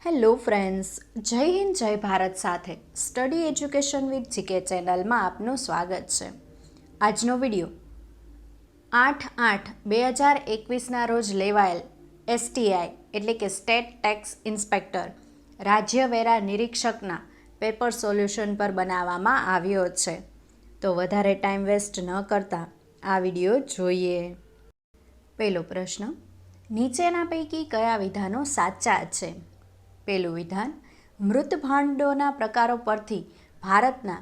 Hello friends, જય હિન્દ જય ભારત સાથે સ્ટડી એજ્યુકેશન વિથ જીકે ચેનલમાં આપનું સ્વાગત છે. આજનો વિડીયો 8/8/2021ના રોજ લેવાયેલ STI એટલે કે સ્ટેટ ટેક્સ ઇન્સ્પેક્ટર રાજ્ય વેરા નિરીક્ષકના પેપર સોલ્યુશન પર બનાવવામાં આવ્યો છે. તો વધારે ટાઈમ વેસ્ટ ન કરતા આ વિડીયો જોઈએ. પહેલો પ્રશ્ન, નીચેના પૈકી કયા વિધાનો સાચા છે? પહેલું વિધાન, મૃત ભાંડોના પ્રકારો પરથી ભારતના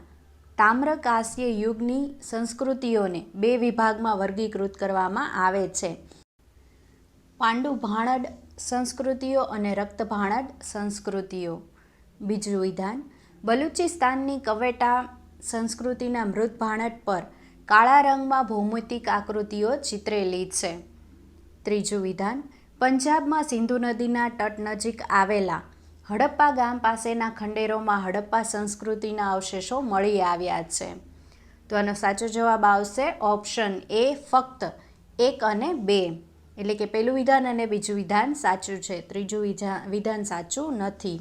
તામ્રકાંસ્ય યુગની સંસ્કૃતિઓને બે વિભાગમાં વર્ગીકૃત કરવામાં આવે છે: પાંડુ ભાણડ સંસ્કૃતિઓ અને રક્ત ભાણડ સંસ્કૃતિઓ. બીજું વિધાન, બલુચિસ્તાનની કવેટા સંસ્કૃતિના મૃત ભાણડ પર કાળા રંગમાં ભૌમિતિક આકૃતિઓ ચિતરેલી છે. ત્રીજું વિધાન, પંજાબમાં સિંધુ નદીના તટ નજીક આવેલા હડપ્પા ગામ પાસેના ખંડેરોમાં હડપ્પા સંસ્કૃતિના અવશેષો મળી આવ્યા છે. તો આનો સાચો જવાબ આવશે ઓપ્શન એ, ફક્ત 1 અને 2. એટલે કે પહેલું વિધાન અને બીજું વિધાન સાચું છે, ત્રીજું વિધાન સાચું નથી.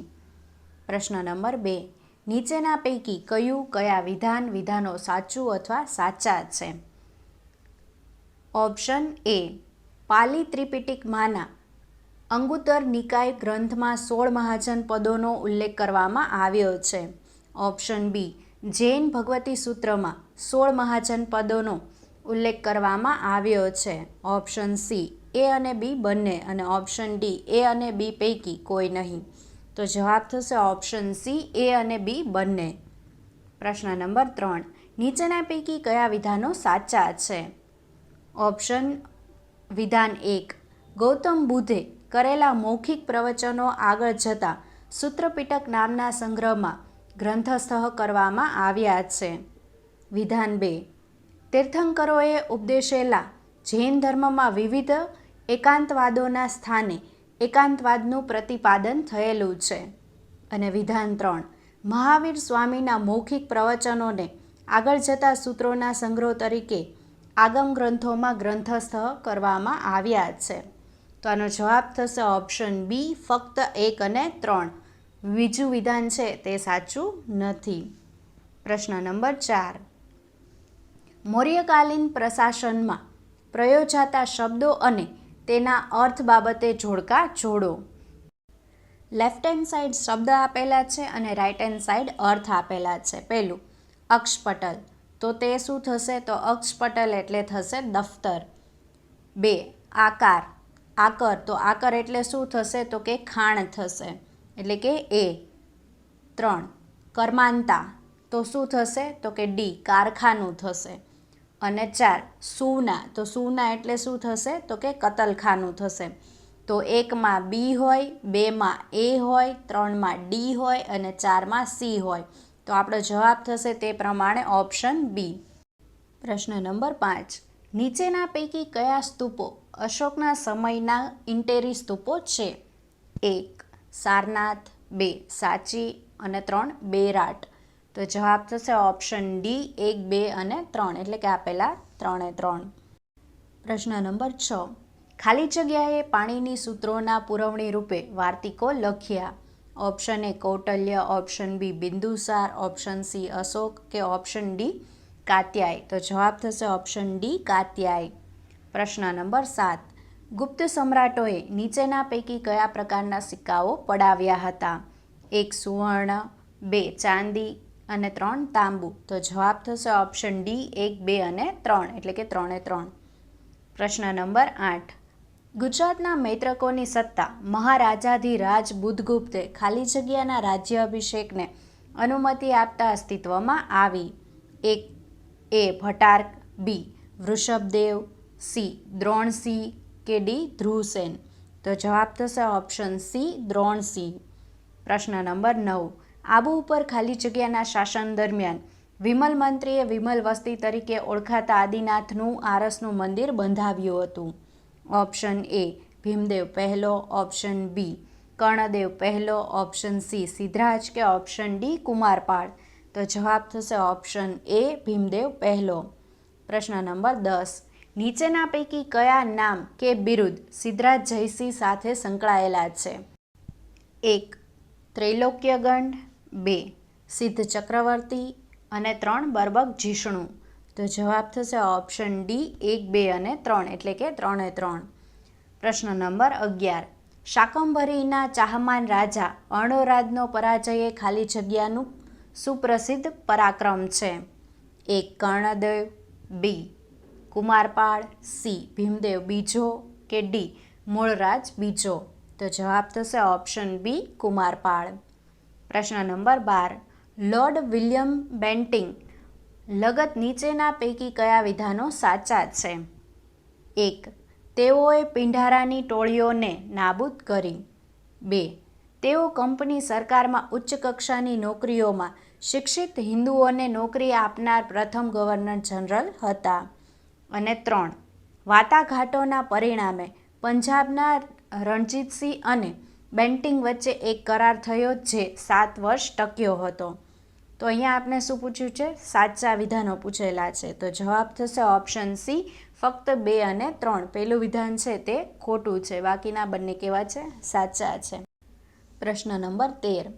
પ્રશ્ન નંબર 2, નીચેના પૈકી કયા વિધાનો સાચું અથવા સાચા છે? ઓપ્શન એ, પાલી ત્રિપિટકમાંના અંગુત્તર નિકાય ગ્રંથમાં 16 મહાજન પદોનો ઉલ્લેખ કરવામાં આવ્યો છે. ઓપ્શન બી, જૈન ભગવતી સૂત્રમાં 16 મહાજન પદોનો ઉલ્લેખ કરવામાં આવ્યો છે. ઓપ્શન સી, એ અને બી બંને, અને ઓપ્શન ડી, એ અને બી પૈકી કોઈ નહીં. તો જવાબ થશે ઓપ્શન સી, એ અને બી બંને. પ્રશ્ન નંબર 3, નીચેના પૈકી કયા વિધાનો સાચા છે? ઓપ્શન વિધાન 1, ગૌતમ બુદ્ધે કરેલા મૌખિક પ્રવચનો આગળ જતા સૂત્રપિટક નામના સંગ્રહમાં ગ્રંથસ્થ કરવામાં આવ્યા છે. વિધાન 2, તીર્થંકરોએ ઉપદેશેલા જૈન ધર્મમાં વિવિધ એકાંતવાદોના સ્થાને એકાંતવાદનું પ્રતિપાદન થયેલું છે. અને વિધાન 3, મહાવીર સ્વામીના મૌખિક પ્રવચનોને આગળ જતા સૂત્રોના સંગ્રહ તરીકે આગમ ગ્રંથોમાં ગ્રંથસ્થ કરવામાં આવ્યા છે. તો આનો જવાબ થશે ઓપ્શન બી, ફક્ત 1 અને 3. બીજું વિધાન છે તે સાચું નથી. પ્રશ્ન નંબર 4, મૌર્યકાલીન પ્રશાસનમાં પ્રયોજાતા શબ્દો અને તેના અર્થ બાબતે જોડકા જોડો. લેફ્ટ હેન્ડ સાઈડ શબ્દ આપેલા છે અને રાઈટ હેન્ડ સાઈડ અર્થ આપેલા છે. પહેલું, અક્ષપટલ, તો તે શું થશે? તો અક્ષપટલ એટલે થશે દફતર. 2, આકર, તો આકર એટલે શું થશે? તો કે ખાણ થશે, એટલે કે એ. 3, કર્માંતા, તો શું થશે? તો કે ડી, કારખાનું થશે. અને 4, સૂના, તો સૂના એટલે શું થશે? તો કે કતલખાનું થશે. તો 1માં બી હોય, 2માં એ હોય, 3માં ડી હોય અને 4માં સી હોય. તો આપણો જવાબ થશે તે પ્રમાણે ઓપ્શન બી. પ્રશ્ન નંબર 5, નીચેના પૈકી કયા સ્તૂપો અશોકના સમયના ઇન્ટેરી સ્તૂપો છે? 1, સારનાથ, 2, સાચી અને 3, બેરાટ. તો જવાબ થશે ઓપ્શન ડી, 1, 2 અને 3, એટલે કે આપેલા 3 પ્રશ્ન નંબર 6, ખાલી જગ્યાએ પાણીની સૂત્રોના પુરવણી રૂપે વાર્તિકો લખ્યા. Option A, Kautilya, option B, Bindusara, option C, Ashoka કે ઓપ્શન ડી, કાત્યાય. તો જવાબ થશે ઓપ્શન ડી, કાત્યાય. પ્રશ્ન નંબર 7, ગુપ્ત સમ્રાટોએ નીચેના પૈકી કયા પ્રકારના સિક્કાઓ પડાવ્યા હતા? 1, સુવર્ણ, 2, ચાંદી અને 3, તાંબુ. તો જવાબ થશે ઓપ્શન ડી, 1, 2 અને 3, એટલે કે 3. પ્રશ્ન નંબર 8, ગુજરાતના મૈત્રકોની સત્તા મહારાજાધિરાજ બુદ્ધગુપ્તે ખાલી જગ્યાના રાજ્યાભિષેકને અનુમતિ આપતા અસ્તિત્વમાં આવી. 1, એ ભટ્ટાર્ક, બી, વૃષભદેવ, સી, દ્રોણસિંહ કે ડી, ધ્રુવસેન. તો જવાબ થશે ઓપ્શન સી, દ્રોણસિંહ. પ્રશ્ન નંબર 9, આબુ ઉપર ખાલી જગ્યાના શાસન દરમિયાન વિમલ મંત્રીએ વિમલ વસ્તી તરીકે ઓળખાતા આદિનાથનું આરસનું મંદિર બંધાવ્યું હતું. ઓપ્શન એ, ભીમદેવ પહેલો, ઓપ્શન બી, કર્ણદેવ પહેલો, ઓપ્શન સી, સિદ્ધરાજ કે ઓપ્શન ડી, કુમારપાળ. તો જવાબ થશે ઓપ્શન એ, ભીમદેવ પહેલો. પ્રશ્ન નંબર 10, નીચેના પૈકી કયા નામ કે બિરુદ સિદ્ધરાજ જયસિંહ સાથે સંકળાયેલા છે? 1, ત્રૈલોક્યગંડ, 2 સિદ્ધ ચક્રવર્તી અને 3 બર્બક જીષ્ણુ. તો જવાબ થશે ઓપ્શન ડી 1, 2 અને 3 એટલે કે 3 પ્રશ્ન નંબર 11. શાકંભરીના ચાહમાન રાજા અર્ણોરાજનો પરાજય એ ખાલી જગ્યાનું સુપ્રસિદ્ધ પરાક્રમ છે. 1 કર્ણદેવ, બી કુમારપાળ, સી ભીમદેવ બીજો કે ડી મૂળરાજ બીજો. તો જવાબ થશે ઓપ્શન બી કુમારપાળ. પ્રશ્ન નંબર 12. લોર્ડ વિલિયમ બેન્ટિંગ લગત નીચેના પૈકી કયા વિધાનો સાચા છે? 1 તેઓએ પિંઢારાની ટોળીઓને નાબૂદ કરી. 2 તેઓ કંપની સરકારમાં ઉચ્ચ કક્ષાની નોકરીઓમાં શિક્ષિત હિન્દુઓને નોકરી આપનાર પ્રથમ ગવર્નર જનરલ હતા. અને 3 વાટાઘાટોના પરિણામે પંજાબના રણજીતસિંહ અને બેન્ટિંગ વચ્ચે એક કરાર થયો જે 7 વર્ષ ટક્યો હતો. તો અહીંયા આપણે શું પૂછ્યું છે? સાચા વિધાનો પૂછેલા છે. તો જવાબ થશે ઓપ્શન સી ફક્ત 2 અને 3. પહેલું વિધાન છે તે ખોટું છે, બાકીના બંને કેવા છે? સાચા છે. પ્રશ્ન નંબર 13.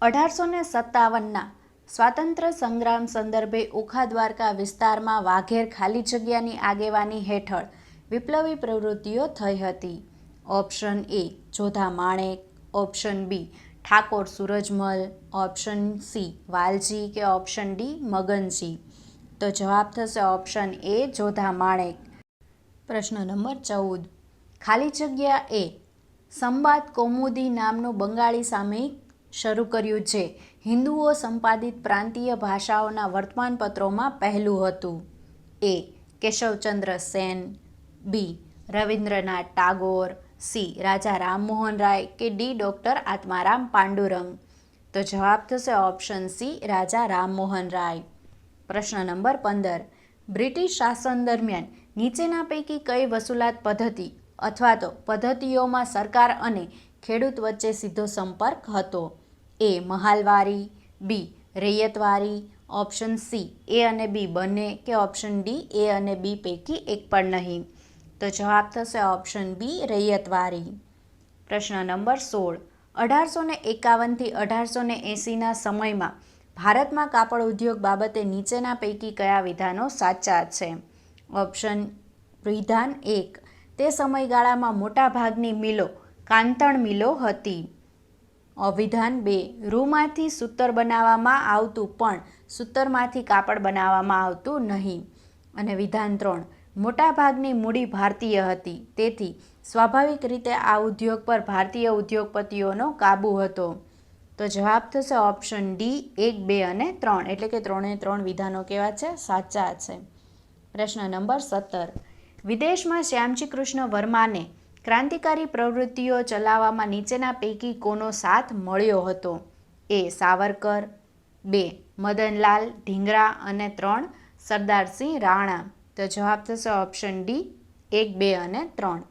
1857ના સ્વાતંત્ર્ય સંગ્રામ સંદર્ભે ઓખા દ્વારકા વિસ્તારમાં વાઘેર ખાલી જગ્યાની આગેવાની હેઠળ વિપ્લવી પ્રવૃત્તિઓ થઈ હતી. Option A Jodha Manek, option B Thakor Surajmal, option C Valji કે ઓપ્શન ડી મગનજી. તો જવાબ થશે ઓપ્શન એ જોધા માણેક. પ્રશ્ન નંબર 14. ખાલી જગ્યા એ સંબાદ કૌમુદી નામનું બંગાળી સામયિક શરૂ કર્યું જે હિન્દુઓ સંપાદિત પ્રાંતીય ભાષાઓના વર્તમાનપત્રોમાં પહેલું હતું. એ કેશવચંદ્ર સેન, બી રવિન્દ્રનાથ ટાગોર, સી રાજા રામમોહન રાય કે ડી ડૉક્ટર આત્મારામ પાંડુરંગ. તો જવાબ થશે ઓપ્શન સી રાજા રામમોહન રાય. પ્રશ્ન નંબર 15. બ્રિટિશ શાસન દરમિયાન નીચેના પૈકી કઈ વસૂલાત પદ્ધતિ અથવા તો પદ્ધતિઓમાં સરકાર અને ખેડૂત વચ્ચે સીધો સંપર્ક હતો? એ મહાલવારી, બી રૈયતવારી, ઓપ્શન સી એ અને બી બંને કે ઓપ્શન ડી એ અને બી પૈકી એક પણ નહીં. તો જવાબ થશે ઓપ્શન બી રૈયતવારી. પ્રશ્ન નંબર 16. 1851થી 1880ના સમયમાં ભારતમાં કાપડ ઉદ્યોગ બાબતે નીચેના પૈકી કયા વિધાનો સાચા છે? ઓપ્શન વિધાન 1 તે સમયગાળામાં મોટાભાગની મિલો કાંતણ મિલો હતી. વિધાન 2 રૂમાંથી સૂતર બનાવવામાં આવતું પણ સૂતરમાંથી કાપડ બનાવવામાં આવતું નહીં. અને વિધાન 3 મોટાભાગની મૂડી ભારતીય હતી, તેથી સ્વાભાવિક રીતે આ ઉદ્યોગ પર ભારતીય ઉદ્યોગપતિઓનો કાબૂ હતો. તો જવાબ થશે ઓપ્શન ડી 1, 2 અને 3 એટલે કે 3 વિધાનો કેવા છે? સાચા છે. પ્રશ્ન નંબર 17. વિદેશમાં શ્યામજી કૃષ્ણ વર્માને ક્રાંતિકારી પ્રવૃત્તિઓ ચલાવવામાં નીચેના પૈકી કોનો સાથ મળ્યો હતો? એ સાવરકર, 2 મદનલાલ ઢીંગરા અને 3 સરદારસિંહ રાણા. તો જવાબ થશે ઓપ્શન ડી 1, 2 અને 3.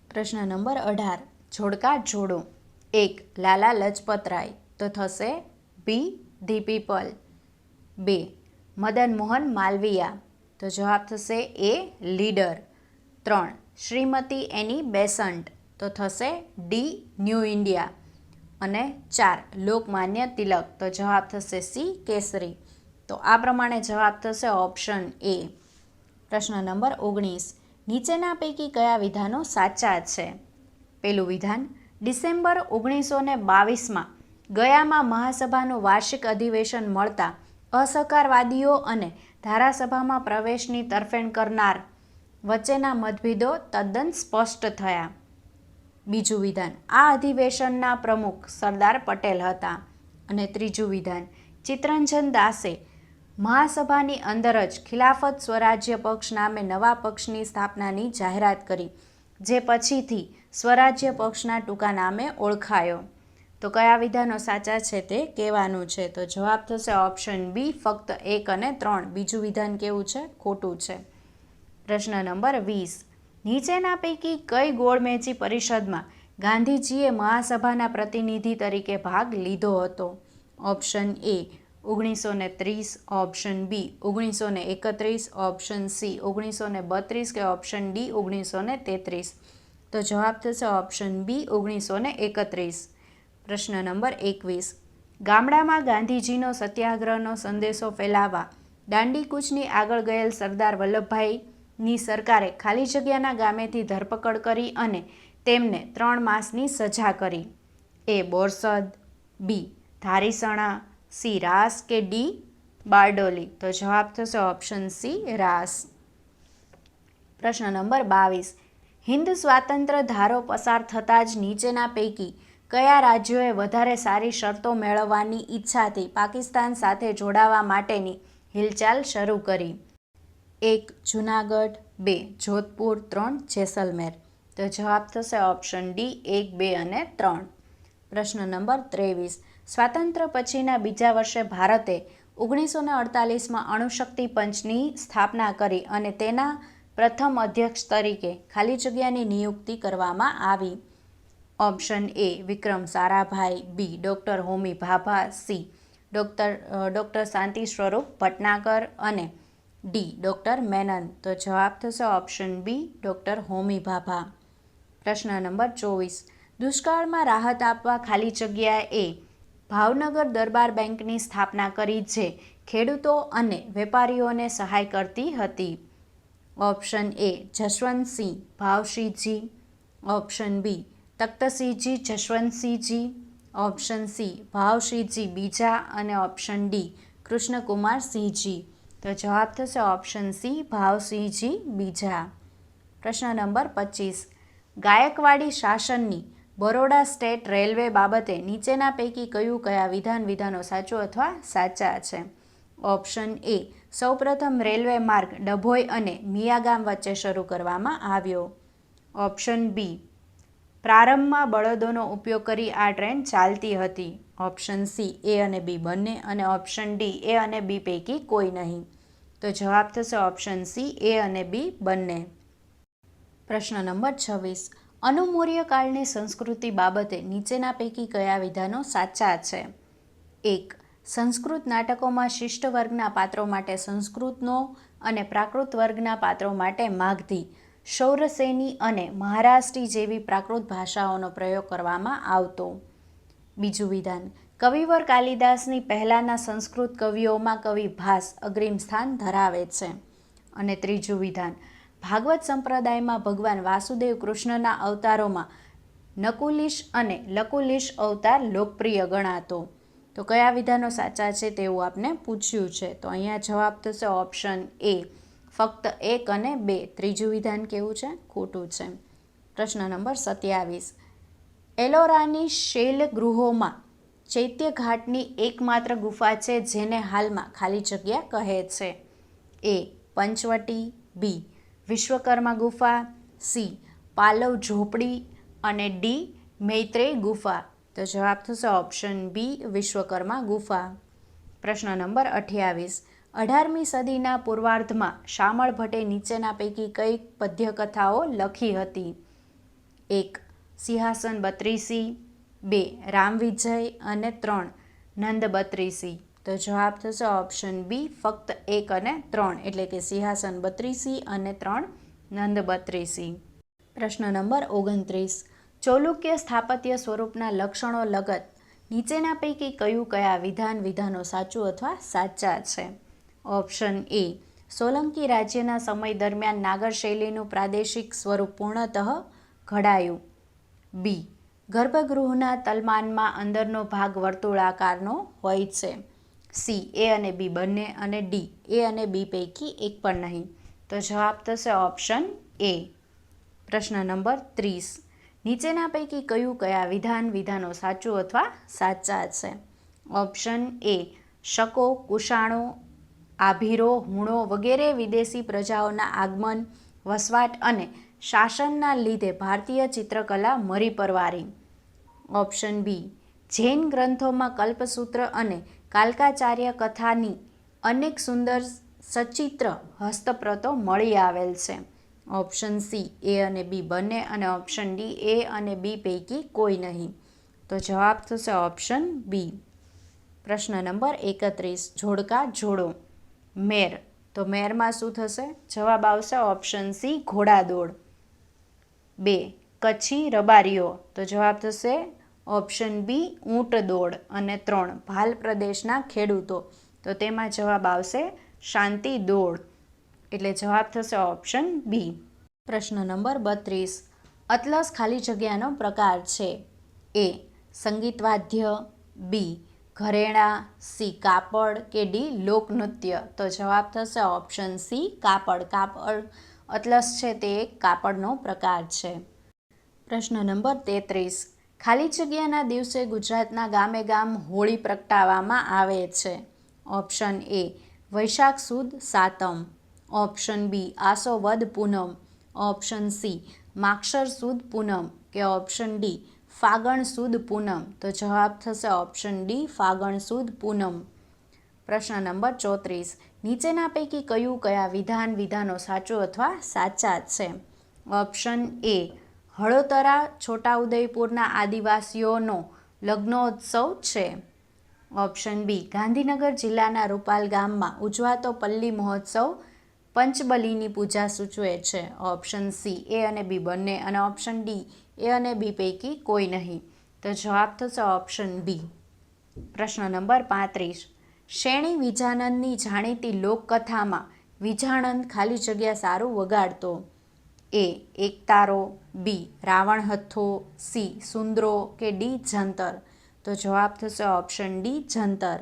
પ્રશ્ન નંબર 18. જોડકા જોડો. 1 લાલા લજપતરાય. તો થશે બી ધી પીપલ. 2 મદન મોહન માલવીયા. તો જવાબ થશે એ લીડર. 3 શ્રીમતી એની બેસન્ટ. તો થશે ડી ન્યૂ ઇન્ડિયા. અને 4 લોકમાન્ય તિલક. તો જવાબ થશે સી કેસરી. તો આ પ્રમાણે જવાબ થશે ઓપ્શન એ. પ્રશ્ન નંબર 19. નીચેના પૈકી કયા વિધાનો સાચા છે? પહેલું વિધાન ડિસેમ્બર 1922માં ગયામાં મહાસભાનું વાર્ષિક અધિવેશન મળતા અસહકારવાદીઓ અને ધારાસભામાં પ્રવેશની તરફેણ કરનાર વચ્ચેના મતભેદો તદ્દન સ્પષ્ટ થયા. બીજું વિધાન આ અધિવેશનના પ્રમુખ સરદાર પટેલ હતા. અને ત્રીજું વિધાન ચિત્તરંજન દાસે મહાસભાની અંદર જ ખિલાફત સ્વરાજ્ય પક્ષ નામે નવા પક્ષની સ્થાપનાની જાહેરાત કરી, જે પછીથી સ્વરાજ્ય પક્ષના ટૂંકા નામે ઓળખાયો. તો કયા વિધાનો સાચા છે તે કહેવાનું છે. તો જવાબ થશે ઓપ્શન બી ફક્ત 1 અને 3. બીજું વિધાન કેવું છે? ખોટું છે. પ્રશ્ન નંબર 20. નીચેના પૈકી કઈ ગોળમેજી પરિષદમાં ગાંધીજીએ મહાસભાના પ્રતિનિધિ તરીકે ભાગ લીધો હતો? Option A 1930, option B 1931, option C 1932 કે ઓપ્શન ડી 1933. તો જવાબ થશે ઓપ્શન બી 1931. પ્રશ્ન નંબર 21. ગામડામાં ગાંધીજીનો સત્યાગ્રહનો સંદેશો ફેલાવવા દાંડીકૂચની આગળ ગયેલ સરદાર વલ્લભભાઈની સરકારે ખાલી જગ્યાના ગામેથી ધરપકડ કરી અને તેમને 3 માસની સજા કરી. એ. બોરસદ, બી. ધારીસણા, સી. રાસ કે ડી. બારડોલી. તો જવાબ થશે ઓપ્શન સી, રાસ. પ્રશ્ન નંબર 22. હિન્દ સ્વાતંત્ર્ય ધારો પસાર થતાં જ નીચેના પૈકી કયા રાજ્યોએ વધારે સારી શરતો મેળવવાની ઈચ્છાથી પાકિસ્તાન સાથે જોડાવા માટેની હિલચાલ શરૂ કરી? 1. જૂનાગઢ, 2. જોધપુર, 3. જેસલમેર. તો જવાબ થશે ઓપ્શન ડી, 1, 2 અને 3. પ્રશ્ન નંબર 23. સ્વાતંત્ર્ય પછીના બીજા વર્ષે ભારતે 1948માં અણુશક્તિ પંચની સ્થાપના કરી અને તેના પ્રથમ અધ્યક્ષ તરીકે ખાલી જગ્યાની નિયુક્તિ કરવામાં આવી. Option A. Vikram Sarabhai, B. Doctor Homi Bhabha, C. Doctor Shanti Swarup Bhatnagar અને ડી. ડૉક્ટર મેનન. તો જવાબ થશે option B, doctor Homi Bhabha. પ્રશ્ન નંબર 24. દુષ્કાળમાં રાહત આપવા ખાલી જગ્યાએ ભાવનગર દરબાર બેંકની સ્થાપના કરી જે ખેડૂતો અને વેપારીઓને સહાય કરતી હતી. Option A. Jashwantsinh Bhavsinhji, option B. Takhtsinhji Jashwantsinhji, option C. Bhavsinhji બીજા અને ઓપ્શન ડી. કૃષ્ણકુમારસિંહજી. તો જવાબ થશે ઓપ્શન સી, ભાવસિંહજી બીજા. પ્રશ્ન નંબર 25. ગાયકવાડી શાસનની બરોડા સ્ટેટ રેલવે બાબતે નીચેના પૈકી કયા વિધાનો સાચું અથવા સાચા છે? ઓપ્શન એ. સૌપ્રથમ રેલવે માર્ગ ડભોઈ અને મિયાગામ વચ્ચે શરૂ કરવામાં આવ્યો. Option B. પ્રારંભમાં બળદોનો ઉપયોગ કરી આ ટ્રેન ચાલતી હતી. Option C. એ અને બી બંને અને ઓપ્શન ડી. એ અને બી પૈકી કોઈ નહીં. તો જવાબ થશે ઓપ્શન સી, એ અને બી બંને. પ્રશ્ન નંબર 26. અનુમૌર્યકાળની સંસ્કૃતિ બાબતે નીચેના પૈકી કયા વિધાનો સાચા છે? 1. સંસ્કૃત નાટકોમાં શિષ્ટ વર્ગના પાત્રો માટે સંસ્કૃતનો અને પ્રાકૃત વર્ગના પાત્રો માટે માગધી, શૌરસેની અને મહારાષ્ટ્રી જેવી પ્રાકૃત ભાષાઓનો પ્રયોગ કરવામાં આવતો. બીજું વિધાન. કવિવર કાલિદાસની પહેલાંના સંસ્કૃત કવિઓમાં કવિ ભાસ અગ્રીમ સ્થાન ધરાવે છે. અને ત્રીજું વિધાન. ભાગવત સંપ્રદાયમાં ભગવાન વાસુદેવ કૃષ્ણના અવતારોમાં નકુલિશ અને લકુલિશ અવતાર લોકપ્રિય ગણાતો. તો કયા વિધાનો સાચા છે તેવું આપને પૂછ્યું છે. તો અહીંયા જવાબ થશે ઓપ્શન એ, ફક્ત 1 અને 2. ત્રીજું વિધાન કેવું છે? ખોટું છે. પ્રશ્ન નંબર 27. એલોરાની શૈલગૃહોમાં ચૈત્યઘાટની એકમાત્ર ગુફા છે જેને હાલમાં ખાલી જગ્યા કહે છે? એ. પંચવટી, બી. વિશ્વકર્મા ગુફા, સી. પાલવ ઝોપડી અને ડી. મૈત્રેય ગુફા. તો જવાબ થશે ઓપ્શન બી, વિશ્વકર્મા ગુફા. પ્રશ્ન નંબર 28. 18મી સદીના પૂર્વાર્ધમાં શામળ ભટ્ટે નીચેના પૈકી કઈ પદ્યકથાઓ લખી હતી? 1. સિંહાસન બત્રીસી, 2. રામવિજય અને 3. નંદ બત્રીસી. તો જવાબ થશે ઓપ્શન બી, ફક્ત 1 અને 3 એટલે કે સિંહાસન બત્રીસી અને 3 નંદ બત્રીસી. પ્રશ્ન નંબર 29. ચૌલુક્ય સ્થાપત્ય સ્વરૂપના લક્ષણો લગત નીચેના પૈકી કયા વિધાનો સાચું અથવા સાચા છે? ઓપ્શન એ. સોલંકી રાજ્યના સમય દરમિયાન નાગર શૈલીનું પ્રાદેશિક સ્વરૂપ પૂર્ણતઃ ઘડાયું. બી. ગર્ભગૃહના તલમાનમાં અંદરનો ભાગ વર્તુળાકારનો હોય છે. સી. એ અને બી બંને અને ડી. એ અને બી પૈકી એક પણ નહીં. તો જવાબ થશે ઓપ્શન એ. પ્રશ્ન નંબર 30. નીચેના પૈકી કયા વિધાનો સાચું અથવા સાચા છે? ઓપ્શન એ. શકો, કુષાણો, આભીરો, હુણો વગેરે વિદેશી પ્રજાઓના આગમન, વસવાટ અને શાસનના લીધે ભારતીય ચિત્રકલા મરી પરવારી. Option B. જૈન ગ્રંથોમાં કલ્પસૂત્ર અને કાલકાચાર્ય કથાની અનેક સુંદર સચિત્ર હસ્તપ્રતો મળી આવેલ છે. Option C. એ અને બી બંને અને ઓપ્શન ડી. એ અને બી પૈકી કોઈ નહીં. તો જવાબ થશે ઓપ્શન બી. પ્રશ્ન નંબર 31. જોડકા જોડો. મેર. તો મેરમાં શું થશે? જવાબ આવશે ઓપ્શન સી, ઘોડાદોડ. 2. કચ્છી રબારીઓ. તો જવાબ થશે ઓપ્શન બી ઊંટ દોડ અને 3 ભાલ પ્રદેશના ખેડૂતો. તો તેમાં જવાબ આવશે શાંતિ દોડ. એટલે જવાબ થશે ઓપ્શન બી. પ્રશ્ન નંબર 32. અતલસ ખાલી જગ્યાનો પ્રકાર છે. એ સંગીતવાદ્ય, બી ઘરેણાં, સી કાપડ કે ડી લોકનૃત્ય. તો જવાબ થશે ઓપ્શન સી કાપડ. અતલસ છે તે એક કાપડનો પ્રકાર છે. પ્રશ્ન નંબર 33. ખાલી જગ્યાના દિવસે ગુજરાતના ગામે ગામ હોળી પ્રગટાવવામાં આવે છે. ઓપ્શન એ વૈશાખ સુદ સાતમ, ઓપ્શન બી આસો વદ પૂનમ, ઓપ્શન સી માક્ષર સુદ પૂનમ કે ઓપ્શન ડી ફાગણ સુદ પૂનમ. તો જવાબ થશે ઓપ્શન ડી ફાગણ સુદ પૂનમ. પ્રશ્ન નંબર 34. નીચેના પૈકી કયા વિધાનો સાચું અથવા સાચા છે? ઓપ્શન એ હળોતરા છોટાઉદેપુરના આદિવાસીઓનો લગ્નોત્સવ છે. ઓપ્શન બી ગાંધીનગર જિલ્લાના રૂપાલ ગામમાં ઉજવાતો પલ્લી મહોત્સવ પંચબલીની પૂજા સૂચવે છે. ઓપ્શન સી એ અને બી બંને અને ઓપ્શન ડી એ અને બી પૈકી કોઈ નહીં. તો જવાબ થશે ઓપ્શન બી. પ્રશ્ન નંબર 35. શેણી વિજાનંદની જાણીતી લોકકથામાં વિજાણંદ ખાલી જગ્યા સારું વગાડતો. એ એકતારો, બી રાવણ હથ્થો, સી સુંદરો કે ડી જંતર. તો જવાબ થશે ઓપ્શન ડી જંતર.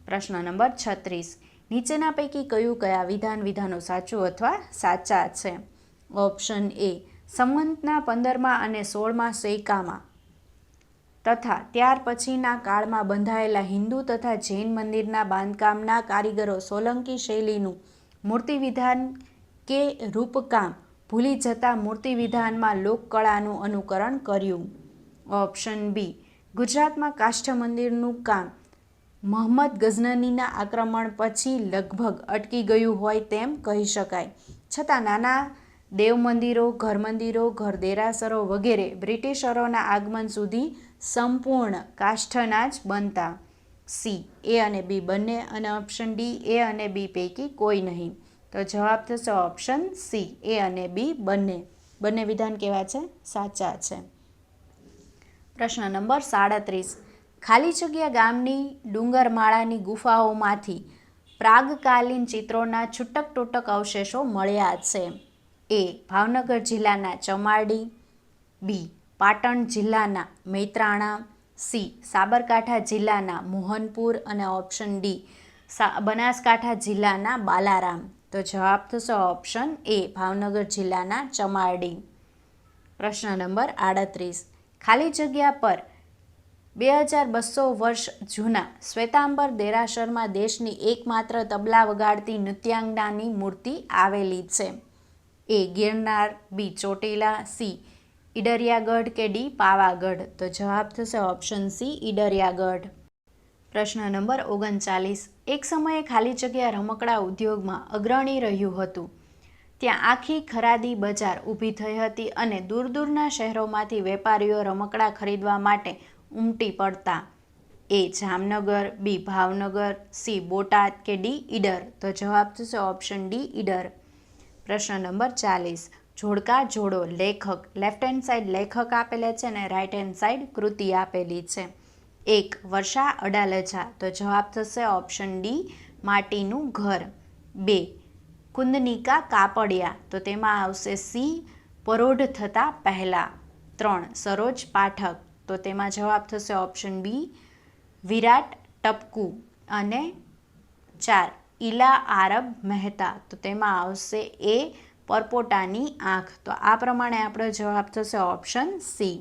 પ્રશ્ન નંબર 36. નીચેના પૈકી કયા વિધાનો સાચું અથવા સાચા છે? ઓપ્શન એ સંવંતના 15મા અને 16મા સૈકામાં તથા ત્યાર પછીના કાળમાં બંધાયેલા હિન્દુ તથા જૈન મંદિરના બાંધકામના કારીગરો સોલંકી શૈલીનું મૂર્તિવિધાન કે રૂપકામ ભૂલી જતા મૂર્તિવિધાનમાં લોકકળાનું અનુકરણ કર્યું. ઓપ્શન બી ગુજરાતમાં કાષ્ઠ મંદિરનું કામ મહમ્મદ ગઝનીના આક્રમણ પછી લગભગ અટકી ગયું હોય તેમ કહી શકાય, છતાં નાના દેવ મંદિરો, ઘર મંદિરો, ઘર દેરાસરો વગેરે બ્રિટિશરોના આગમન સુધી સંપૂર્ણ કાષ્ઠના જ બનતા. સી એ અને બી બંને અને ઓપ્શન ડી એ અને બી પૈકી કોઈ નહીં. તો જવાબ થશે ઓપ્શન સી એ અને બી બંને વિધાન કેવા છે? સાચા છે. પ્રશ્ન નંબર 37. ખાલી જગ્યા ગામની ડુંગરમાળાની ગુફાઓમાંથી પ્રાગકાલીન ચિત્રોના છૂટક તૂટક અવશેષો મળ્યા છે. એ ભાવનગર જિલ્લાના ચમારડી, બી પાટણ જિલ્લાના મૈત્રાણા, સી સાબરકાંઠા જિલ્લાના મોહનપુર અને ઓપ્શન ડી બનાસકાંઠા જિલ્લાના બાલારામ. તો જવાબ થશે ઓપ્શન એ ભાવનગર જિલ્લાના ચમારડી. પ્રશ્ન નંબર 38. ખાલી જગ્યા પર 2200 વર્ષ જૂના શ્વેતાંબર દેરાસરમાં દેશની એકમાત્ર તબલા વગાડતી નૃત્યાંગનાની મૂર્તિ આવેલી છે. એ ગિરનાર, બી ચોટીલા, સી ઈડરિયાગઢ કે ડી પાવાગઢ. તો જવાબ થશે ઓપ્શન સી ઈડરિયાગઢ. પ્રશ્ન નંબર 39. એક સમયે ખાલી જગ્યા રમકડા ઉદ્યોગમાં અગ્રણી રહ્યું હતું. ત્યાં આખી ખરાદી બજાર ઊભી થઈ હતી અને દૂર દૂરના શહેરોમાંથી વેપારીઓ રમકડા ખરીદવા માટે ઉમટી પડતા. એ જામનગર, બી ભાવનગર, સી બોટાદ કે ડી ઈડર. તો જવાબ થશે ઓપ્શન ડી ઈડર. પ્રશ્ન નંબર 40. જોડકા જોડો. લેખક લેફ્ટ હેન્ડ સાઈડ લેખક આપેલા છે અને રાઈટ હેન્ડ સાઈડ કૃતિ આપેલી છે. એક વર્ષા અડાલજા. તો જવાબ થશે ઓપ્શન ડી માટીનું ઘર. 2 કુંદનિકા કાપડિયા. તો તેમાં આવશે સી પરોઢ થતાં પહેલાં. 3 સરોજ પાઠક. તો તેમાં જવાબ થશે ઓપ્શન બી વિરાટ ટપકુ. અને 4 ઈલા આરબ મહેતા. તો તેમાં આવશે એ પરપોટાની આંખ. તો આ પ્રમાણે આપણો જવાબ થશે ઓપ્શન સી.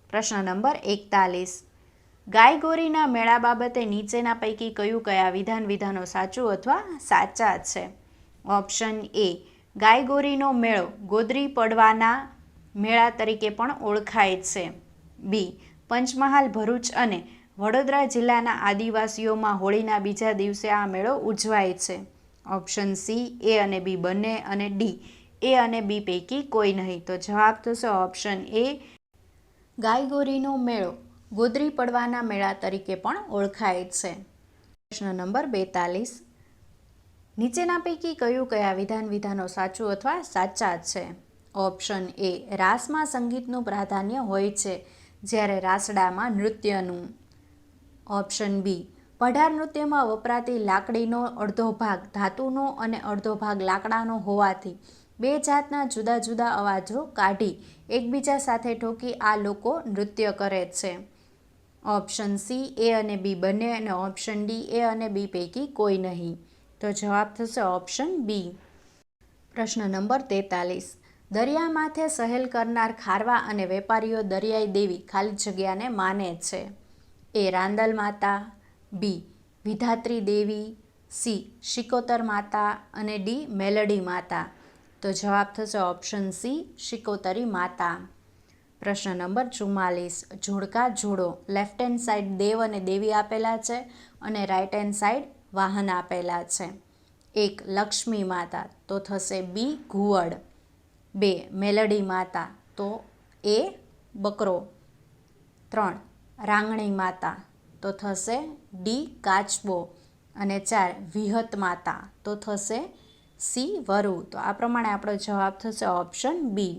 પ્રશ્ન નંબર 41. ગાયગોરીના મેળા બાબતે નીચેના પૈકી કયા વિધાનો સાચું અથવા સાચા છે? ઓપ્શન એ ગાયગોરીનો મેળો ગોદરી પડવાના મેળા તરીકે પણ ઓળખાય છે. બી પંચમહાલ, ભરૂચ અને વડોદરા જિલ્લાના આદિવાસીઓમાં હોળીના બીજા દિવસે આ મેળો ઉજવાય છે. ઓપ્શન સી એ અને બી બંને અને ડી એ અને બી પૈકી કોઈ નહીં. તો જવાબ થશે ઓપ્શન એ ગાયગોરીનો મેળો ગોદરી પડવાના મેળા તરીકે પણ ઓળખાય છે. પ્રશ્ન નંબર 42. નીચેના પૈકી કયા વિધાનો સાચું અથવા સાચા છે? ઓપ્શન એ રાસમાં સંગીતનું પ્રાધાન્ય હોય છે. જ્યારે રાસડામાં નૃત્યનું. Option B. પઢાર નૃત્યમાં વપરાતી લાકડીનો અડધો ભાગ ધાતુનો અને અડધો ભાગ લાકડાનો હોવાથી બે જાતના જુદા જુદા અવાજો કાઢી એકબીજા સાથે ઠોકી આ લોકો નૃત્ય કરે છે. ઓપ્શન સી એ અને બી બંને અને ઓપ્શન ડી એ અને બી પૈકી કોઈ નહીં. તો જવાબ થશે ઓપ્શન બી. પ્રશ્ન નંબર 43. દરિયા માથે સહેલ કરનાર ખારવા અને વેપારીઓ દરિયાઈ દેવી ખાલી જગ્યાને માને છે. એ રાંદલ માતા, બી વિધાત્રી દેવી, સી શિકોતર માતા અને ડી મેલડી માતા. તો જવાબ થશે ઓપ્શન સી શિકોતરી માતા. પ્રશ્ન નંબર 44. જોડકા જોડો. લેફ્ટ હેન્ડ સાઈડ દેવ અને દેવી આપેલા છે અને રાઈટ હેન્ડ સાઈડ વાહન આપેલા છે. 1. લક્ષ્મી માતા તો થશે બી ઘુવડ. 2. મેલડી માતા તો એ બકરો. 3. રાંગણી માતા તો થશે ડી કાચબો. અને 4. વિહત માતા તો થશે સી વરુ. તો આ પ્રમાણે આપણો જવાબ થશે ઓપ્શન બી.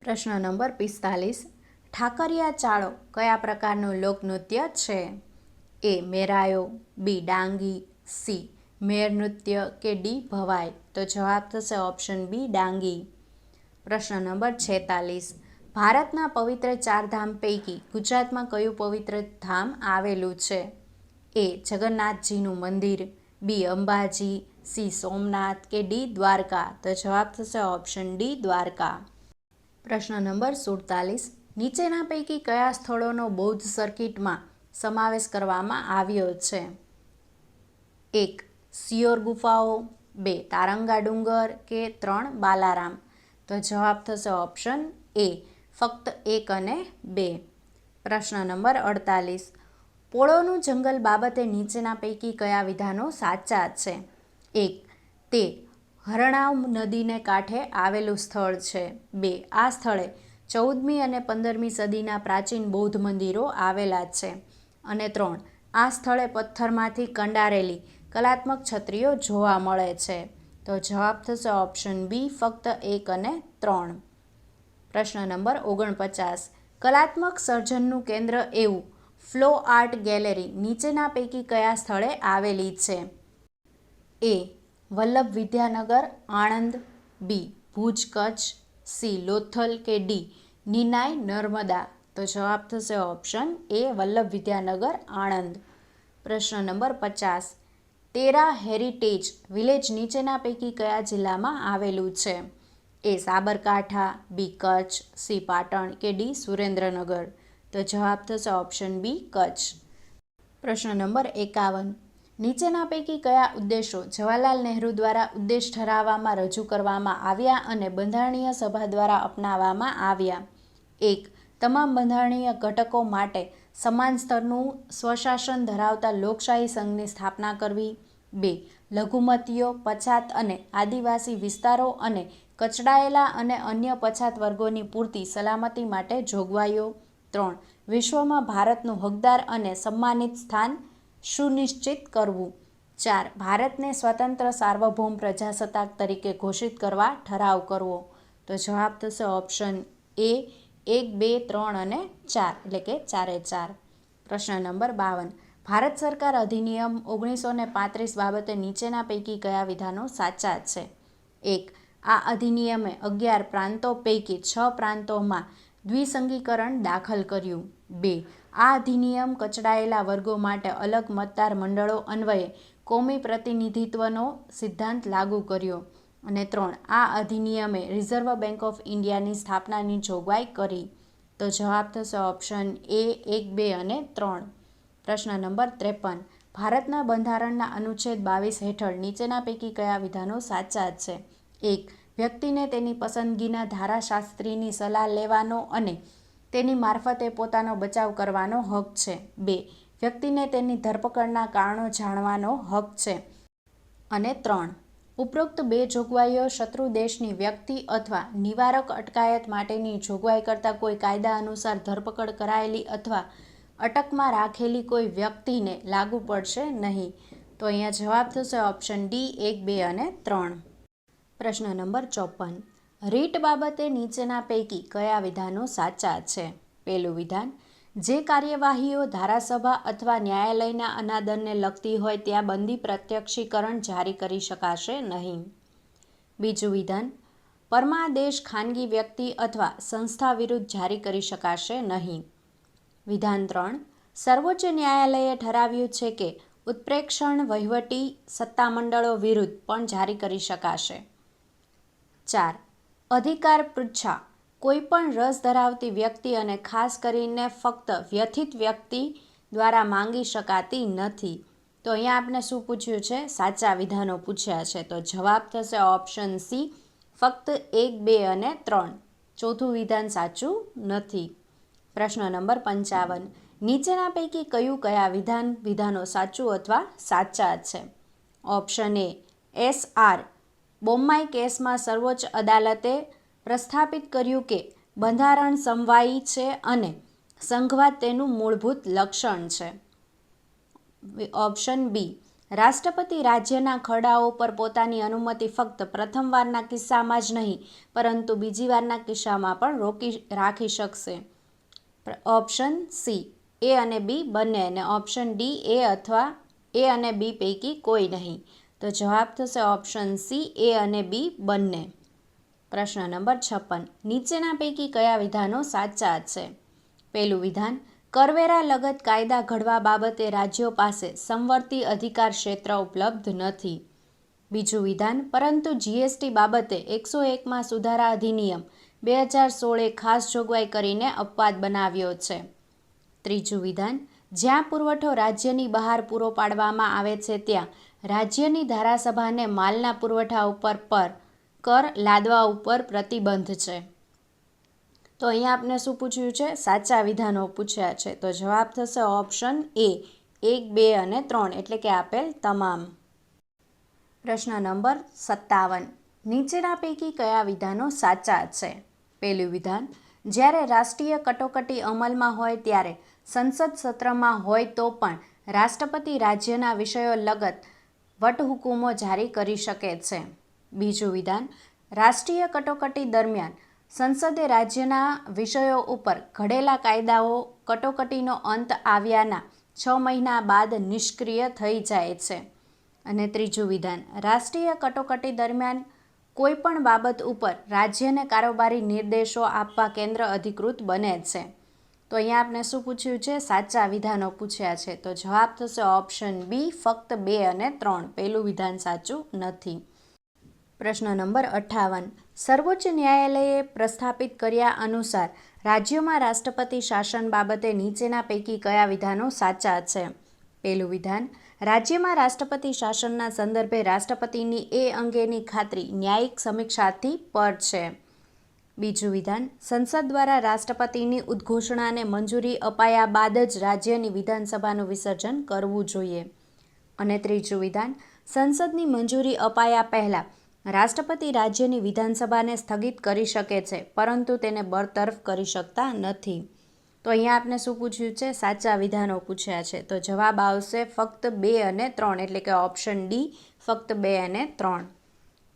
પ્રશ્ન નંબર 45. ઠાકરિયા ચાળો કયા પ્રકારનું લોકનૃત્ય છે? એ મેરાયો, બી ડાંગી, સી મેર નૃત્ય કે ડી ભવાઈ. તો જવાબ થશે ઓપ્શન બી ડાંગી. પ્રશ્ન નંબર 46. ભારતના પવિત્ર 4 ધામ પૈકી ગુજરાતમાં કયું પવિત્ર ધામ આવેલું છે? એ જગન્નાથજીનું મંદિર, બી અંબાજી, સી સોમનાથ કે ડી દ્વારકા. તો જવાબ થશે ઓપ્શન ડી દ્વારકા. પ્રશ્ન નંબર 47. નીચેના પૈકી કયા સ્થળોનો બૌદ્ધ સર્કિટમાં સમાવેશ કરવામાં આવ્યો છે? 1. સિયોર ગુફાઓ, 2. તારંગા ડુંગર કે 3. બાલારામ. તો જવાબ થશે ઓપ્શન એ ફક્ત 1 અને 2. પ્રશ્ન નંબર 48. પોળોનું જંગલ બાબતે નીચેના પૈકી કયા વિધાનો સાચા છે? 1. તે હરણાવ નદીને કાંઠે આવેલું સ્થળ છે. 2. આ સ્થળે 14મી અને 15મી સદીના પ્રાચીન બૌદ્ધ મંદિરો આવેલા છે. અને 3. આ સ્થળે પથ્થરમાંથી કંડારેલી કલાત્મક છત્રીઓ જોવા મળે છે. તો જવાબ થશે ઓપ્શન બી ફક્ત 1 અને 3. પ્રશ્ન નંબર 49. કલાત્મક સર્જનનું કેન્દ્ર એવું ફ્લો આર્ટ ગેલેરી નીચેના પૈકી કયા સ્થળે આવેલી છે? એ વલ્લભ વિદ્યાનગર આણંદ, બી ભુજ કચ્છ, સી લોથલ કે ડી નિનાઈ નર્મદા. તો જવાબ થશે ઓપ્શન એ વલ્લભ વિદ્યાનગર આણંદ. પ્રશ્ન નંબર 50. તેરા હેરિટેજ વિલેજ નીચેના પૈકી કયા જિલ્લામાં આવેલું છે? એ સાબરકાંઠા, બી કચ્છ, સી પાટણ કે ડી સુરેન્દ્રનગર. તો જવાબ થશે ઓપ્શન બી કચ્છ. પ્રશ્ન નંબર 51. નીચેના પૈકી કયા ઉદ્દેશો જવાહરલાલ નહેરુ દ્વારા ઉદ્દેશ ઠરાવવામાં રજૂ કરવામાં આવ્યા અને બંધારણીય સભા દ્વારા અપનાવવામાં આવ્યા? 1. તમામ બંધારણીય ઘટકો માટે સમાન સ્તરનું સ્વશાસન ધરાવતા લોકશાહી સંઘની સ્થાપના કરવી. 2. લઘુમતીઓ, પછાત અને આદિવાસી વિસ્તારો અને કચડાયેલા અને અન્ય પછાત વર્ગોની પૂરતી સલામતી માટે જોગવાઈઓ. 3. વિશ્વમાં ભારતનું હકદાર અને સન્માનિત સ્થાન સુનિશ્ચિત કરવું. 4. ભારતને સ્વતંત્ર સાર્વભૌમ પ્રજાસત્તાક તરીકે ઘોષિત કરવા ઠરાવ કરવો. તો જવાબ થશે ઓપ્શન એ 1, 2, 3 અને 4 એટલે કે 4-4. પ્રશ્ન નંબર 52. ભારત સરકાર અધિનિયમ 1935 બાબતે નીચેના પૈકી કયા વિધાનો સાચા છે? 1. આ અધિનિયમે 11 પ્રાંતો પૈકી 6 પ્રાંતોમાં દ્વિસંગીકરણ દાખલ કર્યું. 2. આ અધિનિયમ કચડાયેલા વર્ગો માટે અલગ મતદાર મંડળો અન્વયે કોમી પ્રતિનિધિત્વનો સિદ્ધાંત લાગુ કર્યો. અને 3. આ અધિનિયમે રિઝર્વ બેંક ઓફ ઇન્ડિયાની સ્થાપનાની જોગવાઈ કરી. તો જવાબ થશે ઓપ્શન એ 1, 2 અને 3. પ્રશ્ન નંબર 53. ભારતના બંધારણના અનુચ્છેદ 22 હેઠળ નીચેના પૈકી કયા વિધાનો સાચા છે? 1. વ્યક્તિને તેની પસંદગીના ધારાશાસ્ત્રીની સલાહ લેવાનો અને તેની મારફતે પોતાનો બચાવ કરવાનો હક છે. 2. વ્યક્તિને તેની ધરપકડના કારણો જાણવાનો હક છે. અને 3. ઉપરોક્ત 2 જોગવાઈઓ શત્રુ દેશની વ્યક્તિ અથવા નિવારક અટકાયત માટેની જોગવાઈ કરતાં કોઈ કાયદા અનુસાર ધરપકડ કરાયેલી અથવા અટકમાં રાખેલી કોઈ વ્યક્તિને લાગુ પડશે નહીં. તો અહીંયા જવાબ થશે ઓપ્શન ડી 1, 2 અને 3. પ્રશ્ન નંબર 54. રીટ બાબતે નીચેના પૈકી કયા વિધાનો સાચા છે? પહેલું વિધાન, જે કાર્યવાહીઓ ધારાસભા અથવા ન્યાયાલયના અનાદરને લગતી હોય ત્યાં બંદી પ્રત્યક્ષીકરણ જારી કરી શકાશે નહીં. બીજું વિધાન, પરમાદેશ ખાનગી વ્યક્તિ અથવા સંસ્થા વિરુદ્ધ જારી કરી શકાશે નહીં. વિધાન 3, સર્વોચ્ચ ન્યાયાલયે ઠરાવ્યું છે કે ઉત્પ્રેક્ષણ વહીવટી સત્તામંડળો વિરુદ્ધ પણ જારી કરી શકાશે. 4, અધિકાર પૃચ્છા કોઈપણ રસ ધરાવતી વ્યક્તિ અને ખાસ કરીને ફક્ત વ્યથિત વ્યક્તિ દ્વારા માંગી શકાતી નથી. તો અહીંયા આપણે શું પૂછ્યું છે? સાચા વિધાનો પૂછ્યા છે. તો જવાબ થશે ઓપ્શન સી, ફક્ત 1, 2 અને 3. ચોથું વિધાન સાચું નથી. પ્રશ્ન નંબર 55, નીચેના પૈકી કયા વિધાનો સાચું અથવા સાચા છે? ઓપ્શન એ, SR બોમ્માઈ કેસમાં સર્વોચ્ચ અદાલતે પ્રસ્થાપિત કર્યું કે બંધારણ સમવાયી છે અને સંઘવાદ તેનું મૂળભૂત લક્ષણ છે. ઓપ્શન બી, રાષ્ટ્રપતિ રાજ્યના ખરડાઓ પર પોતાની અનુમતિ ફક્ત પ્રથમ વારના કિસ્સામાં જ નહીં પરંતુ બીજી વારના કિસ્સામાં પણ રાખી શકશે. ઓપ્શન સી, એ અને બી બંને, અને ઓપ્શન ડી, એ અને બી પૈકી કોઈ નહીં. તો જવાબ થશે ઓપ્શન સી, એ અને બી બંને. પ્રશ્ન નંબર 56, નીચેના પૈકી કયા વિધાનો સાચા છે? પહેલું વિધાન, કરવેરા લગત કાયદા ઘડવા બાબતે રાજ્યો પાસે સમવર્તી અધિકાર ક્ષેત્ર ઉપલબ્ધ નથી. બીજું વિધાન, પરંતુ જીએસટી બાબતે 101માં સુધારા અધિનિયમ 2016એ ખાસ જોગવાઈ કરીને અપવાદ બનાવ્યો છે. ત્રીજું વિધાન, જ્યાં પુરવઠો રાજ્યની બહાર પૂરો પાડવામાં આવે છે ત્યાં રાજ્યની ધારાસભાને માલના પુરવઠા ઉપર કર લાદવા ઉપર પ્રતિબંધ છે. તો અહીંયા આપણે શું પૂછ્યું છે? સાચા વિધાનો પૂછ્યા છે. તો જવાબ થશે ઓપ્શન એ, 1, 2 અને 3, એટલે કે આપેલ તમામ. પ્રશ્ન નંબર 57, નીચેના પૈકી કયા વિધાનો સાચા છે? પહેલું વિધાન, જ્યારે રાષ્ટ્રીય કટોકટી અમલમાં હોય ત્યારે સંસદ સત્રમાં હોય તો પણ રાષ્ટ્રપતિ રાજ્યના વિષયો લગત વટહુકુમો જારી કરી શકે છે. બીજું વિધાન, રાષ્ટ્રીય કટોકટી દરમિયાન સંસદે રાજ્યના વિષયો ઉપર ઘડેલા કાયદાઓ કટોકટીનો અંત આવ્યાના 6 મહિના બાદ નિષ્ક્રિય થઈ જાય છે. અને ત્રીજું વિધાન, રાષ્ટ્રીય કટોકટી દરમિયાન કોઈપણ બાબત ઉપર રાજ્યને કારોબારી નિર્દેશો આપવા કેન્દ્ર અધિકૃત બને છે. તો અહીંયા આપણે શું પૂછ્યું છે? સાચા વિધાનો પૂછ્યા છે. તો જવાબ થશે ઓપ્શન બી, ફક્ત 2 અને 3. પહેલું વિધાન સાચું નથી. પ્રશ્ન નંબર 58, સર્વોચ્ચ ન્યાયાલયે પ્રસ્થાપિત કર્યા અનુસાર રાજ્યોમાં રાષ્ટ્રપતિ શાસન બાબતે નીચેના પૈકી કયા વિધાનો સાચા છે? પહેલું વિધાન, રાજ્યમાં રાષ્ટ્રપતિ શાસનના સંદર્ભે રાષ્ટ્રપતિની એ અંગેની ખાતરી ન્યાયિક સમીક્ષાથી પર છે. બીજું વિધાન, સંસદ દ્વારા રાષ્ટ્રપતિની ઉદ્ઘોષણાને મંજૂરી અપાયા બાદ જ રાજ્યની વિધાનસભાનું વિસર્જન કરવું જોઈએ. અને ત્રીજું વિધાન, સંસદની મંજૂરી અપાયા પહેલાં રાષ્ટ્રપતિ રાજ્યની વિધાનસભાને સ્થગિત કરી શકે છે પરંતુ તેને બરતરફ કરી શકતા નથી. તો અહીંયા આપણે શું પૂછ્યું છે? સાચા વિધાનો પૂછ્યા છે. તો જવાબ આવશે ફક્ત 2 અને 3, એટલે કે ઓપ્શન ડી, ફક્ત 2 અને 3.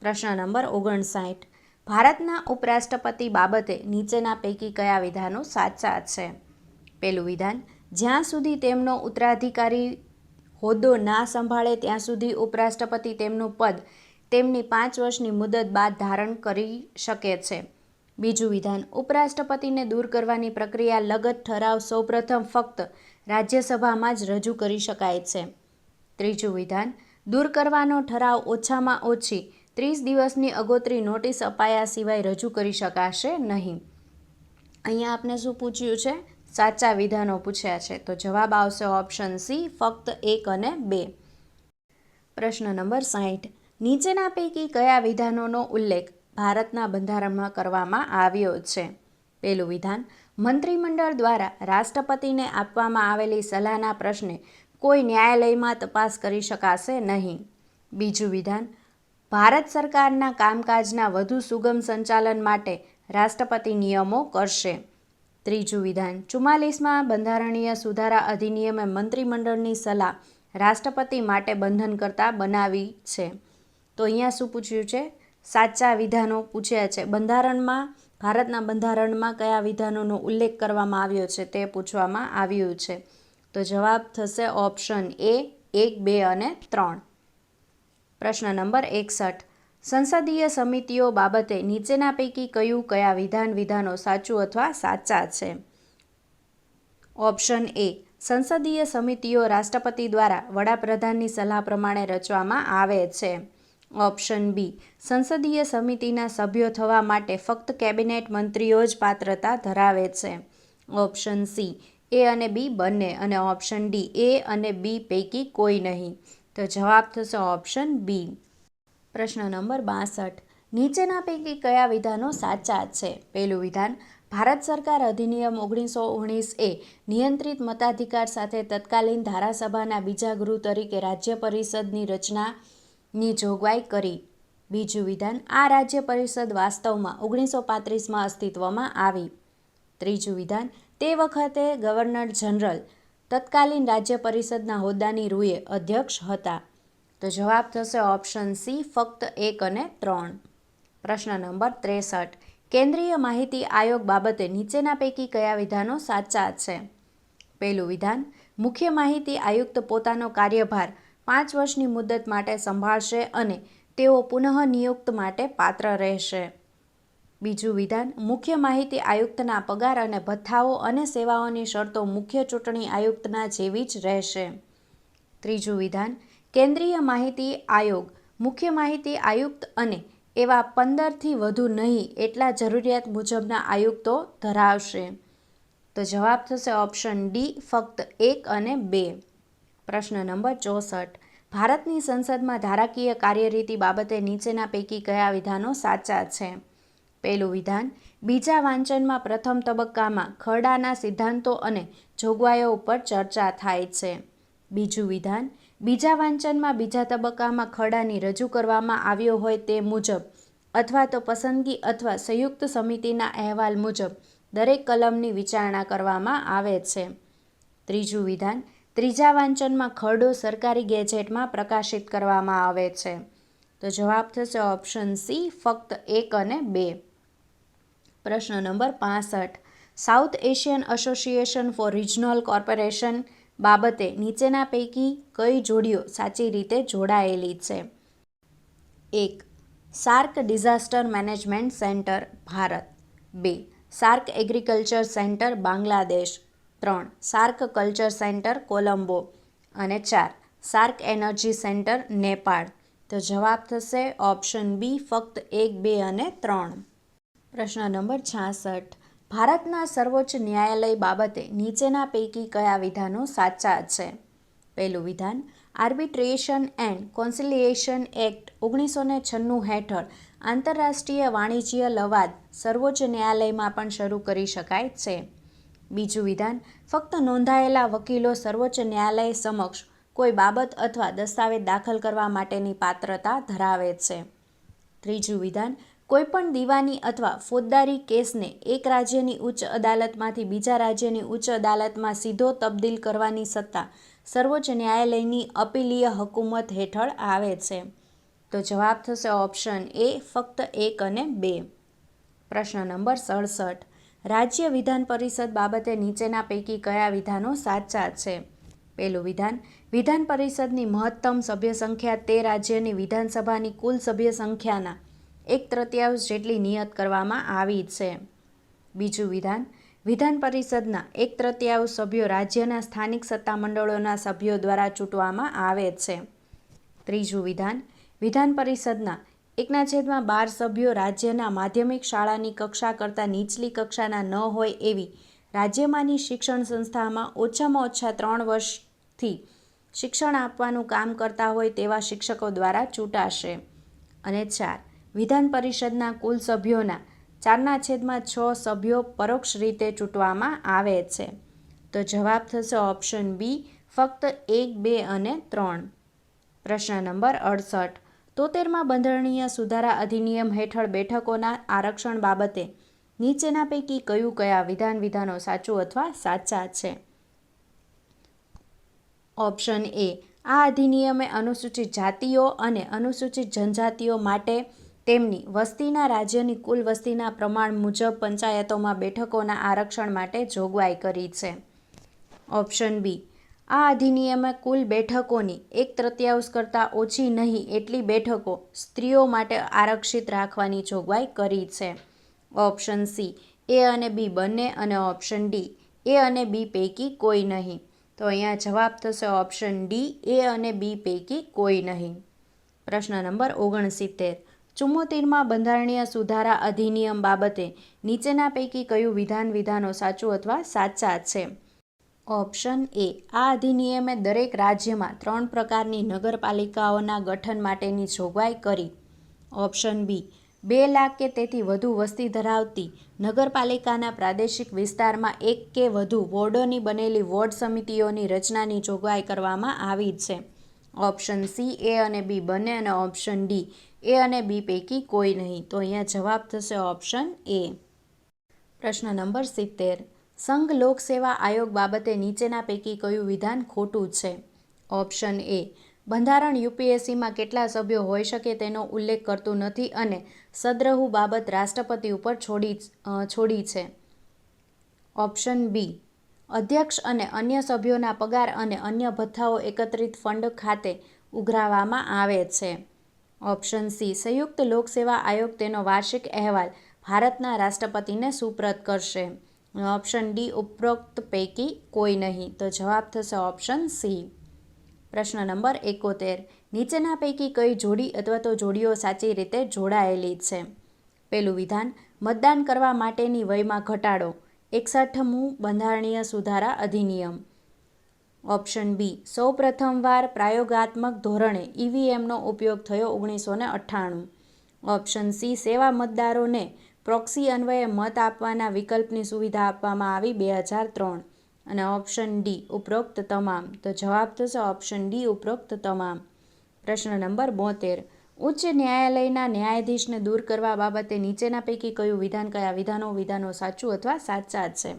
પ્રશ્ન નંબર 59, ભારતના ઉપરાષ્ટ્રપતિ બાબતે નીચેના પૈકી કયા વિધાનો સાચા છે? પહેલું વિધાન, જ્યાં સુધી તેમનો ઉત્તરાધિકારી હોદ્દો ના સંભાળે ત્યાં સુધી ઉપરાષ્ટ્રપતિ તેમનું પદ તેમની 5 વર્ષની મુદત બાદ ધારણ કરી શકે છે. બીજું વિધાન, ઉપરાષ્ટ્રપતિને દૂર કરવાની પ્રક્રિયા લગત ઠરાવ સૌપ્રથમ ફક્ત રાજ્યસભામાં જ રજૂ કરી શકાય છે. ત્રીજું વિધાન, દૂર કરવાનો ઠરાવ ઓછામાં ઓછી 30 દિવસની અગોતરી નોટિસ અપાયા સિવાય રજૂ કરી શકાશે નહીં. અહીંયા આપણે શું પૂછ્યું છે? સાચા વિધાનો પૂછ્યા છે. તો જવાબ આવશે ઓપ્શન સી, ફક્ત 1 અને 2. પ્રશ્ન નંબર 60, નીચેના પૈકી કયા વિધાનોનો ઉલ્લેખ ભારતના બંધારણમાં કરવામાં આવ્યો છે? પહેલું વિધાન, મંત્રીમંડળ દ્વારા રાષ્ટ્રપતિને આપવામાં આવેલી સલાહના પ્રશ્ને કોઈ ન્યાયાલયમાં તપાસ કરી શકાશે નહીં. બીજું વિધાન, ભારત સરકારના કામકાજના વધુ સુગમ સંચાલન માટે રાષ્ટ્રપતિ નિયમો કરશે. ત્રીજું વિધાન, 44માં બંધારણીય સુધારા અધિનિયમે મંત્રીમંડળની સલાહ રાષ્ટ્રપતિ માટે બંધનકર્તા બનાવી છે. તો અહીંયા શું પૂછ્યું છે? સાચા વિધાનો પૂછ્યા છે. બંધારણમાં ભારતના બંધારણમાં કયા વિધાનોનો ઉલ્લેખ કરવામાં આવ્યો છે તે પૂછવામાં આવ્યું છે. તો જવાબ થશે ઓપ્શન એ 1, 2 અને 3. પ્રશ્ન નંબર 61. સંસદીય સમિતિઓ બાબતે નીચેના પૈકી કયા વિધાનો સાચું અથવા સાચા છે? ઓપ્શન એ. સંસદીય સમિતિઓ રાષ્ટ્રપતિ દ્વારા વડાપ્રધાનની સલાહ પ્રમાણે રચવામાં આવે છે. Option B. સંસદીય સમિતિના સભ્યો થવા માટે ફક્ત કેબિનેટ મંત્રીઓ જ પાત્રતા ધરાવે છે. Option C. એ અને બી બંને અને ઓપ્શન ડી. એ અને બી પૈકી કોઈ નહીં. તો જવાબ થશે ઓપ્શન બી. પ્રશ્ન નંબર 62. નીચેના પૈકી કયા વિધાનો સાચા છે? પહેલું વિધાન, ભારત સરકાર અધિનિયમ 1919 એ નિયંત્રિત મતાધિકાર સાથે તત્કાલીન ધારાસભાના બીજા ગૃહ તરીકે રાજ્ય પરિષદની રચનાની જોગવાઈ કરી. બીજું વિધાન, આ રાજ્ય પરિષદ વાસ્તવમાં 1935માં અસ્તિત્વમાં આવી. ત્રીજું વિધાન, તે વખતે ગવર્નર જનરલ તત્કાલીન રાજ્ય પરિષદના હોદ્દાની રૂએ અધ્યક્ષ હતા. તો જવાબ થશે ઓપ્શન સી, ફક્ત 1 અને 3. પ્રશ્ન નંબર 63. કેન્દ્રીય માહિતી આયોગ બાબતે નીચેના પૈકી કયા વિધાનો સાચા છે? પહેલું વિધાન, મુખ્ય માહિતી આયુક્ત પોતાનો કાર્યભાર 5 વર્ષની મુદત માટે સંભાળશે અને તેઓ પુનઃનિયુક્ત માટે પાત્ર રહેશે. બીજું વિધાન, મુખ્ય માહિતી આયુક્તના પગાર અને ભથ્થાઓ અને સેવાઓની શરતો મુખ્ય ચૂંટણી આયુક્તના જેવી જ રહેશે. ત્રીજું વિધાન, કેન્દ્રીય માહિતી આયોગ મુખ્ય માહિતી આયુક્ત અને એવા 15થી વધુ નહીં એટલા જરૂરિયાત મુજબના આયુક્તો ધરાવશે. તો જવાબ થશે ઓપ્શન ડી, ફક્ત 1 અને 2. પ્રશ્ન નંબર 64. ભારતની સંસદમાં ધારાકીય કાર્યરીતિ બાબતે નીચેના પૈકી કયા વિધાનો સાચા છે? પહેલું વિધાન, બીજા વાંચનમાં પ્રથમ તબક્કામાં ખરડાના સિદ્ધાંતો અને જોગવાઈઓ ઉપર ચર્ચા થાય છે. બીજું વિધાન, બીજા વાંચનમાં બીજા તબક્કામાં ખરડાની રજૂ કરવામાં આવ્યો હોય તે મુજબ અથવા તો પસંદગી અથવા સંયુક્ત સમિતિના અહેવાલ મુજબ દરેક કલમની વિચારણા કરવામાં આવે છે. ત્રીજું વિધાન, ત્રીજા વાંચનમાં ખરડો સરકારી ગેઝેટમાં પ્રકાશિત કરવામાં આવે છે. તો જવાબ થશે ઓપ્શન સી, ફક્ત 1 અને 2. પ્રશ્ન number 65. South Asian association four regional corporation બાબતે નીચેના પૈકી કઈ જોડીઓ સાચી રીતે જોડાયેલી છે? 1. SAARC disaster management centre, Bharat. 2. SAARC agriculture centre, Bangladesh. 3. SAARC culture centre, Colombo. અને 4. SAARC energy centre, Nepal. તો જવાબ થશે ઓપ્શન બી, ફક્ત 1, 2 અને 3. પ્રશ્ન નંબર 66. ભારતના સર્વોચ્ચ ન્યાયાલય બાબતે નીચેના પૈકી કયા વિધાનો સાચા છે? પહેલું વિધાન, આર્બિટ્રેશન એન્ડ કોન્સિલિએશન એક્ટ 1996 હેઠળ આંતરરાષ્ટ્રીય વાણિજ્ય લવાદ સર્વોચ્ચ ન્યાયાલયમાં પણ શરૂ કરી શકાય છે. બીજું વિધાન, ફક્ત નોંધાયેલા વકીલો સર્વોચ્ચ ન્યાયાલય સમક્ષ કોઈ બાબત અથવા દસ્તાવેજ દાખલ કરવા માટેની પાત્રતા ધરાવે છે. ત્રીજું વિધાન, કોઈપણ દીવાની અથવા ફોજદારી કેસને એક રાજ્યની ઉચ્ચ અદાલતમાંથી બીજા રાજ્યની ઉચ્ચ અદાલતમાં સીધો તબદીલ કરવાની સત્તા સર્વોચ્ચ ન્યાયાલયની અપીલીય હુકુમત હેઠળ આવે છે. તો જવાબ થશે ઓપ્શન એ, ફક્ત 1 અને 2. પ્રશ્ન નંબર 67. રાજ્ય વિધાન પરિષદ બાબતે નીચેના પૈકી કયા વિધાનો સાચા છે? પહેલું વિધાન, વિધાન પરિષદની મહત્તમ સભ્ય સંખ્યા તે રાજ્યની વિધાનસભાની કુલ સભ્ય સંખ્યાના 1/3 જેટલી નિયત કરવામાં આવી છે. બીજું વિધાન, વિધાન પરિષદના 1/3 સભ્યો રાજ્યના સ્થાનિક સત્તામંડળોના સભ્યો દ્વારા ચૂંટવામાં આવે છે. ત્રીજું વિધાન, વિધાન પરિષદના 1/12 સભ્યો રાજ્યના માધ્યમિક શાળાની કક્ષા કરતાં નીચલી કક્ષાના ન હોય એવી રાજ્યમાંની શિક્ષણ સંસ્થામાં ઓછામાં ઓછા 3 વર્ષથી શિક્ષણ આપવાનું કામ કરતા હોય તેવા શિક્ષકો દ્વારા ચૂંટાશે. અને 4. વિધાન પરિષદના કુલ સભ્યોના 4/6 સભ્યો પરોક્ષ રીતે ચૂંટવામાં આવે છે. તો જવાબ થશે ઓપ્શન બી, ફક્ત 1, 2 અને 3. પ્રશ્ન નંબર 68. 73મા બંધારણીય સુધારા અધિનિયમ હેઠળ બેઠકોના આરક્ષણ બાબતે નીચેના પૈકી કયા વિધાનો સાચું અથવા સાચા છે? ઓપ્શન એ. આ અધિનિયમે અનુસૂચિત જાતિઓ અને અનુસૂચિત જનજાતિઓ માટે તેમની વસ્તીના રાજ્યની કુલ વસ્તીના પ્રમાણ મુજબ પંચાયતોમાં બેઠકોના આરક્ષણ માટે જોગવાઈ કરી છે. Option B. આ અધિનિયમે કુલ બેઠકોની 1/3 કરતાં ઓછી નહીં એટલી બેઠકો સ્ત્રીઓ માટે આરક્ષિત રાખવાની જોગવાઈ કરી છે. Option C. એ અને બી બંને અને ઓપ્શન ડી. એ અને બી પૈકી કોઈ નહીં. તો અહીંયા જવાબ થશે ઓપ્શન ડી. એ અને બી પૈકી કોઈ નહીં. પ્રશ્ન નંબર 69. 74માં બંધારણીય સુધારા અધિનિયમ બાબતે નીચેના પૈકી કયું વિધાનો સાચું અથવા સાચા છે? ઓપ્શન એ. આ અધિનિયમે દરેક રાજ્યમાં 3 પ્રકારની નગરપાલિકાઓના ગઠન માટેની જોગવાઈ કરી. Option B. 2 લાખ કે તેથી વધુ વસ્તી ધરાવતી નગરપાલિકાના પ્રાદેશિક વિસ્તારમાં 1 કે વધુ વોર્ડોની બનેલી વોર્ડ સમિતિઓની રચનાની જોગવાઈ કરવામાં આવી છે. Option C. એ અને બી બંને અને ઓપ્શન ડી. એ અને બી પૈકી કોઈ નહીં. તો અહીંયા જવાબ થશે ઓપ્શન એ. પ્રશ્ન નંબર 70. સંઘ લોક સેવા આયોગ બાબતે નીચેના પૈકી કયું વિધાન ખોટું છે? ઓપ્શન એ. બંધારણ યુપીએસસીમાં કેટલા સભ્યો હોઈ શકે તેનો ઉલ્લેખ કરતું નથી અને સદ્રહુ બાબત રાષ્ટ્રપતિ ઉપર છોડી છે. Option B. અધ્યક્ષ અને અન્ય સભ્યોના પગાર અને અન્ય ભથ્થાઓ એકત્રિત ફંડ ખાતે ઉઘરાવવામાં આવે છે. Option C. સંયુક્ત લોકસેવા આયોગ તેનો વાર્ષિક અહેવાલ ભારતના રાષ્ટ્રપતિને સુપરત કરશે. Option D. ઉપરોક્ત પૈકી કોઈ નહીં. તો જવાબ થશે ઓપ્શન સી. પ્રશ્ન નંબર 71. નીચેના પૈકી કઈ જોડી અથવા તો જોડીઓ સાચી રીતે જોડાયેલી છે? પહેલું વિધાન, મતદાન કરવા માટેની વયમાં ઘટાડો. 61મું બંધારણીય સુધારા અધિનિયમ. Option B. સૌ પ્રથમવાર પ્રયોગાત્મક ધોરણે ઈવીએમનો ઉપયોગ થયો 1998. Option C. સેવા મતદારોને પ્રોક્સી અન્વયે મત આપવાના વિકલ્પની સુવિધા આપવામાં આવી 2003. અને ઓપ્શન ડી. ઉપરોક્ત તમામ. તો જવાબ થશે ઓપ્શન ડી. ઉપરોક્ત તમામ. પ્રશ્ન નંબર 72. ઉચ્ચ ન્યાયાલયના ન્યાયાધીશને દૂર કરવા બાબતે નીચેના પૈકી કયું કયા વિધાનો સાચું અથવા સાચા છે?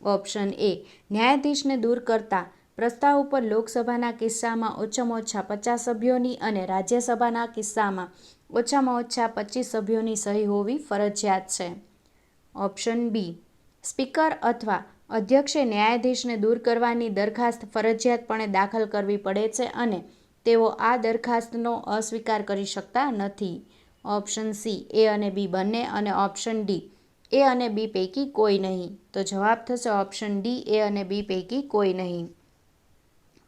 ઓપ્શન એ. ન્યાયાધીશને દૂર કરતા પ્રસ્તાવ ઉપર લોકસભાના કિસ્સામાં ઓછામાં ઓછા 50 સભ્યોની અને રાજ્યસભાના કિસ્સામાં ઓછામાં ઓછા 25 સભ્યોની સહી હોવી ફરજિયાત છે. ઓપ્શન બી. સ્પીકર અથવા અધ્યક્ષે ન્યાયાધીશને દૂર કરવાની દરખાસ્ત ફરજિયાતપણે દાખલ કરવી પડે છે અને તેઓ આ દરખાસ્તનો અસ્વીકાર કરી શકતા નથી. Option C. એ અને બી બંને અને ઓપ્શન ડી. એ અને બી પૈકી કોઈ નહીં. તો જવાબ થશે ઓપ્શન ડી. એ અને બી પૈકી કોઈ નહીં.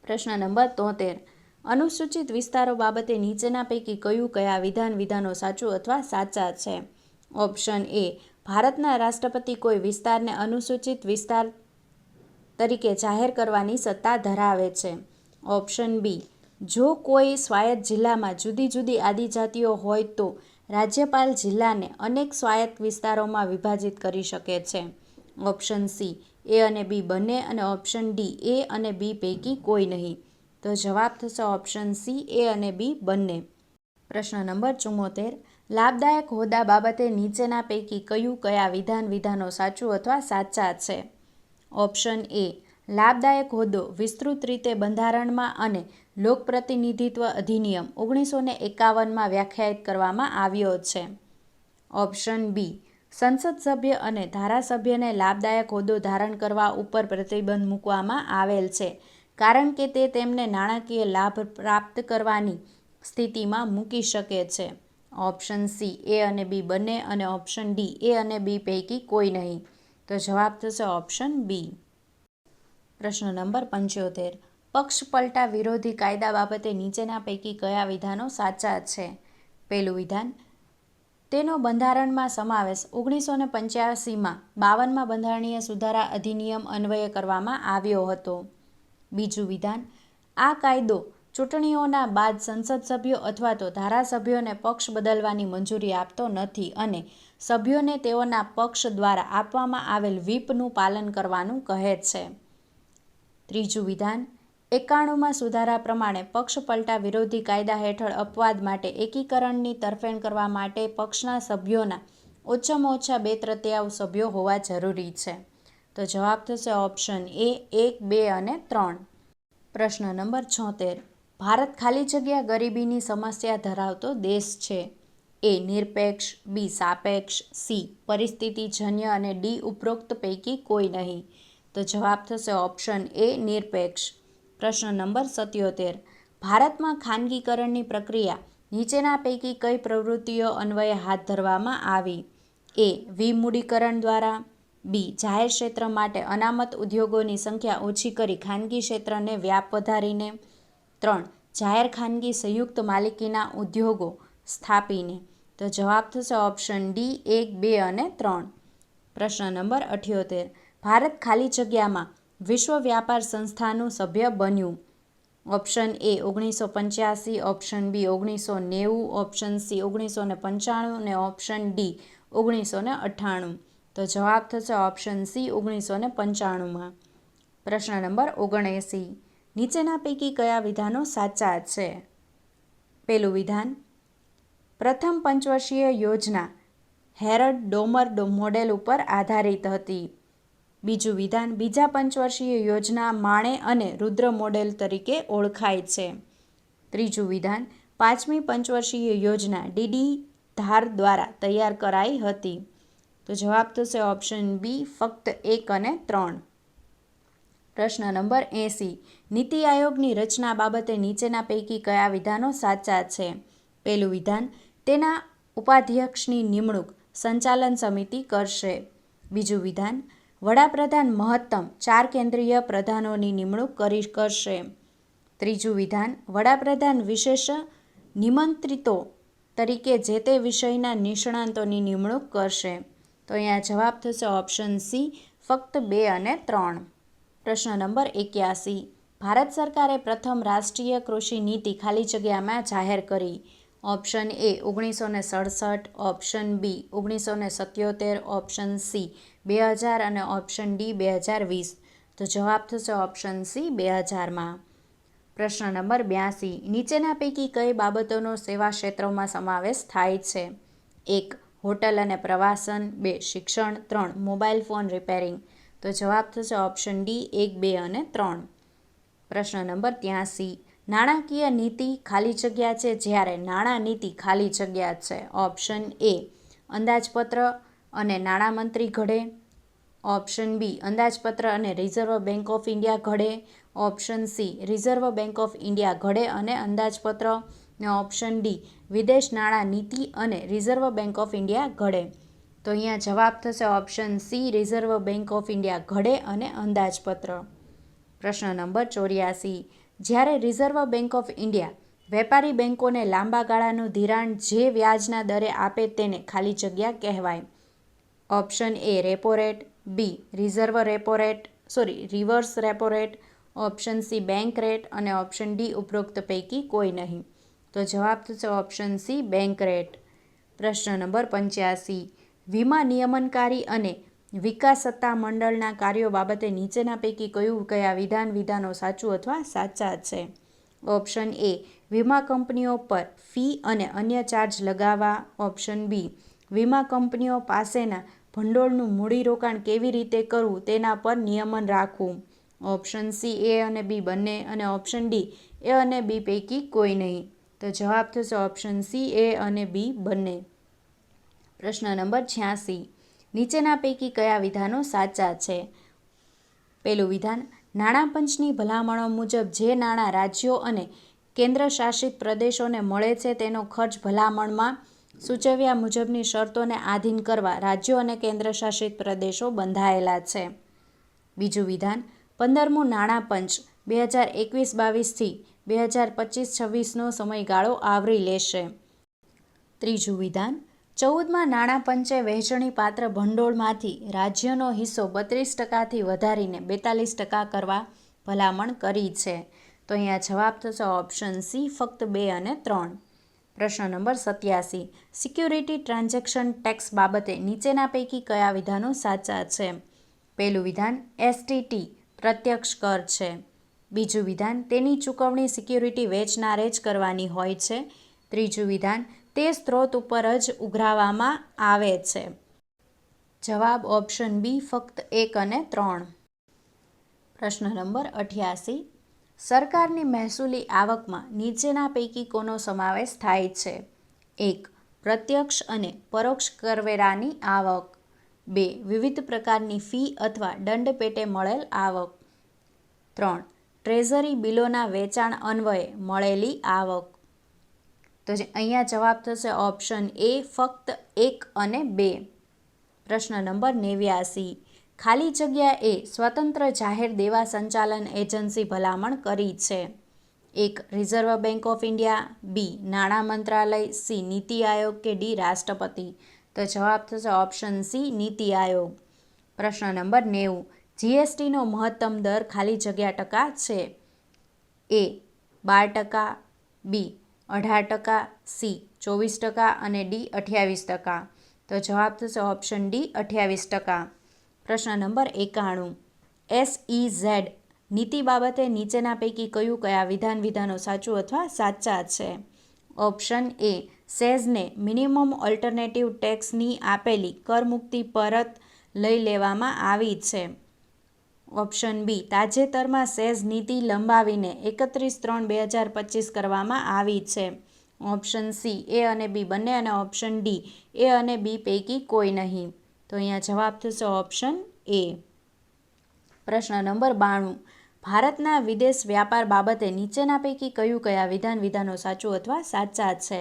પ્રશ્ન નંબર 73. અનુસૂચિત વિસ્તારો બાબતે નીચેના પૈકી કયા વિધાનો સાચું અથવા સાચા છે? ઓપ્શન એ. ભારતના રાષ્ટ્રપતિ કોઈ વિસ્તારને અનુસૂચિત વિસ્તાર તરીકે જાહેર કરવાની સત્તા ધરાવે છે. Option B. જો કોઈ સ્વાયત્ત જિલ્લામાં જુદી જુદી આદિજાતિઓ હોય તો રાજ્યપાલ જિલ્લાને અનેક સ્વાયત્ત વિસ્તારોમાં વિભાજિત કરી શકે છે. Option C. એ અને બી બંને અને ઓપ્શન ડી. એ અને બી પૈકી કોઈ નહીં. તો જવાબ થશે ઓપ્શન સી. એ અને બી બંને. પ્રશ્ન નંબર 74. લાભદાયક હોદ્દા બાબતે નીચેના પૈકી કયા વિધાનો સાચું અથવા સાચા છે? ઓપ્શન એ. લાભદાયક હોદ્દો વિસ્તૃત રીતે બંધારણમાં અને લોકપ્રતિનિધિત્વ અધિનિયમ 1951માં વ્યાખ્યાયિત કરવામાં આવ્યો છે. Option B. સંસદ સભ્ય અને ધારાસભ્યને લાભદાયક હોદ્દો ધારણ કરવા ઉપર પ્રતિબંધ મૂકવામાં આવેલ છે કારણ કે તે તેમને નાણાકીય લાભ પ્રાપ્ત કરવાની સ્થિતિમાં મૂકી શકે છે. Option C. એ અને બી બંને અને ઓપ્શન ડી. એ અને બી પૈકી કોઈ નહીં. તો જવાબ થશે ઓપ્શન બી. પ્રશ્ન નંબર 75. પક્ષપલટા વિરોધી કાયદા બાબતે નીચેના પૈકી કયા વિધાનો સાચા છે? પહેલું વિધાન, તેનો બંધારણમાં સમાવેશ 1985માં 52મા બંધારણીય સુધારા અધિનિયમ અન્વયે કરવામાં આવ્યો હતો. બીજું વિધાન, આ કાયદો ચૂંટણીઓના બાદ સંસદ સભ્યો અથવા તો ધારાસભ્યોને પક્ષ બદલવાની મંજૂરી આપતો નથી અને સભ્યોને તેઓના પક્ષ દ્વારા આપવામાં આવેલ વ્હીપનું પાલન કરવાનું કહે છે. ત્રીજું વિધાન, 91માં સુધારા પ્રમાણે પક્ષપલટા વિરોધી કાયદા હેઠળ અપવાદ માટે એકીકરણની તરફેણ કરવા માટે પક્ષના સભ્યોના ઓછામાં ઓછા 2/3 સભ્યો હોવા જરૂરી છે. તો જવાબ થશે ઓપ્શન એ 1, 2 અને 3. પ્રશ્ન નંબર 76. ભારત ખાલી જગ્યા ગરીબીની સમસ્યા ધરાવતો દેશ છે. એ નિરપેક્ષ, બી સાપેક્ષ, સી પરિસ્થિતિજન્ય અને ડી ઉપરોક્ત પૈકી કોઈ નહીં. તો જવાબ થશે ઓપ્શન એ નિરપેક્ષ. પ્રશ્ન નંબર 77. ભારતમાં ખાનગીકરણની પ્રક્રિયા નીચેના પૈકી કઈ પ્રવૃત્તિઓ અન્વયે હાથ ધરવામાં આવી? એ વિમૂડીકરણ દ્વારા, બી જાહેર ક્ષેત્ર માટે અનામત ઉદ્યોગોની સંખ્યા ઓછી કરી ખાનગી ક્ષેત્રને વ્યાપ વધારીને, 3 જાહેર ખાનગી સંયુક્ત માલિકીના ઉદ્યોગો સ્થાપીને. તો જવાબ થશે ઓપ્શન ડી 1, 2 અને 3. પ્રશ્ન નંબર 78. ભારત ખાલી જગ્યામાં વિશ્વ વ્યાપાર સંસ્થાનું સભ્ય બન્યું. Option A 1985, option B 1990, option C 1995 અને ઓપ્શન ડી 1998. તો જવાબ થશે ઓપ્શન સી 1995માં. પ્રશ્ન નંબર 79. નીચેના પૈકી કયા વિધાનો સાચા છે? પહેલું વિધાન, પ્રથમ પંચવર્ષીય યોજના હેરડ ડોમર મોડેલ ઉપર આધારિત હતી. બીજું વિધાન, બીજા પંચવર્ષીય યોજના માણે અને રુદ્ર મોડેલ તરીકે ઓળખાય છે. ત્રીજું વિધાન, પાંચમી પંચવર્ષીય યોજના ડીડી ધાર દ્વારા તૈયાર કરાઈ હતી. તો જવાબ થશે ઓપ્શન બી ફક્ત 1 અને 3. પ્રશ્ન નંબર 80. નીતિ આયોગની રચના બાબતે નીચેના પૈકી કયા વિધાનો સાચા છે? પહેલું વિધાન, તેના ઉપાધ્યક્ષની નિમણૂક સંચાલન સમિતિ કરશે. બીજું વિધાન, વડાપ્રધાન મહત્તમ 4 કેન્દ્રીય પ્રધાનોની નિમણૂક કરશે. ત્રીજું વિધાન, વડાપ્રધાન વિશેષ નિમંત્રિતો તરીકે જે તે વિષયના નિષ્ણાંતોની નિમણૂક કરશે. તો અહીંયા જવાબ થશે ઓપ્શન સી ફક્ત 2 અને 3. પ્રશ્ન નંબર 81. ભારત સરકારે પ્રથમ રાષ્ટ્રીય કૃષિ નીતિ ખાલી જગ્યામાં જાહેર કરી. Option A 1967, option B 1977, option C 2000 અને ઓપ્શન ડી 2020. તો જવાબ થશે ઓપ્શન સી 2000માં. પ્રશ્ન નંબર 82. નીચેના પૈકી કઈ બાબતોનો સેવા ક્ષેત્રોમાં સમાવેશ થાય છે? 1 હોટલ અને પ્રવાસન, 2 શિક્ષણ, 3 મોબાઈલ ફોન રિપેરિંગ. તો જવાબ થશે ઓપ્શન ડી 1, 2 અને 3. પ્રશ્ન નંબર 83. નાણાકીય નીતિ ખાલી જગ્યા છે જ્યારે નાણાં નીતિ ખાલી જગ્યા છે. ઓપ્શન એ અંદાજપત્ર અને નાણામંત્રી ઘડે, ઓપ્શન બી અંદાજપત્ર અને રિઝર્વ બેંક ઓફ ઇન્ડિયા ઘડે, option C reserve bank of India ઘડે અને અંદાજપત્ર, અને ઓપ્શન ડી વિદેશ નાણાં નીતિ અને રિઝર્વ બેંક ઓફ ઇન્ડિયા ઘડે. તો અહીંયા જવાબ થશે option C reserve bank of India ઘડે અને અંદાજપત્ર. પ્રશ્ન નંબર 84. જ્યારે રિઝર્વ બેંક ઓફ ઇન્ડિયા વેપારી બેંકોને લાંબા ગાળાનું ધિરાણ જે વ્યાજના દરે આપે તેને ખાલી જગ્યા કહેવાય. Option A repo rate, B reverse repo rate, option C bank rate અને ઓપ્શન ડી ઉપરોક્ત પૈકી કોઈ નહીં. તો જવાબ થશે ઓપ્શન સી બેંક રેટ. પ્રશ્ન નંબર 85. વીમા નિયમનકારી અને વિકાસ સત્તા મંડળના કાર્યો બાબતે નીચેના પૈકી કયા વિધાનો સાચું અથવા સાચા છે? ઓપ્શન એ વીમા કંપનીઓ પર ફી અને અન્ય ચાર્જ લગાવવા, ઓપ્શન બી વીમા કંપનીઓ પાસેના ભંડોળનું મૂડીરોકાણ કેવી રીતે કરવું તેના પર નિયમન રાખવું, ઓપ્શન સી એ અને બી બંને અને ઓપ્શન ડી એ અને બી પૈકી કોઈ નહીં. તો જવાબ થશે ઓપ્શન સી એ અને બી બંને. પ્રશ્ન નંબર 86. નીચેના પૈકી કયા વિધાનો સાચા છે? પહેલું વિધાન, નાણાં પંચની ભલામણો મુજબ જે નાણાં રાજ્યો અને કેન્દ્ર શાસિત પ્રદેશોને મળે છે તેનો ખર્ચ ભલામણમાં સૂચવ્યા મુજબની શરતોને આધીન કરવા રાજ્યો અને કેન્દ્ર શાસિત પ્રદેશો બંધાયેલા છે. બીજું વિધાન, 15મું નાણાં પંચ 2021-22થી 2025-26નો સમયગાળો આવરી લેશે. ત્રીજું વિધાન, 14મા નાણાં પંચે વહેંચણીપાત્ર ભંડોળમાંથી રાજ્યનો હિસ્સો 32%થી વધારીને 42% કરવા ભલામણ કરી છે. તો અહીંયા જવાબ થશે ઓપ્શન સી ફક્ત 2 અને 3. પ્રશ્ન નંબર 87. સિક્યુરિટી ટ્રાન્ઝેક્શન ટેક્સ બાબતે નીચેના પૈકી કયા વિધાનો સાચા છે? પહેલું વિધાન, એસટીટી પ્રત્યક્ષ કર છે. બીજું વિધાન, તેની ચૂકવણી સિક્યુરિટી વેચનારે જ કરવાની હોય છે. ત્રીજું વિધાન, તે સ્ત્રોત ઉપર જ ઉઘરાવવામાં આવે છે. જવાબ ઓપ્શન બી ફક્ત 1 અને 3. પ્રશ્ન નંબર 88. સરકારની મહેસૂલી આવકમાં નીચેના પૈકી કોનો સમાવેશ થાય છે? 1 પ્રત્યક્ષ અને પરોક્ષ કરવેરાની આવક. 2. વિવિધ પ્રકારની ફી અથવા દંડ પેટે મળેલ આવક. 3. ટ્રેઝરી બિલોના વેચાણ અન્વયે મળેલી આવક. તો અહીંયા જવાબ થશે ઓપ્શન એ, ફક્ત 1 અને 2. પ્રશ્ન નંબર 89. ખાલી જગ્યા એ સ્વતંત્ર જાહેર દેવા સંચાલન એજન્સી ભલામણ કરી છે. 1. રિઝર્વ બેંક ઓફ ઇન્ડિયા, બી. નાણાં મંત્રાલય, સી. નીતિ આયોગ કે ડી. રાષ્ટ્રપતિ. તો જવાબ થશે ઓપ્શન સી, નીતિ આયોગ. પ્રશ્ન નંબર 90. જીએસટીનો મહત્તમ દર ખાલી જગ્યા ટકા છે. એ 12%, બી 18%, સી 24% અને ડી 28%. તો જવાબ થશે ઓપ્શન ડી, 28%. પ્રશ્ન નંબર 91. SEZ નીતિ બાબતે નીચેના પૈકી કયા વિધાનો સાચું અથવા સાચા છે? ઓપ્શન એ, સેઝને મિનિમમ ઓલ્ટરનેટિવ ટેક્સની આપેલી કરમુક્તિ પરત લઈ લેવામાં આવી છે. ઓપ્શન બી, તાજેતરમાં સેઝ નીતિ લંબાવીને 31/3/2025 કરવામાં આવી છે. ઓપ્શન સી, એ અને બી બંને અને ઓપ્શન ડી, એ અને બી પૈકી કોઈ નહીં. તો અહીંયા જવાબ થશે ઓપ્શન એ. પ્રશ્ન નંબર 92. ભારતના વિદેશ વ્યાપાર બાબતે નીચેના પૈકી કયા વિધાનો સાચું અથવા સાચા છે?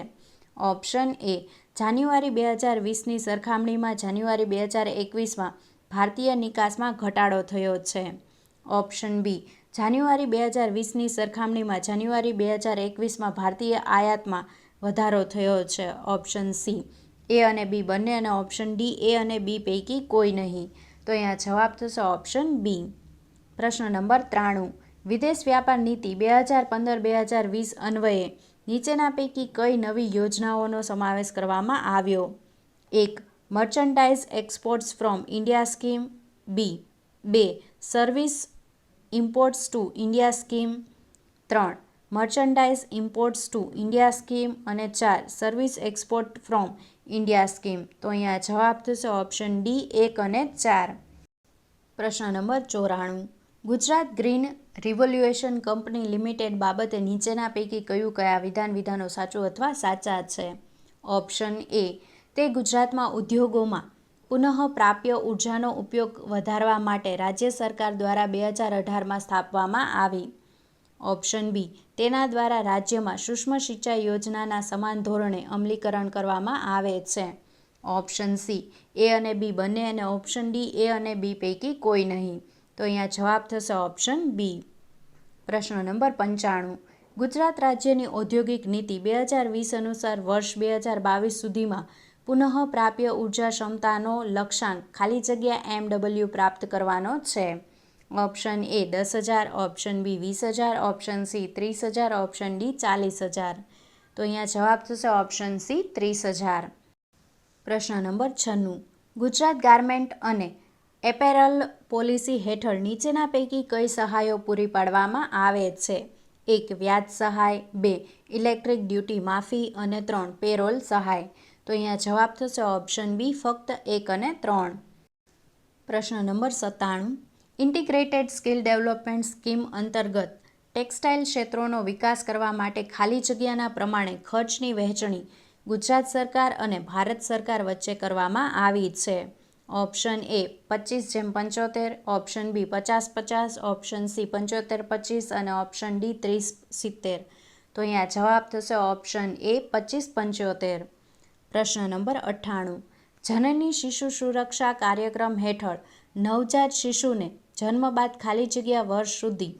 ઓપ્શન એ, જાન્યુઆરી 2020ની સરખામણીમાં જાન્યુઆરી 2021માં ભારતીય નિકાસમાં ઘટાડો થયો છે. ઓપ્શન બી, જાન્યુઆરી 2020ની સરખામણીમાં જાન્યુઆરી 2021માં ભારતીય આયાતમાં વધારો થયો છે. ઓપ્શન સી, એ અને બી બંને અને ઓપ્શન ડી, એ અને બી પૈકી કોઈ નહીં. તો અહીંયા જવાબ થશે ઓપ્શન બી. પ્રશ્ન નંબર 93. વિદેશ વ્યાપાર નીતિ 2015-2020 અન્વયે નીચેના પૈકી કઈ નવી યોજનાઓનો સમાવેશ કરવામાં આવ્યો? 1. Merchandise exports from India scheme, B 2. Service imports to India scheme, 3. Merchandise imports to India scheme અને 4. Service export from India scheme. તો અહીંયા જવાબ થશે ઓપ્શન ડી, 1 અને 4. પ્રશ્ન number 94. Gujarat green revolution company limited બાબતે નીચેના પૈકી કયા વિધાનો સાચું અથવા સાચા છે? ઓપ્શન એ, તે ગુજરાતમાં ઉદ્યોગોમાં પુનઃપ્રાપ્ય ઉર્જાનો ઉપયોગ વધારવા માટે રાજ્ય સરકાર દ્વારા 2018માં સ્થાપવામાં આવી. ઓપ્શન બી, તેના દ્વારા રાજ્યમાં સૂક્ષ્મ સિંચાઈ યોજનાના સમાન ધોરણે અમલીકરણ કરવામાં આવે છે. ઓપ્શન સી, એ અને બી બંને અને ઓપ્શન ડી, એ અને બી પૈકી કોઈ નહીં. તો અહીંયા જવાબ થશે ઓપ્શન બી. પ્રશ્ન નંબર 95. ગુજરાત રાજ્યની ઔદ્યોગિક નીતિ 2020 અનુસાર વર્ષ 2022 સુધીમાં પુનઃપ્રાપ્ય ઉર્જા ક્ષમતાનો લક્ષ્યાંક ખાલી જગ્યા MW પ્રાપ્ત કરવાનો છે. Option A 10,000, option B 20,000, option C 30,000, option D 40,000. તો અહીંયા જવાબ થશે ઓપ્શન સી 30,000. પ્રશ્ન નંબર 96. ગુજરાત ગાર્મેન્ટ અને એપેરલ પોલિસી હેઠળ નીચેના પૈકી કઈ સહાયો પૂરી પાડવામાં આવે છે? 1. વ્યાજ સહાય, 2. ઇલેક્ટ્રિક ડ્યુટી માફી અને 3. પેરોલ સહાય. તો અહીંયા જવાબ થશે ઓપ્શન બી, ફક્ત 1 અને 3. પ્રશ્ન number 97. Integrated skill development scheme અંતર્ગત ટેક્સટાઇલ ક્ષેત્રોનો વિકાસ કરવા માટે ખાલી જગ્યાના પ્રમાણે ખર્ચની વહેંચણી ગુજરાત સરકાર અને ભારત સરકાર વચ્ચે કરવામાં આવી છે. Option A 25:75, option B 50:50, option C 75:25 અને ઓપ્શન ડી 30:70. તો અહીંયા જવાબ થશે ઓપ્શન એ 25:75. પ્રશ્ન નંબર 98. જનની શિશુ સુરક્ષા કાર્યક્રમ હેઠળ નવજાત શિશુને જન્મ બાદ ખાલી જગ્યા વર્ષ સુધી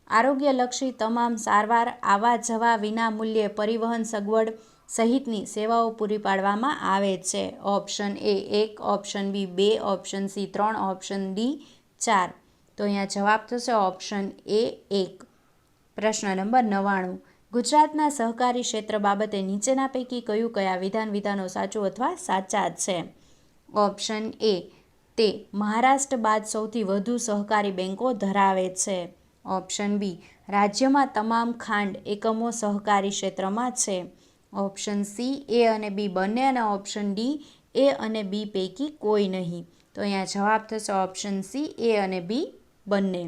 આરોગ્યલક્ષી તમામ સારવાર, આવવા જવા, વિના મૂલ્યે પરિવહન સગવડ સહિતની સેવાઓ પૂરી પાડવામાં આવે છે. Option A 1, option B 2, option C 3, option D 4. તો અહીંયા જવાબ થશે ઓપ્શન એ 1. પ્રશ્ન નંબર 99. ગુજરાતના સહકારી ક્ષેત્ર બાબતે નીચેના પૈકી કયા વિધાનો સાચું અથવા સાચા છે? ઓપ્શન એ, તે મહારાષ્ટ્ર બાદ સૌથી વધુ સહકારી બેંકો ધરાવે છે. ઓપ્શન બી, રાજ્યમાં તમામ ખાંડ એકમો સહકારી ક્ષેત્રમાં છે. ઓપ્શન સી, એ અને બી બંને અને ઓપ્શન ડી, એ અને બી પૈકી કોઈ નહીં. તો અહીંયા જવાબ થશે ઓપ્શન સી, એ અને બી બંને.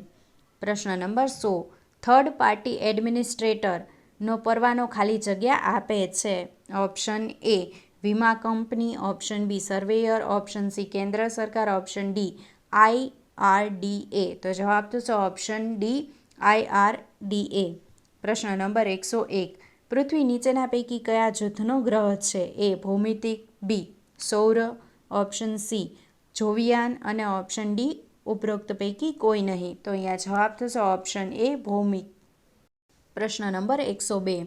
પ્રશ્ન નંબર 100. થર્ડ પાર્ટી એડમિનિસ્ટ્રેટરનો પરવાનો ખાલી જગ્યા આપે છે. ઓપ્શન એ વીમા company, option B surveyor, option C કેન્દ્ર સરકાર, ઓપ્શન ડી IRDA. તો જવાબ થશે ઓપ્શન ડી IRDA. પ્રશ્ન નંબર 101. પૃથ્વી નીચેના પૈકી કયા જૂથનો ગ્રહ છે? એ ભૌમિતિક, બી સૌર, ઓપ્શન સી જોવિયાન અને ઓપ્શન ડી ઉપરોક્ત પૈકી કોઈ નહીં. તો અહીંયા જવાબ થશે ઓપ્શન એ ભૌમિક. પ્રશ્ન નંબર 102.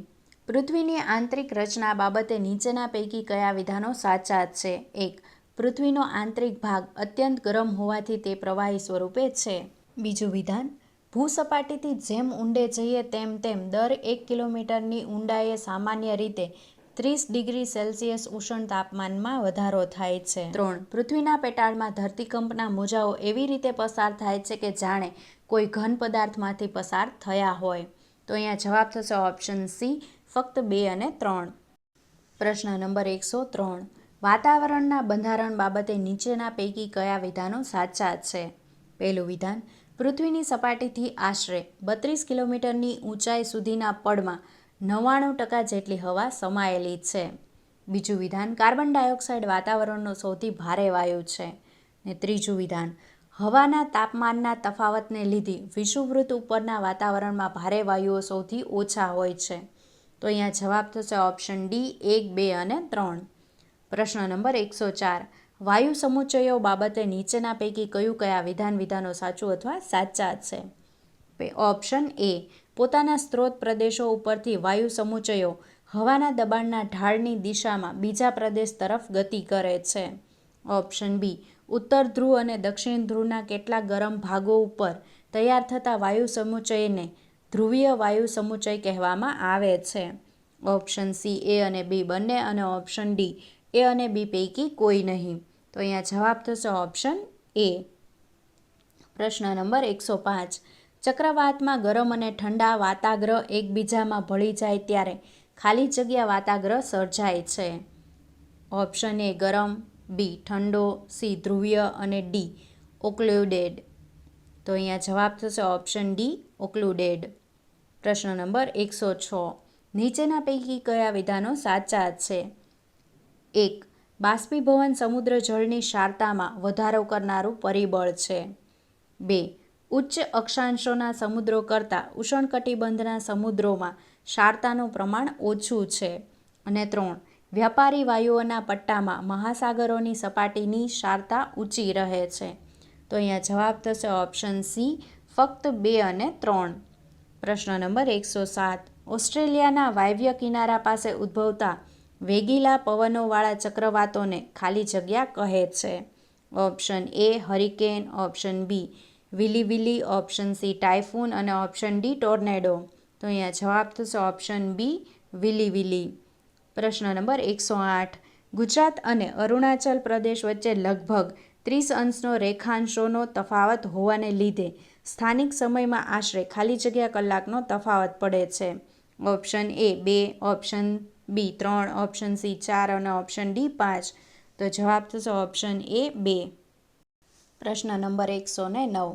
પૃથ્વીની આંતરિક રચના બાબતે નીચેના પૈકી કયા વિધાનો સાચા છે? 1. પૃથ્વીનો આંતરિક ભાગ અત્યંત ગરમ હોવાથી તે પ્રવાહી સ્વરૂપે છે. બીજું વિધાન, ભૂસપાટીથી જેમ ઊંડે જઈએ તેમ તેમ દર 1 કિલોમીટરની ઊંડાઈએ સામાન્ય રીતે 30 ડિગ્રી સેલ્સિયસ ઉષ્ણ તાપમાનમાં વધારો થાય છે. 3. પૃથ્વીના પેટાળમાં ધરતીકંપના મોજાઓ એવી રીતે પસાર થાય છે કે જાણે કોઈ ઘન પદાર્થમાંથી પસાર થયા હોય. તો અહીંયા જવાબ થશે ઓપ્શન સી ફક્ત 2 અને 3. પ્રશ્ન નંબર 103. વાતાવરણના બંધારણ બાબતે નીચેના પૈકી કયા વિધાનો સાચા છે? પહેલું વિધાન, પૃથ્વીની સપાટીથી આશરે 32 કિલોમીટરની ઊંચાઈ સુધીના પડમાં 99% જેટલી હવા સમાયેલી છે. બીજું વિધાન, કાર્બન ડાયોક્સાઇડ વાતાવરણનો સૌથી ભારે વાયુ છે. ને ત્રીજું વિધાન, હવાના તાપમાનના તફાવતને લીધે વિષુવવૃત્ત ઉપરના વાતાવરણમાં ભારે વાયુઓ સૌથી ઓછા હોય છે. તો અહીંયા જવાબ થશે ઓપ્શન ડી 1, 2 અને 3. પ્રશ્ન નંબર 104. વાયુ સમુચ્ચયો બાબતે નીચેના પૈકી કયા વિધાનો સાચું અથવા સાચા છે? ઓપ્શન એ, પોતાના સ્ત્રોત પ્રદેશો ઉપરથી વાયુ સમુચ્ચયો હવાના દબાણના ઢાળની દિશામાં બીજા પ્રદેશ તરફ ગતિ કરે છે. ઓપ્શન બી, ઉત્તર ધ્રુવ અને દક્ષિણ ધ્રુવના કેટલાક ગરમ ભાગો ઉપર તૈયાર થતા વાયુ સમુચ્ચયને ધ્રુવીય વાયુ સમુચ્ચય કહેવામાં આવે છે. ઓપ્શન સી એ અને બી બંને અને ઓપ્શન ડી એ અને બી પૈકી કોઈ નહીં. તો અહીંયા જવાબ થશે ઓપ્શન એ. પ્રશ્ન નંબર 105. ચક્રવાતમાં ગરમ અને ઠંડા વાતાગ્રહ એકબીજામાં ભળી જાય ત્યારે ખાલી જગ્યા વાતાગ્રહ સર્જાય છે. ઓપ્શન એ ગરમ, બી ઠંડો, સી ધ્રુવીય અને ડી ઓક્લુડેડ. તો અહીંયા જવાબ થશે ઓપ્શન ડી ઓક્લુડેડ. પ્રશ્ન નંબર 106. નીચેના પૈકી કયા વિધાનો સાચા છે? 1. બાષ્પીભવન સમુદ્ર જળની ક્ષારતામાં વધારો કરનારું પરિબળ છે. 2. ઉચ્ચ અક્ષાંશોના સમુદ્રો કરતાં ઉષ્ણકટિબંધના સમુદ્રોમાં ક્ષારતાનું પ્રમાણ ઓછું છે. અને 3. વ્યાપારી વાયુઓના પટ્ટામાં મહાસાગરોની સપાટીની ક્ષારતા ઊંચી રહે છે. તો અહીંયા જવાબ થશે ઓપ્શન સી ફક્ત 2 અને 3. પ્રશ્ન નંબર 107. ઓસ્ટ્રેલિયાના વાયવ્ય કિનારા પાસે ઉદ્ભવતા વેગીલા પવનોવાળા ચક્રવાતોને ખાલી જગ્યા કહે છે. Option A hurricane, option B willy, option C typhoon અને ઓપ્શન ડી ટોર્નેડો. તો અહીંયા જવાબ થશે ઓપ્શન બી વિલી. પ્રશ્ન નંબર 108. ગુજરાત અને અરુણાચલ પ્રદેશ વચ્ચે લગભગ 30 અંશનો રેખાંશોનો તફાવત હોવાને લીધે સ્થાનિક સમયમાં આશરે ખાલી જગ્યા કલાકનો તફાવત પડે છે. Option A 2, option B 3, option C 4 અને ઓપ્શન ડી 5. તો જવાબ થશે ઓપ્શન એ 2. પ્રશ્ન નંબર 109.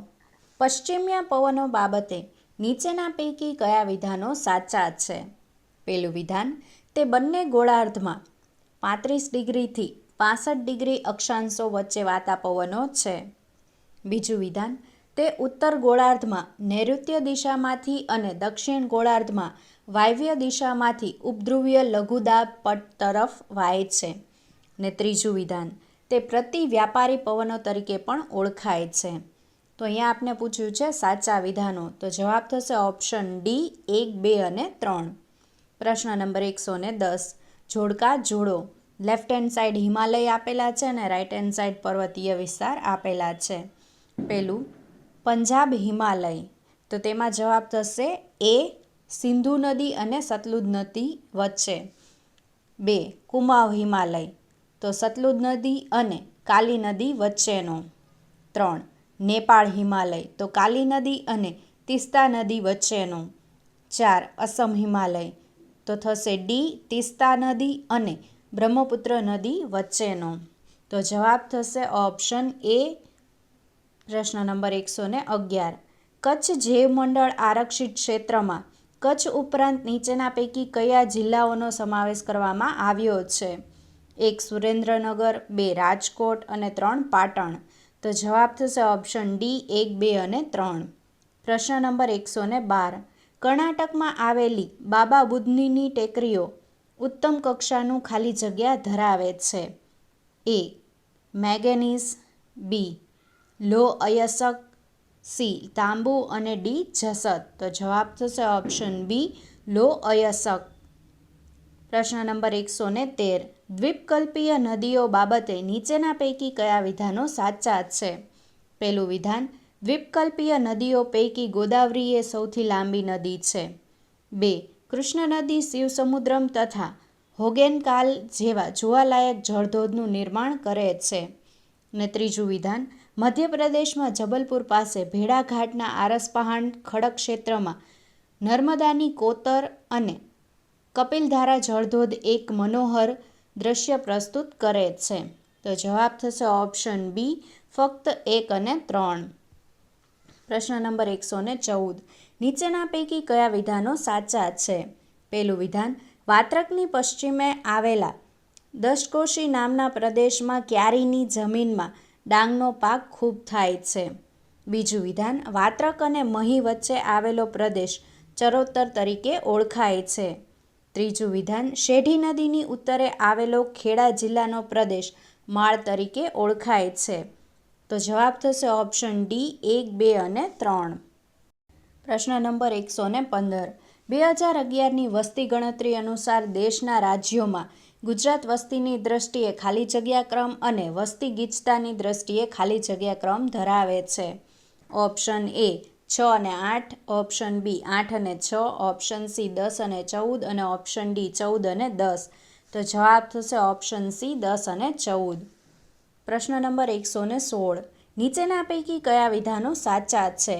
પશ્ચિમીય પવનો બાબતે નીચેના પૈકી કયા વિધાનો સાચા છે? પહેલું વિધાન, તે બંને ગોળાર્ધમાં 35 ડિગ્રીથી 65 ડિગ્રી અક્ષાંશો વચ્ચે વાતા પવનો છે. બીજું વિધાન, તે ઉત્તર ગોળાર્ધમાં નૈઋત્ય દિશામાંથી અને દક્ષિણ ગોળાર્ધમાં વાયવ્ય દિશામાંથી ઉપધ્રુવીય લઘુદાબ પટ્ટ તરફ વાય છે. ને ત્રીજું વિધાન, તે પ્રતિ વ્યાપારી પવનો તરીકે પણ ઓળખાય છે. તો અહીંયા આપને પૂછ્યું છે સાચા વિધાનો. તો જવાબ થશે ઓપ્શન ડી 1, 2 અને 3. પ્રશ્ન નંબર 110. જોડકા જોડો. લેફ્ટ હેન્ડ સાઈડ હિમાલય આપેલા છે અને રાઈટ હેન્ડ સાઈડ પર્વતીય વિસ્તાર આપેલા છે. પહેલું પંજાબ હિમાલય. તો તેમાં જવાબ થશે એ સિંધુ નદી અને સતલુજ નદી વચ્ચે. 2. કુમાઉ હિમાલય. તો સતલુજ નદી અને કાલી નદી વચ્ચેનો. 3. નેપાળ હિમાલય. તો કાલી નદી અને તીસ્તા નદી વચ્ચેનો. 4. અસમ હિમાલય. તો થશે ડી તીસ્તા નદી અને બ્રહ્મપુત્ર નદી વચ્ચેનો. તો જવાબ થશે ઓપ્શન એ. પ્રશ્ન નંબર 111. કચ્છ જૈવમંડળ આરક્ષિત ક્ષેત્રમાં કચ્છ ઉપરાંત નીચેના પૈકી કયા જિલ્લાઓનો સમાવેશ કરવામાં આવ્યો છે? 1 સુરેન્દ્રનગર, 2 રાજકોટ અને 3 પાટણ. તો જવાબ થશે ઓપ્શન ડી 1, 2 અને 3. પ્રશ્ન નંબર 112. કર્ણાટકમાં આવેલી બાબા બુદનીની ટેકરીઓ ઉત્તમ કક્ષાનું ખાલી જગ્યા ધરાવે છે. એ મેંગેનીઝ, બી લોહ અયસ્ક, સી તાંબુ અને ડી જસત. તો જવાબ થશે ઓપ્શન બી લોહ અયસ્ક. પ્રશ્ન નંબર 113. દ્વીપકલ્પીય નદીઓ બાબતે નીચેના પૈકી કયા વિધાનો સાચા છે? પહેલું વિધાન, દ્વીપકલ્પીય નદીઓ પૈકી ગોદાવરી એ સૌથી લાંબી નદી છે. 2. કૃષ્ણ નદી શિવસમુદ્રમ તથા હોગેનકાલ જેવા જોવાલાયક જળધોધનું નિર્માણ કરે છે. અને ત્રીજું વિધાન, મધ્યપ્રદેશમાં જબલપુર પાસે ભેડાઘાટના આરસપહાણ ખડક ક્ષેત્રમાં નર્મદાની કોતર અને કપિલધારા જળધોધ એક મનોહર દ્રશ્ય પ્રસ્તુત કરે છે. તો જવાબ થશે ઓપ્શન બી ફક્ત 1 અને 3. પ્રશ્ન નંબર 114. નીચેના પૈકી કયા વિધાનો સાચા છે? પહેલું વિધાન, વાત્રકની પશ્ચિમે આવેલા દશકોશી નામના પ્રદેશમાં ક્યારીની જમીનમાં ડાંગનો પાક ખૂબ થાય છે. બીજું વિધાન, વાત્રક અને મહી વચ્ચે આવેલો પ્રદેશ ચરોતર તરીકે ઓળખાય છે. ત્રીજું વિધાન, શેઢી નદીની ઉત્તરે આવેલો ખેડા જિલ્લાનો પ્રદેશ માળ તરીકે ઓળખાય છે. તો જવાબ થશે ઓપ્શન ડી 1, 2 અને 3. પ્રશ્ન નંબર 115. 2011ની વસ્તી ગણતરી અનુસાર દેશના રાજ્યોમાં ગુજરાત વસ્તીની દ્રષ્ટિએ ખાલી જગ્યા ક્રમ અને વસ્તી ગીચતાની દ્રષ્ટિએ ખાલી જગ્યા ક્રમ ધરાવે છે. ઓપ્શન એ 6 અને 8, ઓપ્શન બી 8 અને 6, ઓપ્શન સી 10 અને 14 અને ઓપ્શન ડી 14 અને 10. તો જવાબ થશે ઓપ્શન સી 10 અને 14. પ્રશ્ન નંબર 116. નીચેના પૈકી કયા વિધાનો સાચા છે?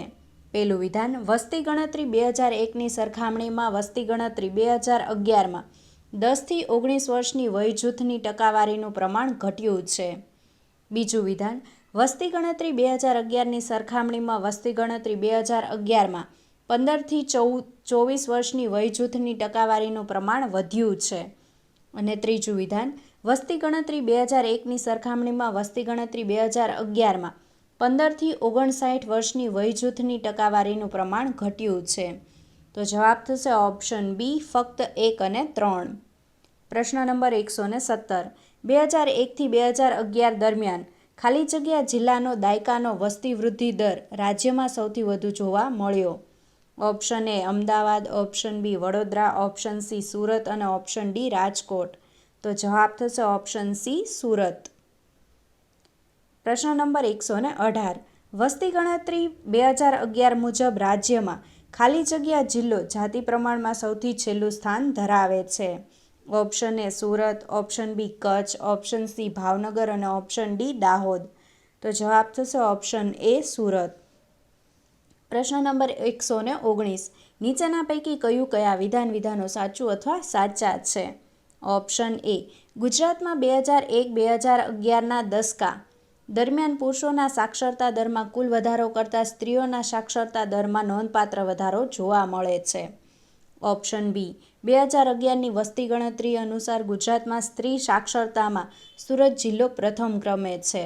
પહેલું વિધાન, વસ્તી ગણતરી 2001ની સરખામણીમાં વસ્તી ગણતરી 2011માં 10થી 19 વર્ષની વય જૂથની ટકાવારીનું પ્રમાણ ઘટ્યું છે. બીજું વિધાન, વસ્તી ગણતરી 2011ની સરખામણીમાં વસ્તી ગણતરી 2011માં 15થી 24 વર્ષની વય જૂથની ટકાવારીનું પ્રમાણ વધ્યું છે. અને ત્રીજું વિધાન, વસ્તી ગણતરી 2001ની સરખામણીમાં વસ્તી ગણતરી 2011માં 15થી 59 વર્ષની વય જૂથની ટકાવારીનું પ્રમાણ ઘટ્યું છે. તો જવાબ થશે ઓપ્શન બી ફક્ત 1 અને 3. પ્રશ્ન નંબર 117. 2001થી 2011 દરમિયાન ખાલી જગ્યા જિલ્લાનો દાયકાનો વસ્તી વૃદ્ધિ દર રાજ્યમાં સૌથી વધુ જોવા મળ્યો. Option A Ahmedabad, option B Vadodara, option C Surat અને ઓપ્શન ડી રાજકોટ. તો જવાબ થશે ઓપ્શન સી સુરત. પ્રશ્ન નંબર 118. વસ્તી ગણતરી 2011 મુજબ રાજ્યમાં ખાલી જગ્યા જિલ્લો જાતિ પ્રમાણમાં સૌથી છેલ્લું સ્થાન ધરાવે છે. Option A Surat, option B Kutch, option C Bhavnagar અને ઓપ્શન ડી દાહોદ. તો જવાબ થશે ઓપ્શન એ સુરત. પ્રશ્ન નંબર 119. નીચેના પૈકી કયા વિધાનો સાચું અથવા સાચા છે? ઓપ્શન એ, ગુજરાતમાં 2001-2011ના દસકા દરમિયાન પુરુષોના સાક્ષરતા દરમાં કુલ વધારો કરતાં સ્ત્રીઓના સાક્ષરતા દરમાં નોંધપાત્ર વધારો જોવા મળે છે. ઓપ્શન બી, 2011ની વસ્તી ગણતરી અનુસાર ગુજરાતમાં સ્ત્રી સાક્ષરતામાં સુરત જિલ્લો પ્રથમ ક્રમે છે.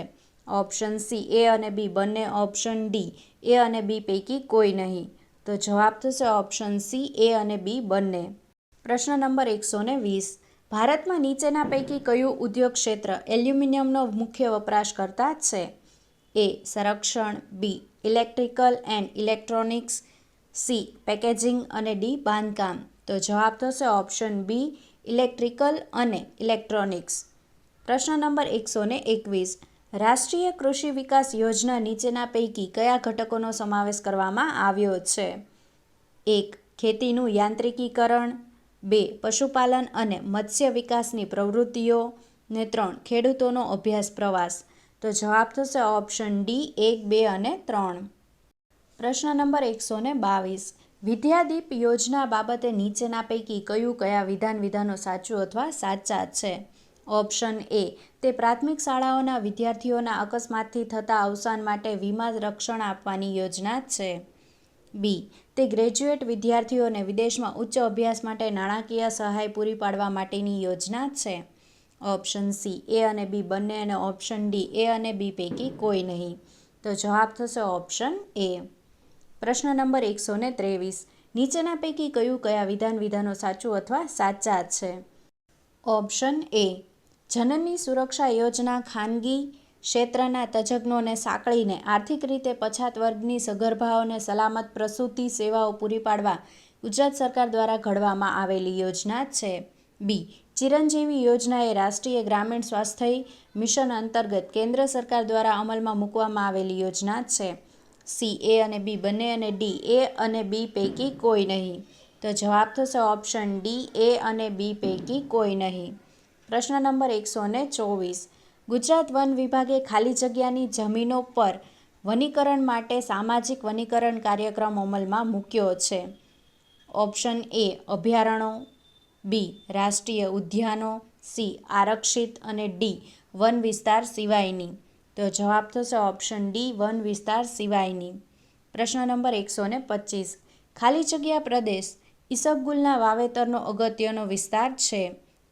ઓપ્શન સી એ અને બી બંને, ઓપ્શન ડી એ અને બી પૈકી કોઈ નહીં. તો જવાબ થશે ઓપ્શન સી એ અને બી બંને. પ્રશ્ન નંબર 120. ભારતમાં નીચેના પૈકી કયું ઉદ્યોગ ક્ષેત્ર એલ્યુમિનિયમનો મુખ્ય વપરાશકર્તા છે? એ સંરક્ષણ, B electrical and electronics, C packaging અને ડી બાંધકામ. તો જવાબ થશે ઓપ્શન બી ઇલેક્ટ્રિકલ અને ઇલેક્ટ્રોનિક્સ. પ્રશ્ન નંબર 121. રાષ્ટ્રીય કૃષિ વિકાસ યોજના નીચેના પૈકી કયા ઘટકોનો સમાવેશ કરવામાં આવ્યો છે? 1. ખેતીનું યાંત્રિકીકરણ, 2. પશુપાલન અને મત્સ્ય વિકાસની પ્રવૃત્તિઓ, ને 3. ખેડૂતોનો અભ્યાસ પ્રવાસ. તો જવાબ થશે ઓપ્શન ડી 1, 2 અને 3. પ્રશ્ન નંબર 122. વિદ્યાદીપ યોજના બાબતે નીચેના પૈકી કયા વિધાનો સાચું અથવા સાચા છે? ઓપ્શન એ, તે પ્રાથમિક શાળાઓના વિદ્યાર્થીઓના અકસ્માતથી થતા અવસાન માટે વીમા રક્ષણ આપવાની યોજના છે. બી, તે ગ્રેજ્યુએટ વિદ્યાર્થીઓને વિદેશમાં ઉચ્ચ અભ્યાસ માટે નાણાકીય સહાય પૂરી પાડવા માટેની યોજના છે. ઓપ્શન સી એ અને બી બંને અને ઓપ્શન ડી એ અને બી પૈકી કોઈ નહીં. તો જવાબ થશે ઓપ્શન એ. પ્રશ્ન નંબર 123. નીચેના પૈકી કયા વિધાનો સાચું અથવા સાચા છે? ઓપ્શન એ જનની સુરક્ષા યોજના ખાનગી ક્ષેત્રના તજજ્ઞોને સાંકળીને આર્થિક રીતે પછાત વર્ગની સગર્ભાઓને સલામત પ્રસૂતિ સેવાઓ પૂરી પાડવા ગુજરાત સરકાર દ્વારા ઘડવામાં આવેલી યોજના છે. બી ચિરંજીવી યોજના એ રાષ્ટ્રીય ગ્રામીણ સ્વાસ્થ્ય મિશન અંતર્ગત કેન્દ્ર સરકાર દ્વારા અમલમાં મૂકવામાં આવેલી યોજના છે. સી એ અને બી બંને અને ડી એ અને બી પૈકી કોઈ નહીં. તો જવાબ થશે ઓપ્શન ડી એ અને બી પૈકી કોઈ નહીં. પ્રશ્ન નંબર 124. ગુજરાત વન વિભાગે ખાલી જગ્યાની જમીનો પર વનીકરણ માટે સામાજિક વનીકરણ કાર્યક્રમ અમલમાં મૂક્યો છે. ઓપ્શન એ અભયારણ્યો, બી રાષ્ટ્રીય ઉદ્યાનો, સી આરક્ષિત અને ડી વન વિસ્તાર સિવાયની. તો જવાબ થશે ઓપ્શન ડી વન વિસ્તાર સિવાયની. પ્રશ્ન નંબર 125. ખાલી જગ્યા પ્રદેશ ઈસબગુલના વાવેતરનો અગત્યનો વિસ્તાર છે.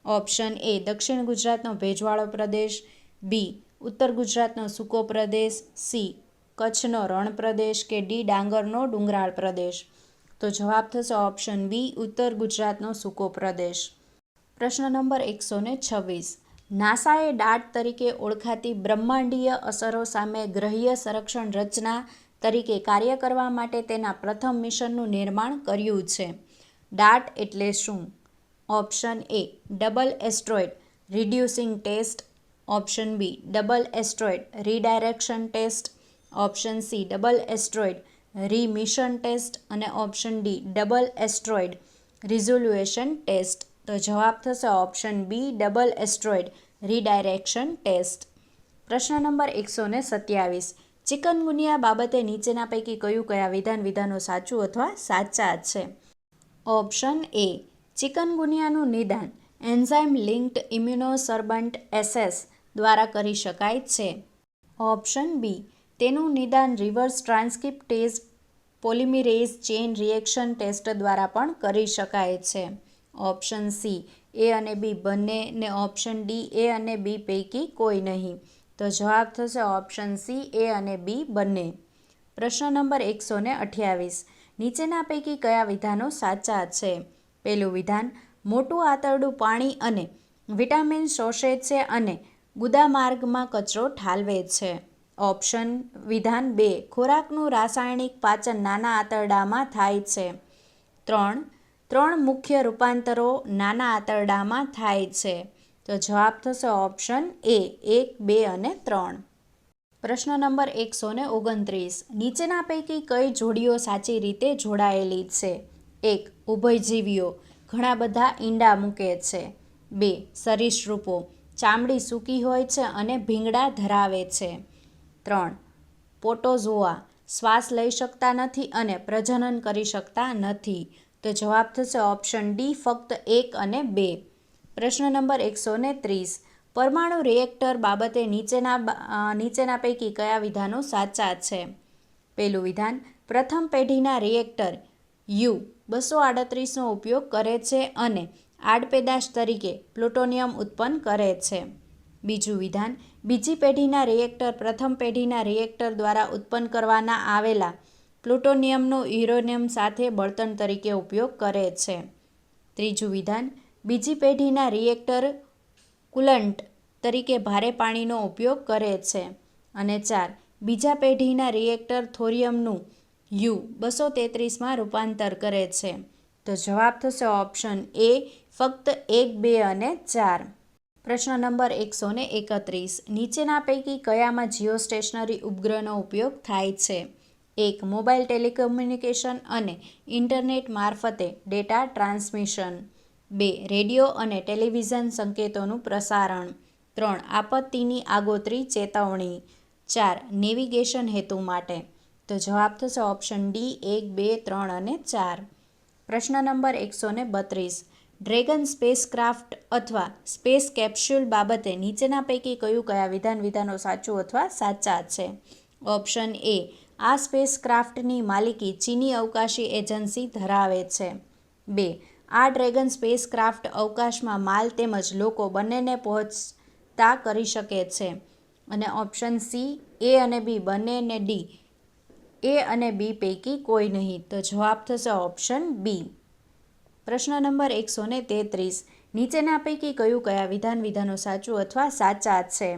ઓપ્શન એ દક્ષિણ ગુજરાતનો ભેજવાળો પ્રદેશ, બી ઉત્તર ગુજરાતનો સૂકો પ્રદેશ, સી કચ્છનો રણ પ્રદેશ કે ડી ડાંગરનો ડુંગરાળ પ્રદેશ. તો જવાબ થશે ઓપ્શન બી ઉત્તર ગુજરાતનો સૂકો પ્રદેશ. પ્રશ્ન નંબર 126. નાસાએ ડાટ તરીકે ઓળખાતી બ્રહ્માંડીય અસરો સામે ગ્રહ્ય સંરક્ષણ રચના તરીકે કાર્ય કરવા માટે તેના પ્રથમ મિશનનું નિર્માણ કર્યું છે. ડાટ એટલે શું? Option A double asteroid reducing test, option B double asteroid redirection test, option C double asteroid remission test અને option D double asteroid resolution test. તો જવાબ થશે option B double asteroid redirection test. પ્રશ્ન નંબર 127. ચિકનગુનિયા બાબતે નીચેના પૈકી કયા વિધાનો સાચું અથવા સાચા છે? ઓપ્શન એ ચિકનગુનિયાનું નિદાન એન્ઝાઇમ લિંક્ડ ઇમ્યુનોસર્બન્ટ એસેસ દ્વારા કરી શકાય છે. ઓપ્શન બી તેનું નિદાન reverse transcriptase polymerase chain reaction test દ્વારા પણ કરી શકાય છે. ઓપ્શન સી એ અને બી બંને ને ઓપ્શન ડી એ અને બી પૈકી કોઈ નહીં. તો જવાબ થશે ઓપ્શન સી એ અને બી બંને. પ્રશ્ન નંબર 128. નીચેના પૈકી કયા વિધાનો સાચા છે? પહેલું વિધાન મોટું આંતરડું પાણી અને વિટામિન શોષે છે અને ગુદામાર્ગમાં કચરો ઠાલવે છે. ઓપ્શન વિધાન 2 ખોરાકનું રાસાયણિક પાચન નાના આંતરડામાં થાય છે. 3 મુખ્ય રૂપાંતરો નાના આંતરડામાં થાય છે. તો જવાબ થશે ઓપ્શન એ 1, 2 અને 3. પ્રશ્ન નંબર 129. નીચેના પૈકી કઈ જોડીઓ સાચી રીતે જોડાયેલી છે? 1. ઉભયજીવીઓ ઘણા બધા ઈંડા મૂકે છે. 2. સરીસૃપો ચામડી સૂકી હોય છે અને ભીંગડા ધરાવે છે. 3. પોટોઝોઆ શ્વાસ લઈ શકતા નથી અને પ્રજનન કરી શકતા નથી. તો જવાબ થશે ઓપ્શન ડી ફક્ત 1 અને 2. પ્રશ્ન નંબર 130. પરમાણુ રિએક્ટર બાબતે નીચેના પૈકી કયા વિધાનો સાચા છે? પહેલું વિધાન પ્રથમ પેઢીના રિએક્ટર U-238નો ઉપયોગ કરે છે અને આડપેદાશ તરીકે પ્લુટોનિયમ ઉત્પન્ન કરે છે. બીજું વિધાન બીજી પેઢીના રિએક્ટર પ્રથમ પેઢીના રિએક્ટર દ્વારા ઉત્પન્ન કરવામાં આવેલા પ્લુટોનિયમનો યુરેનિયમ સાથે બળતણ તરીકે ઉપયોગ કરે છે. ત્રીજું વિધાન બીજી પેઢીના રિએક્ટર કુલન્ટ તરીકે ભારે પાણીનો ઉપયોગ કરે છે. અને 4 બીજા પેઢીના રિએક્ટર થોરિયમનું U-233માં રૂપાંતર કરે છે. તો જવાબ થશે ઓપ્શન એ ફક્ત 1, 2 અને 4. પ્રશ્ન નંબર 131. નીચેના પૈકી કયામાં જીઓસ્ટેશનરી ઉપગ્રહનો ઉપયોગ થાય છે? 1. મોબાઈલ ટેલિકમ્યુનિકેશન અને ઇન્ટરનેટ મારફતે ડેટા ટ્રાન્સમિશન. 2. રેડિયો અને ટેલિવિઝન સંકેતોનું પ્રસારણ. 3. આપત્તિની આગોતરી ચેતવણી. 4. નેવિગેશન હેતુ માટે. તો જવાબ થશે ઓપ્શન ડી 1, 2, 3 અને 4. પ્રશ્ન નંબર 132. ડ્રેગન સ્પેસક્રાફ્ટ અથવા સ્પેસ કેપ્સ્યુલ બાબતે નીચેના પૈકી કયા વિધાનો સાચું અથવા સાચા છે? ઓપ્શન એ આ સ્પેસક્રાફ્ટની માલિકી ચીની અવકાશી એજન્સી ધરાવે છે. 2. આ ડ્રેગન સ્પેસક્રાફ્ટ અવકાશમાં માલ તેમજ લોકો બંનેને પહોંચતા કરી શકે છે. અને ઓપ્શન સી એ અને બી બંને ને ડી એ અને બી પૈકી કોઈ નહીં. તો જવાબ થશે ઓપ્શન બી. પ્રશ્ન નંબર 133. નીચેના પૈકી કયા વિધાનો સાચું અથવા સાચા છે?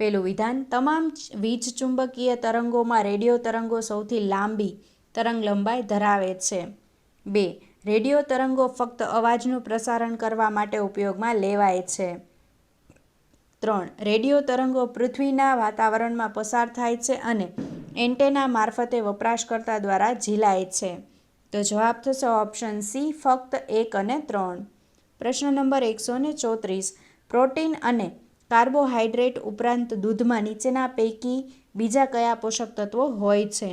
પહેલું વિધાન, તમામ વીજચુંબકીય તરંગોમાં રેડિયો તરંગો સૌથી લાંબી તરંગલંબાઈ ધરાવે છે. 2. રેડિયો તરંગો ફક્ત અવાજનું પ્રસારણ કરવા માટે ઉપયોગમાં લેવાય છે. 3. રેડિયો તરંગો પૃથ્વીના વાતાવરણમાં પસાર થાય છે અને એન્ટેના મારફતે વપરાશકર્તા દ્વારા ઝીલાય છે. તો જવાબ થશે ઓપ્શન સી, ફક્ત 1 અને 3. પ્રશ્ન નંબર 134. પ્રોટીન અને કાર્બોહાઈડ્રેટ ઉપરાંત દૂધમાં નીચેના પૈકી બીજા કયા પોષક તત્વો હોય છે?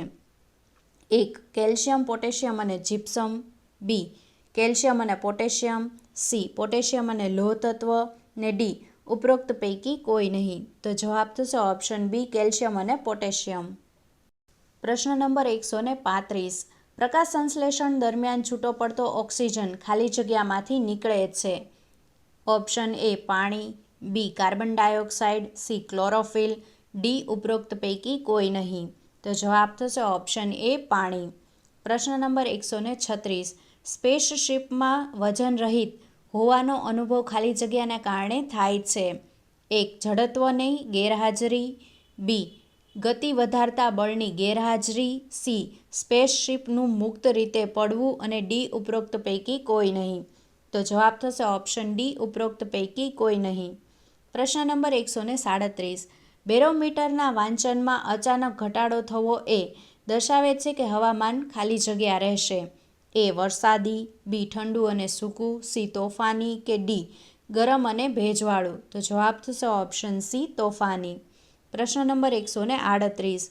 1. કેલ્શિયમ, પોટેશિયમ અને જીપ્સમ. બી. કેલ્શિયમ અને પોટેશિયમ. સી. પોટેશિયમ અને લોહ તત્વ. ને ડી. ઉપરોક્ત પૈકી કોઈ નહીં. તો જવાબ થશે ઓપ્શન બી, કેલ્શિયમ અને પોટેશિયમ. પ્રશ્ન નંબર 135. પ્રકાશ સંશ્લેષણ દરમિયાન છૂટો પડતો ઓક્સિજન ખાલી જગ્યામાંથી નીકળે છે. ઓપ્શન એ પાણી. B. Carbon dioxide. C. Chlorophyll. D. ઉપરોક્ત પૈકી કોઈ નહીં. તો જવાબ થશે ઓપ્શન એ પાણી. પ્રશ્ન નંબર 136. સ્પેસશિપમાં વજન રહિત હોવાનો અનુભવ ખાલી જગ્યાને કારણે થાય છે. 1. જડત્વની ગેરહાજરી. બી. ગતિ વધારતા બળની ગેરહાજરી. સી. સ્પેસશિપનું મુક્ત રીતે પડવું. અને ડી. ઉપરોક્ત પૈકી કોઈ નહીં. તો જવાબ થશે ઓપ્શન ડી, ઉપરોક્ત પૈકી કોઈ નહીં. પ્રશ્ન નંબર 137. બેરોમીટરના વાંચનમાં અચાનક ઘટાડો થવો એ દર્શાવે છે કે હવામાન ખાલી જગ્યા રહેશે. એ. વરસાદી. બી. ઠંડુ અને સૂકું. સી. તોફાની. કે ડી. ગરમ અને ભેજવાળું. તો જવાબ થશે ઓપ્શન સી, તોફાની. પ્રશ્ન નંબર 138.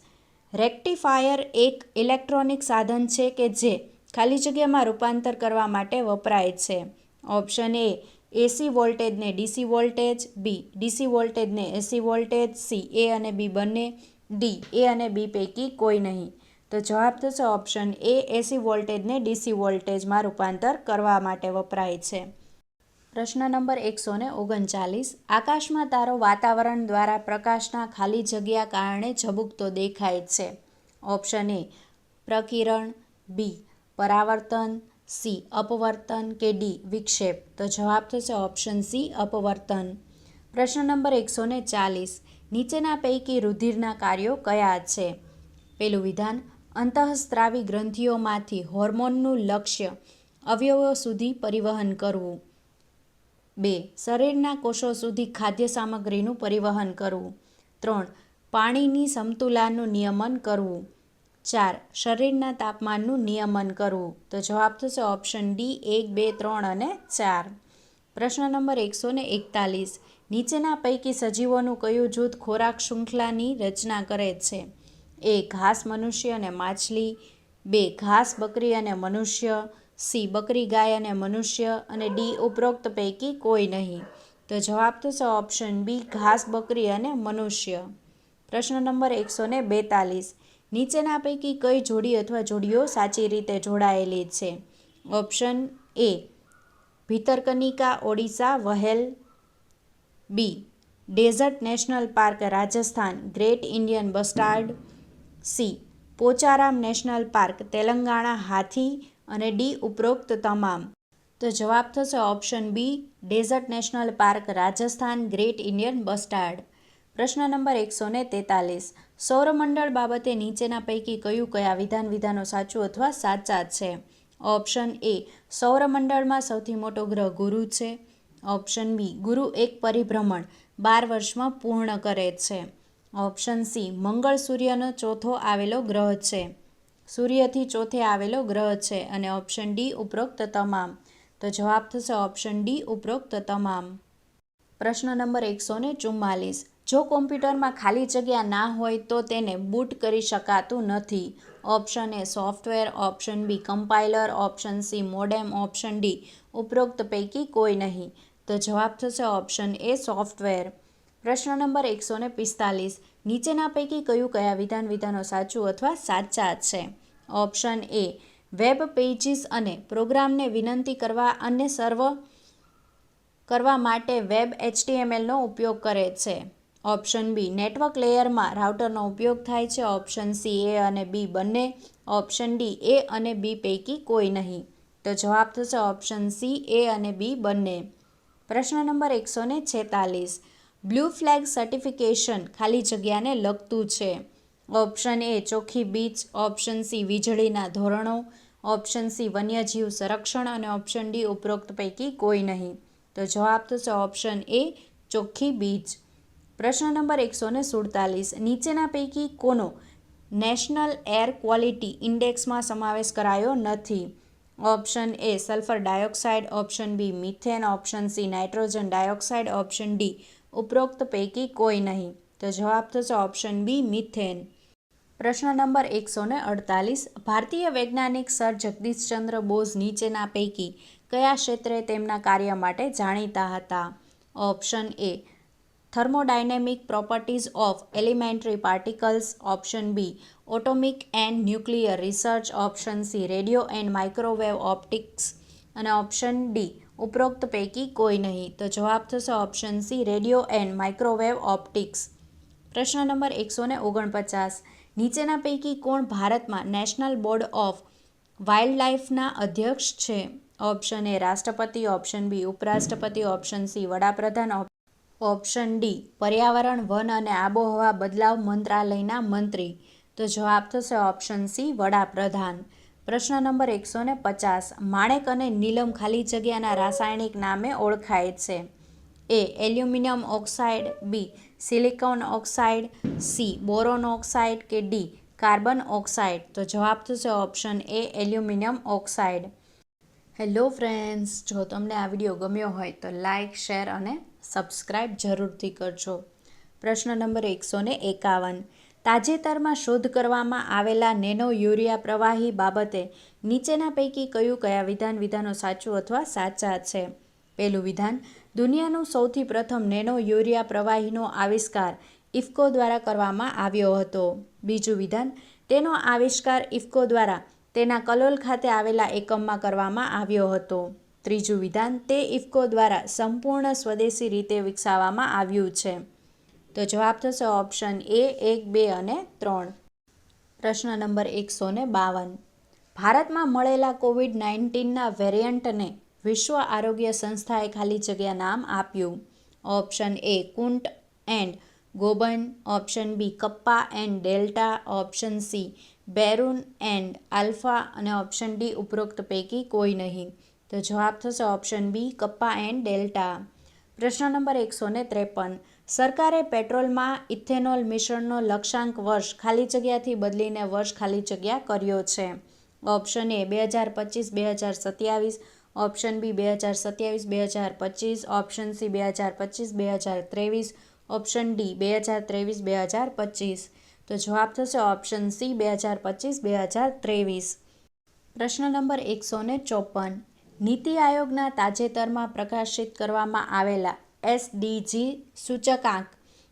રેક્ટિફાયર એક ઇલેક્ટ્રોનિક સાધન છે કે જે ખાલી જગ્યામાં રૂપાંતર કરવા માટે વપરાય છે. ઓપ્શન એ. એસી વોલ્ટેજને ડીસી વોલ્ટેજ. બી. ડીસી વોલ્ટેજને એસી વોલ્ટેજ. સી. એ અને બી બંને. ડી. એ અને બી પૈકી કોઈ નહીં. તો જવાબ થશે ઓપ્શન એ. એસી વોલ્ટેજને ડીસી વોલ્ટેજમાં રૂપાંતર કરવા માટે વપરાય છે. પ્રશ્ન નંબર 139. આકાશમાં તારો વાતાવરણ દ્વારા પ્રકાશના ખાલી જગ્યા કારણે ઝબૂકતો દેખાય છે. Option A. પ્રકિરણ. બી. પરાવર્તન. સી. અપવર્તન. કે ડી. વિક્ષેપ. તો જવાબ થશે ઓપ્શન સી, અપવર્તન. પ્રશ્ન નંબર 140. નીચેના પૈકી રુધિરના કાર્યો કયા છે? પહેલું વિધાન, અંતઃસ્ત્રાવી ગ્રંથિઓમાંથી હોર્મોનનું લક્ષ્ય અવયવો સુધી પરિવહન કરવું. 2. શરીરના કોષો સુધી ખાદ્ય સામગ્રીનું પરિવહન કરવું. 3. પાણીની સમતુલાનું નિયમન કરવું. 4. શરીરના તાપમાનનું નિયમન કરવું. તો જવાબ થશે ઓપ્શન ડી, 1, 2, 3 અને 4. પ્રશ્ન નંબર 141. નીચેના પૈકી સજીવોનું કયું જૂથ ખોરાક શૃંખલાની રચના કરે છે? એ. ઘાસ, મનુષ્ય અને માછલી. 2. ઘાસ, બકરી અને મનુષ્ય. સી. બકરી, ગાય અને મનુષ્ય. અને ડી. ઉપરોક્ત પૈકી કોઈ નહીં. તો જવાબ થશે ઓપ્શન બી, ઘાસ, બકરી અને મનુષ્ય. પ્રશ્ન નંબર 142. નીચેના પૈકી કઈ જોડી અથવા જોડીઓ સાચી રીતે જોડાયેલી છે? Option A. Bhitarkanika, Odisha, whale. B. Desert national park, Rajasthan, great Indian bustard. C. Pocharam national park, Telangana, હાથી. અને ડી. ઉપરોક્ત તમામ. તો જવાબ થશે option B, desert national park, Rajasthan, great Indian bustard. પ્રશ્ન નંબર 143. સૌરમંડળ બાબતે નીચેના પૈકી કયા વિધાનો સાચું અથવા સાચા છે? ઓપ્શન એ. સૌરમંડળમાં સૌથી મોટો ગ્રહ ગુરુ છે. Option B. ગુરુ એક પરિભ્રમણ 12 વર્ષમાં પૂર્ણ કરે છે. Option C. મંગળ સૂર્યનો ચોથો આવેલો ગ્રહ છે. સૂર્યથી ચોથે આવેલો ગ્રહ છે. અને ઓપ્શન ડી. ઉપરોક્ત તમામ. તો જવાબ થશે ઓપ્શન ડી, ઉપરોક્ત તમામ. પ્રશ્ન નંબર 144. જો કોમ્પ્યુટરમાં ખાલી જગ્યા ના હોય તો તેને બૂટ કરી શકાતું નથી. Option A. Software. Option B. Compiler. Option C. Modem. Option D. ઉપરોક્ત પૈકી કોઈ નહીં. તો જવાબ થશે ઓપ્શન એ. સોફ્ટવેર. પ્રશ્ન નંબર 145. નીચેના પૈકી કયા વિધાનો સાચું અથવા સાચા છે? ઓપ્શન એ. વેબ પેજીસ અને પ્રોગ્રામને વિનંતી કરવા અને સર્વ કરવા માટે વેબ HTMLનો ઉપયોગ કરે છે. ઓપ્શન બી નેટવર્ક લેયરમાં રાઉટરનો ઉપયોગ થાય છે. ઓપ્શન સી એ અને બી બંને. ઓપ્શન ડી એ અને બી પૈકી કોઈ નહીં. તો જવાબ થશે ઓપ્શન સી એ અને બી બંને. પ્રશ્ન નંબર 146. બ્લુ ફ્લેગ સર્ટિફિકેશન ખાલી જગ્યાને લગતું છે. ઓપ્શન એ ચોખ્ખી બીચ. ઓપ્શન સી વીજળીના ધોરણો. ઓપ્શન સી વન્યજીવ સંરક્ષણ અને ઓપ્શન ડી ઉપરોક્ત પૈકી કોઈ નહીં. તો જવાબ થશે ઓપ્શન એ ચોખ્ખી બીચ. પ્રશ્ન નંબર 147. નીચેના પૈકી કોનો નેશનલ એર ક્વોલિટી ઇન્ડેક્સમાં સમાવેશ કરાયો નથી? Option A sulphur dioxide. Option B methane. Option C nitrogen dioxide. Option D ઉપરોક્ત પૈકી કોઈ નહીં. તો જવાબ થશે ઓપ્શન બી મિથેન. પ્રશ્ન નંબર 148. ભારતીય વૈજ્ઞાનિક સર જગદીશચંદ્ર બોઝ નીચેના પૈકી કયા ક્ષેત્રે તેમના કાર્ય માટે જાણીતા હતા? Option A thermodynamic properties of elementary particles. Option B atomic and nuclear research. Option C radio and microwave optics અને ઓપ્શન ડી ઉપરોક્ત પૈકી કોઈ નહીં. તો જવાબ થશે option C radio and microwave optics. પ્રશ્ન નંબર 149. નીચેના પૈકી કોણ ભારતમાં નેશનલ બોર્ડ ઓફ વાઇલ્ડલાઇફના અધ્યક્ષ છે? ઓપ્શન એ રાષ્ટ્રપતિ. ઓપ્શન બી ઉપરાષ્ટ્રપતિ. ઓપ્શન સી વડાપ્રધાન. ઓપ્શન ડી પર્યાવરણ વન અને આબોહવા બદલાવ મંત્રાલયના મંત્રી. તો જવાબ થશે ઓપ્શન સી વડાપ્રધાન. પ્રશ્ન નંબર 150. માણેક અને નીલમ ખાલી જગ્યાના રાસાયણિક નામે ઓળખાય છે. A aluminium oxide. B silicon oxide. C boron oxide કે ડી કાર્બન ઓક્સાઇડ. તો જવાબ થશે option A aluminium oxide. Hello friends, જો તમને આ વિડીયો ગમ્યો હોય તો લાઇક, શેર અને સબસ્ક્રાઇબ જરૂરથી કરજો. પ્રશ્ન નંબર 151. તાજેતરમાં શોધ કરવામાં આવેલા નેનો યુરિયા પ્રવાહી બાબતે નીચેના પૈકી કયા વિધાનો સાચું અથવા સાચા છે? પહેલું વિધાન, દુનિયાનું સૌથી પ્રથમ નેનો યુરિયા પ્રવાહીનો આવિષ્કાર ઇફકો દ્વારા કરવામાં આવ્યો હતો. બીજું વિધાન, તેનો આવિષ્કાર ઇફકો દ્વારા તેના કલોલ ખાતે આવેલા એકમમાં કરવામાં આવ્યો હતો. ત્રીજું વિધાન, તે ઇફકો દ્વારા સંપૂર્ણ સ્વદેશી રીતે વિકસાવવામાં આવ્યું છે. તો જવાબ થશે ઓપ્શન એ 1, 2 અને 3. પ્રશ્ન નંબર 152. ભારતમાં મળેલા કોવિડ-19ના વેરિયન્ટને વિશ્વ આરોગ્ય સંસ્થાએ ખાલી જગ્યા નામ આપ્યું. ઓપ્શન એ કુન્ટ એન્ડ ગોબન. Option B kappa and delta. Option C બેરુન એન્ડ આલ્ફા અને ઓપ્શન ડી ઉપરોક્ત પૈકી કોઈ નહીં. તો જવાબ થશે option B kappa and delta. પ્રશ્ન નંબર 153. સરકારે પેટ્રોલમાં ઇથેનોલ મિશ્રણનો લક્ષ્યાંક વર્ષ ખાલી જગ્યાથી બદલીને વર્ષ ખાલી જગ્યા કર્યો છે. Option A 2025-2027. Option B 2027-2025. Option C 2025-2023. Option D 2023-2025. તો જવાબ થશે ઓપ્શન સી 2025-2023. પ્રશ્ન નંબર 154. નીતિ આયોગના તાજેતરમાં પ્રકાશિત કરવામાં આવેલા SDG સૂચકાંક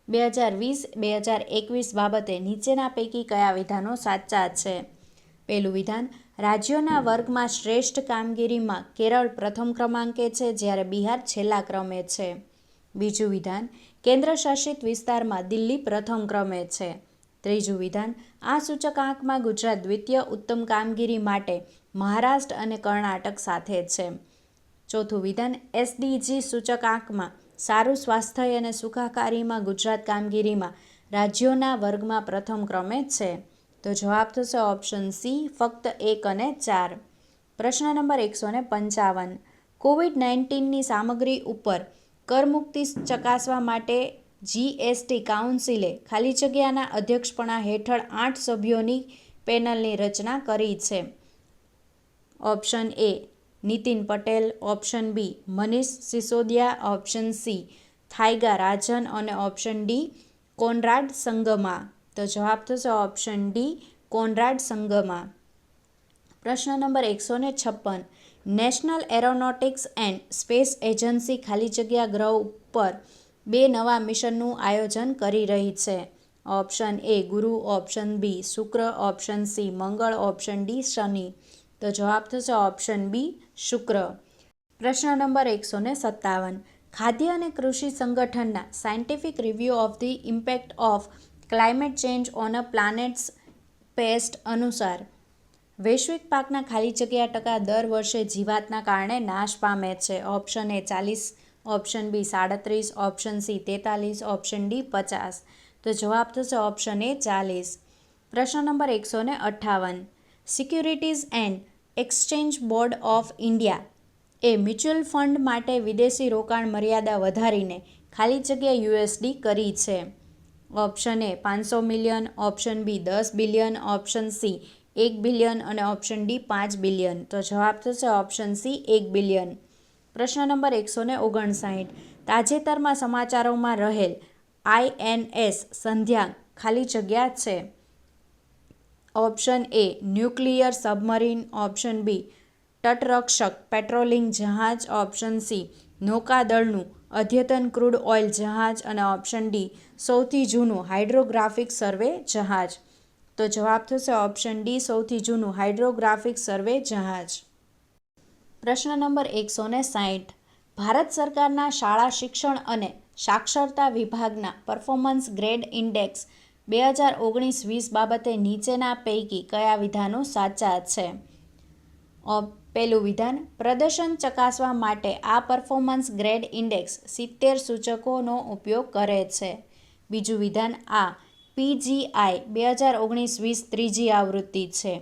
2020-2021 બાબતે નીચેના પૈકી કયા વિધાનો સાચા છે? પહેલું વિધાન, રાજ્યોના વર્ગમાં શ્રેષ્ઠ કામગીરીમાં કેરળ પ્રથમ ક્રમાંકે છે જ્યારે બિહાર છેલ્લા ક્રમે છે. બીજું વિધાન, કેન્દ્ર શાસિત વિસ્તારમાં દિલ્હી પ્રથમ ક્રમે છે. ત્રીજું વિધાન, આ સૂચકાંકમાં ગુજરાત દ્વિતીય ઉત્તમ કામગીરી માટે મહારાષ્ટ્ર અને કર્ણાટક સાથે છે. ચોથું વિધાન, SDG સૂચકાંકમાં સારું સ્વાસ્થ્ય અને સુખાકારીમાં ગુજરાત કામગીરીમાં રાજ્યોના વર્ગમાં પ્રથમ ક્રમે છે. તો જવાબ થશે ઓપ્શન સી ફક્ત 1 અને 4. પ્રશ્ન નંબર 155. કોવિડ-19ની સામગ્રી ઉપર કરમુક્તિ ચકાસવા માટે GST કાઉન્સિલે ખાલી જગ્યાના અધ્યક્ષપણા હેઠળ 8 સભ્યોની પેનલની રચના કરી છે. Option A Nitin Patel. Option B Manish Sisodia. Option C Thiaga Rajan અને ઓપ્શન ડી કોનરાડ સંગમા. તો જવાબ થશે ઓપ્શન ડી કોનરાડ સંગમા. પ્રશ્ન number 156. National aeronautics and space agency ખાલી જગ્યા ગ્રહ ઉપર 2 નવા મિશનનું આયોજન કરી રહી છે. ઓપ્શન એ ગુરુ. ઓપ્શન બી શુક્ર. ઓપ્શન સી મંગળ. ઓપ્શન ડી શનિ. તો જવાબ થશે ઓપ્શન બી શુક્ર. પ્રશ્ન નંબર 157. ખાદ્ય અને કૃષિ સંગઠનના scientific review of the impact of climate change on a planets paste અનુસાર વૈશ્વિક પાકના ખાલી જગ્યા ટકા દર વર્ષે જીવાતના કારણે નાશ પામે છે. Option A 40, option B 37, option C 43, option D 50. તો જવાબ થશે ઓપ્શન એ 40. પ્રશ્ન નંબર 158. Securities and exchange board of India એ મ્યુચ્યુઅલ ફંડ માટે વિદેશી રોકાણ મર્યાદા વધારીને ખાલી જગ્યા યુએસડી કરી છે. Option A 500 million, option B 10 billion, option C 1 billion અને ઓપ્શન ડી 5 બિલિયન. તો જવાબ થશે ઓપ્શન સી 1 બિલિયન. પ્રશ્ન નંબર 159. તાજેતરમાં સમાચારોમાં રહેલ INS સંધ્યા ખાલી જગ્યા છે. Option A nuclear submarine, option B તટરક્ષક પેટ્રોલિંગ જહાજ, ઓપ્શન સી નૌકાદળનું અદ્યતન ક્રૂડ ઓઇલ જહાજ અને ઓપ્શન ડી સૌથી જૂનું હાઇડ્રોગ્રાફિક સર્વે જહાજ. તો જવાબ થશે ઓપ્શન ડી સૌથી જૂનું હાઇડ્રોગ્રાફિક સર્વે જહાજ. પ્રશ્ન નંબર 160. ભારત સરકારના શાળા શિક્ષણ અને સાક્ષરતા વિભાગના પરફોર્મન્સ ગ્રેડ ઇન્ડેક્સ 2019-20 બાબતે નીચેના પૈકી કયા વિધાનો સાચા છે? પહેલું વિધાન, પ્રદર્શન ચકાસવા માટે આ પરફોર્મન્સ ગ્રેડ ઇન્ડેક્સ 70 સૂચકોનો ઉપયોગ કરે છે. બીજું વિધાન, આ PGI 2019-20 ત્રીજી આવૃત્તિ છે.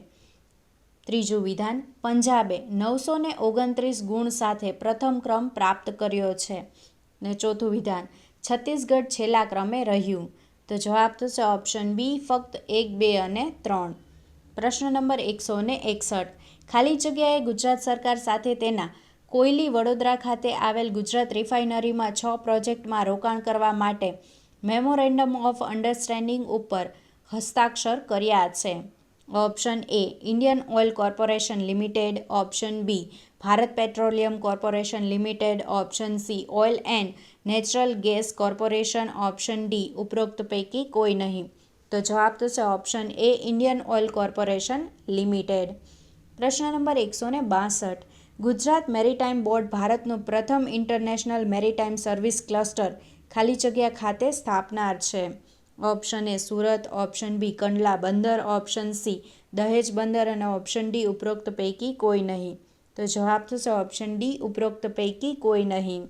ત્રીજું વિધાન, પંજાબે 929 ગુણ સાથે પ્રથમ ક્રમ પ્રાપ્ત કર્યો છે. અને ચોથું વિધાન, છત્તીસગઢ છેલ્લા ક્રમે રહ્યું. તો જવાબ થશે ઓપ્શન બી ફક્ત 1, 2 અને 3. પ્રશ્ન નંબર 161. ખાલી જગ્યાએ ગુજરાત સરકાર સાથે તેના કોયલી વડોદરા ખાતે આવેલ ગુજરાત રિફાઇનરીમાં 6 પ્રોજેક્ટમાં રોકાણ કરવા માટે મેમોરેન્ડમ ઓફ અન્ડરસ્ટેન્ડિંગ ઉપર હસ્તાક્ષર કર્યા છે. Option A Indian oil corporation limited, option B Bharat petroleum corporation limited, option C oil and natural gas corporation, option D ઉપરોક્ત પૈકી કોઈ નહીં. તો જવાબ થશે option A Indian oil corporation limited. પ્રશ્ન નંબર 162. ગુજરાત મેરીટાઈમ બોર્ડ ભારતનું પ્રથમ ઇન્ટરનેશનલ મેરીટાઈમ સર્વિસ ક્લસ્ટર ખાલી જગ્યા ખાતે સ્થાપનાર છે. Option A Surat, option B Kandla બંદર, ઓપ્શન સી દહેજ બંદર અને ઓપ્શન ડી ઉપરોક્ત પૈકી કોઈ નહીં. તો જવાબ થશે ઓપ્શન ડી ઉપરોક્ત પૈકી કોઈ નહીં.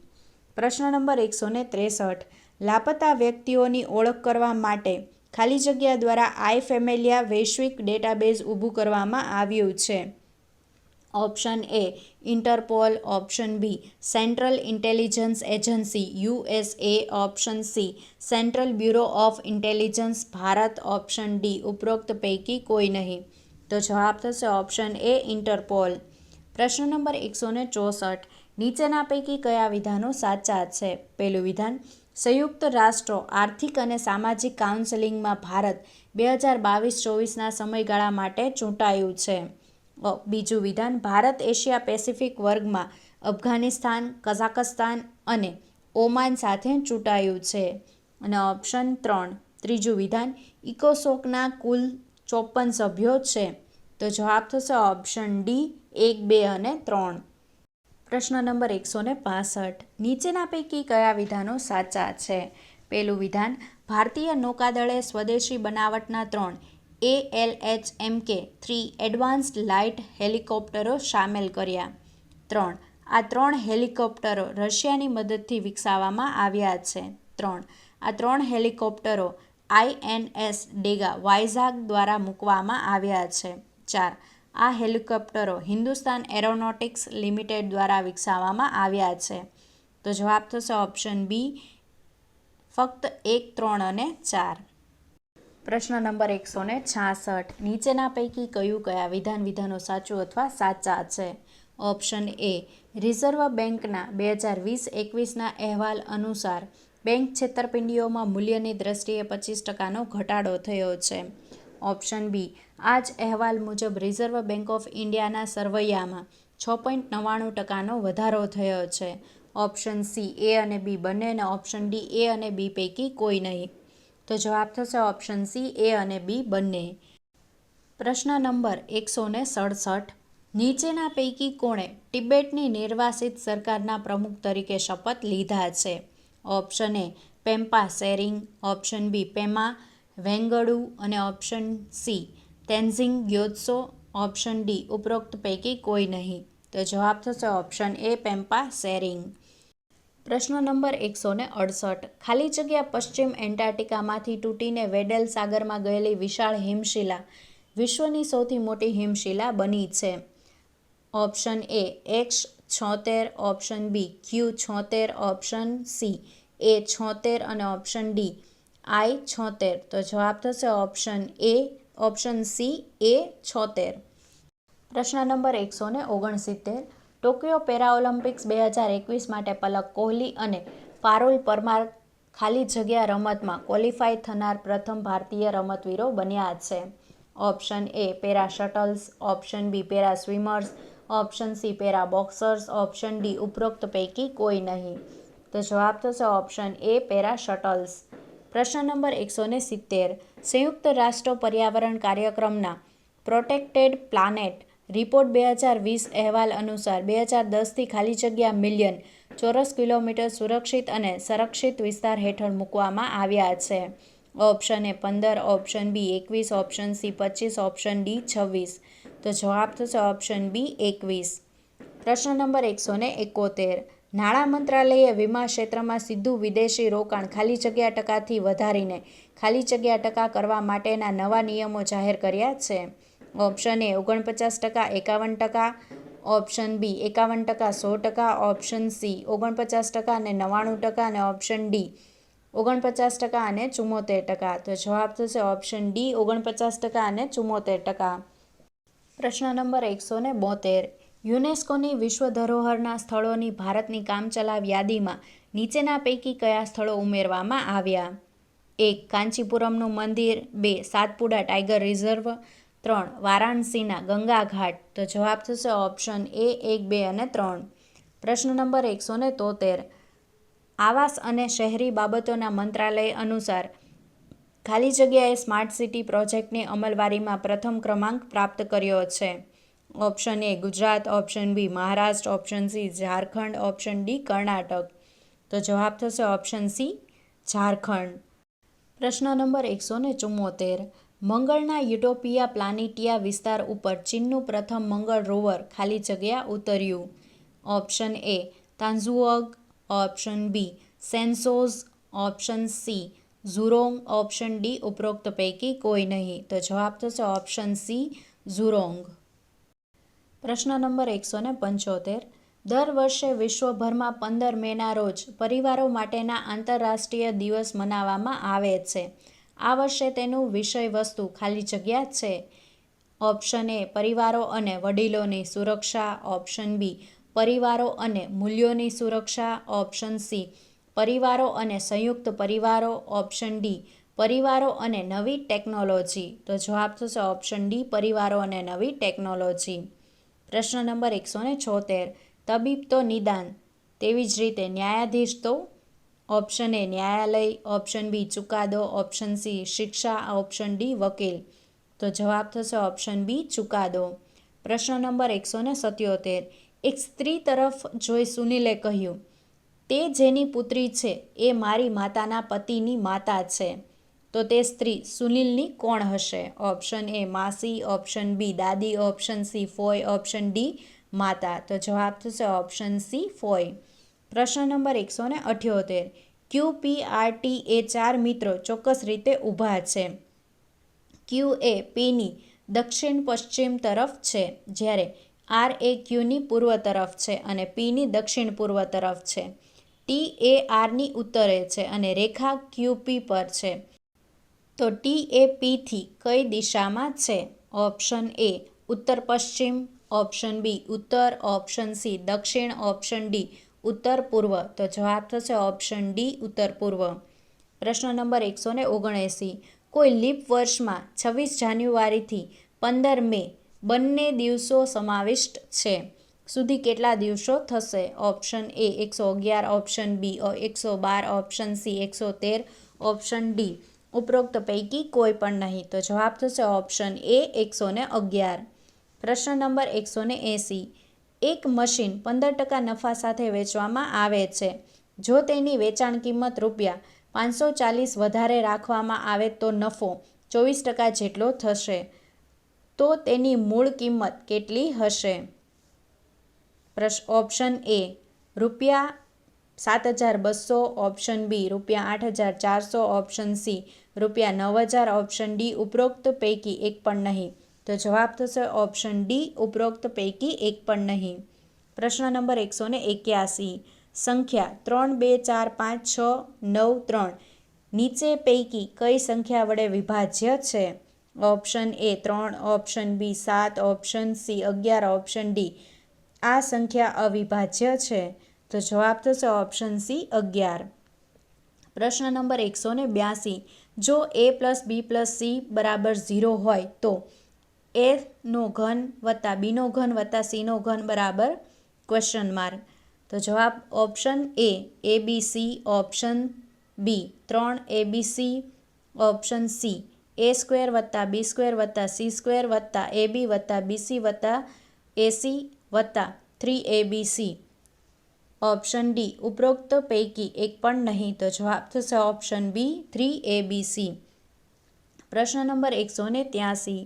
પ્રશ્ન નંબર 163. લાપતા વ્યક્તિઓની ઓળખ કરવા માટે ખાલી જગ્યા દ્વારા આઈ ફેમિલિયા વૈશ્વિક ડેટાબેઝ ઊભું કરવામાં આવ્યું છે. Option A Interpol, option B central intelligence agency USA, option C central bureau of intelligence Bharat, option D ઉપરોક્ત પૈકી કોઈ નહીં. તો જવાબ થશે ઓપ્શન એ ઇન્ટરપોલ. પ્રશ્ન નંબર 164. નીચેના પૈકી કયા વિધાનો સાચા છે? પહેલું વિધાન, સંયુક્ત રાષ્ટ્રો આર્થિક અને સામાજિક કાઉન્સિલમાં ભારત 2022-24ના સમયગાળા માટે ચૂંટાયું છે. બીજું વિધાન, ભારત એશિયા પેસિફિક વર્ગમાં અફઘાનિસ્તાન, કઝાકસ્તાન અને ઓમાન સાથે ચૂંટાયું છે. અને ઓપ્શન 3, ત્રીજું વિધાન, ઇકોસોકના કુલ 54 સભ્યો છે. તો જવાબ થશે ઓપ્શન ડી 1, 2 અને 3. પ્રશ્ન નંબર 165. નીચેના પૈકી કયા વિધાનો સાચા છે? પહેલું વિધાન, ભારતીય નૌકાદળે સ્વદેશી બનાવટના 3 ALH-MK3 એડવાન્સ્ડ લાઇટ હેલિકોપ્ટરો સામેલ કર્યા. 3. આ 3 હેલિકોપ્ટરો રશિયાની મદદથી વિકસાવવામાં આવ્યા છે. 3. આ 3 હેલિકોપ્ટરો INS ડેગા વાઇઝાગ દ્વારા મૂકવામાં આવ્યા છે. 4. આ હેલિકોપ્ટરો હિન્દુસ્તાન એરોનોટિક્સ લિમિટેડ દ્વારા વિકસાવવામાં આવ્યા છે. તો જવાબ થશે ઓપ્શન બી ફક્ત 1, 3 અને 4. પ્રશ્ન નંબર 166. નીચેના પૈકી કયા વિધાનો સાચું અથવા સાચા છે? ઓપ્શન એ રિઝર્વ બેંકના 2020-21ના અહેવાલ અનુસાર બેંક છેતરપિંડીઓમાં મૂલ્યની દ્રષ્ટિએ 25%નો ઘટાડો થયો છે. ઓપ્શન બી આ જ અહેવાલ મુજબ રિઝર્વ બેંક ઓફ ઇન્ડિયાના સરવૈયામાં 6.99%નો વધારો થયો છે. ઓપ્શન સી એ અને બી બંને અને ઓપ્શન ડી એ અને બી પૈકી કોઈ નહીં. તો જવાબ થશે ઓપ્શન સી એ અને બી બંને. પ્રશ્ન નંબર 167. નીચેના પૈકી કોણે તિબેટની નિર્વાસિત સરકારના પ્રમુખ તરીકે શપથ લીધા છે? Option A Pempa Tsering, option B Pema Wangdu અને option C Tenzing Gyatso, option D ઉપરોક્ત પૈકી કોઈ નહીં. તો જવાબ થશે ઓપ્શન એ પેમ્પા સેરિંગ. પ્રશ્ન નંબર 168. ખાલી જગ્યા પશ્ચિમ એન્ટાર્કટિકામાંથી તૂટીને વેડેલ સાગરમાં ગયેલી વિશાળ હિમશિલા વિશ્વની સૌથી મોટી હિમશિલા બની છે. Option A X76, option B Q76, option C A76 અને ઓપ્શન ડી I76. તો જવાબ થશે ઓપ્શન સી A76. પ્રશ્ન નંબર 169. ટોક્યો પેરાઓલિમ્પિક્સ 2021 માટે પલક કોહલી અને પારુલ પરમાર ખાલી જગ્યા રમતમાં ક્વોલિફાય થનાર પ્રથમ ભારતીય રમતવીરો બન્યા છે. Option A para shuttles, option B para swimmers, option C para boxers, option D ઉપરોક્ત પૈકી કોઈ નહીં. તો જવાબ થશે ઓપ્શન એ પેરા શટલ્સ. પ્રશ્ન નંબર 170. સંયુક્ત રાષ્ટ્ર પર્યાવરણ કાર્યક્રમના પ્રોટેક્ટેડ પ્લાનેટ રિપોર્ટ 2020 અહેવાલ અનુસાર 2010થી ખાલી જગ્યા મિલિયન ચોરસ કિલોમીટર સુરક્ષિત અને સંરક્ષિત વિસ્તાર હેઠળ મૂકવામાં આવ્યા છે. Option A 15, option B 21, option C 25, option D 26. તો જવાબ થશે ઓપ્શન બી 21. પ્રશ્ન નંબર 171. નાણાં મંત્રાલયે વીમા ક્ષેત્રમાં સીધું વિદેશી રોકાણ ખાલી જગ્યા ટકાથી વધારીને ખાલી જગ્યા ટકા કરવા માટેના નવા નિયમો જાહેર કર્યા છે. Option A 49%, 51%, option B 51%, 100%, option C 49% અને 99% અને ઓપ્શન ડી 49% અને 74%. તો જવાબ થશે ઓપ્શન ડી 49% અને 74%. પ્રશ્ન નંબર 172. યુનેસ્કોની વિશ્વ ધરોહરના સ્થળોની ભારતની કામચલાઉ યાદીમાં નીચેના પૈકી કયા સ્થળો ઉમેરવામાં આવ્યા? 1. કાંચીપુરમનું મંદિર, 2. Satpura tiger reserve, 3. વારાણસીના ગંગા ઘાટ. તો જવાબ થશે ઓપ્શન એ 1, 2 અને 3. પ્રશ્ન નંબર 173. આવાસ અને શહેરી બાબતોના મંત્રાલય અનુસાર ખાલી જગ્યાએ સ્માર્ટ સિટી પ્રોજેક્ટની અમલવારીમાં પ્રથમ ક્રમાંક પ્રાપ્ત કર્યો છે. Option A Gujarat, option B Maharashtra, option C Jharkhand, option D Karnataka. તો જવાબ થશે ઓપ્શન સી ઝારખંડ. પ્રશ્ન નંબર 174. મંગળના યુટોપિયા પ્લાનિટિયા વિસ્તાર ઉપર ચીનનું પ્રથમ મંગળ રોવર ખાલી જગ્યા ઉતર્યું. ઓપ્શન એ તાન્ઝુઓગ, ઓપ્શન બી સેન્સોઝ, option C Zhurong, option D ઉપરોક્ત પૈકી કોઈ નહીં. તો જવાબ થશે ઓપ્શન સી ઝુરોંગ. પ્રશ્ન નંબર 175. દર વર્ષે વિશ્વભરમાં 15 મેના રોજ પરિવારો માટેના આંતરરાષ્ટ્રીય દિવસ મનાવવામાં આવે છે. આ વર્ષે તેનું વિષય વસ્તુ ખાલી જગ્યા છે. ઓપ્શન એ પરિવારો અને વડીલોની સુરક્ષા, ઓપ્શન બી પરિવારો અને મૂલ્યોની સુરક્ષા, ઓપ્શન સી પરિવારો અને સંયુક્ત પરિવારો, ઓપ્શન ડી પરિવારો અને નવી ટેકનોલોજી. તો જવાબ થશે ઓપ્શન ડી પરિવારો અને નવી ટેકનોલોજી. પ્રશ્ન નંબર 176. તબીબ તો નિદાન, તેવી જ રીતે ન્યાયાધીશ તો? ઓપ્શન એ ન્યાયાલય, ઓપ્શન બી ચુકાદો, ઓપ્શન સી શિક્ષા, ઓપ્શન ડી વકીલ. તો જવાબ થશે ઓપ્શન બી ચુકાદો. પ્રશ્ન નંબર 177. એક સ્ત્રી તરફ જોઈ સુનિલે કહ્યું, તે જેની પુત્રી છે એ મારી માતાના પતિની માતા છે. તો તે સ્ત્રી સુનિલની કોણ હશે? ઓપ્શન એ માસી, ઓપ્શન બી દાદી, ઓપ્શન સી ફોઈ, ઓપ્શન ડી માતા. તો જવાબ થશે ઓપ્શન સી ફોઈ. પ્રશ્ન નંબર 178. QPRT એ 4 મિત્રો ચોક્કસ રીતે ઊભા છે. Q એ Pની દક્ષિણ પશ્ચિમ તરફ છે, જ્યારે R એ Qની પૂર્વ તરફ છે અને Pની દક્ષિણ પૂર્વ તરફ છે. T એ Rની ઉત્તરે છે અને રેખા QP પર છે. તો T એ Pથી કઈ દિશામાં છે? ઓપ્શન એ ઉત્તર પશ્ચિમ, ઓપ્શન બી ઉત્તર, ઓપ્શન સી દક્ષિણ, ઓપ્શન ડી ઉત્તર પૂર્વ. તો જવાબ થશે ઓપ્શન ડી ઉત્તર પૂર્વ. પ્રશ્ન નંબર 179. કોઈ લીપ વર્ષમાં 26 જાન્યુઆરીથી 15 મે બંને દિવસો સમાવિષ્ટ છે સુધી કેટલા દિવસો થશે? Option A 111, option B 112, option C 113, option D ઉપરોક્ત પૈકી કોઈ પણ નહીં. તો જવાબ થશે ઓપ્શન એ 111. પ્રશ્ન નંબર 180. એક મશીન 15% નફા સાથે વેચવામાં આવે છે. જો તેની વેચાણ કિંમત રૂપિયા 540 વધારે રાખવામાં આવે તો નફો 24% જેટલો થશે. તો તેની મૂળ કિંમત કેટલી હશે? ઓપ્શન એ રૂપિયા 7,200, ઓપ્શન બી રૂપિયા 8,400, ઓપ્શન સી રૂપિયા 9,000, ઓપ્શન ડી ઉપરોક્ત પૈકી એક પણ નહીં. તો જવાબ થશે ઓપ્શન ડી ઉપરોક્ત પૈકી એક પણ નહીં. પ્રશ્ન નંબર 181. સંખ્યા 3, 2, 4, 5, 6, 9, 3 નીચે પૈકી કઈ સંખ્યા વડે વિભાજ્ય છે? Option A 3, option B 7, option C 11, option D આ સંખ્યા અવિભાજ્ય છે. તો જવાબ થશે ઓપ્શન સી 11. પ્રશ્ન નંબર 182. જો a + b + c બરાબર 0 હોય તો a નો ઘન વત્તા b નો ઘન વત્તા c નો ઘન બરાબર ? તો જવાબ option A abc, option B 3abc, option C a² વત્તા b² વત્તા c² વત્તા ab વત્તા bc વત્તા ac વત્તા 3abc, ઓપ્શન ડી ઉપરોક્ત પૈકી એક પણ નહીં. તો જવાબ થશે ઓપ્શન બી 3abc. પ્રશ્ન નંબર 183.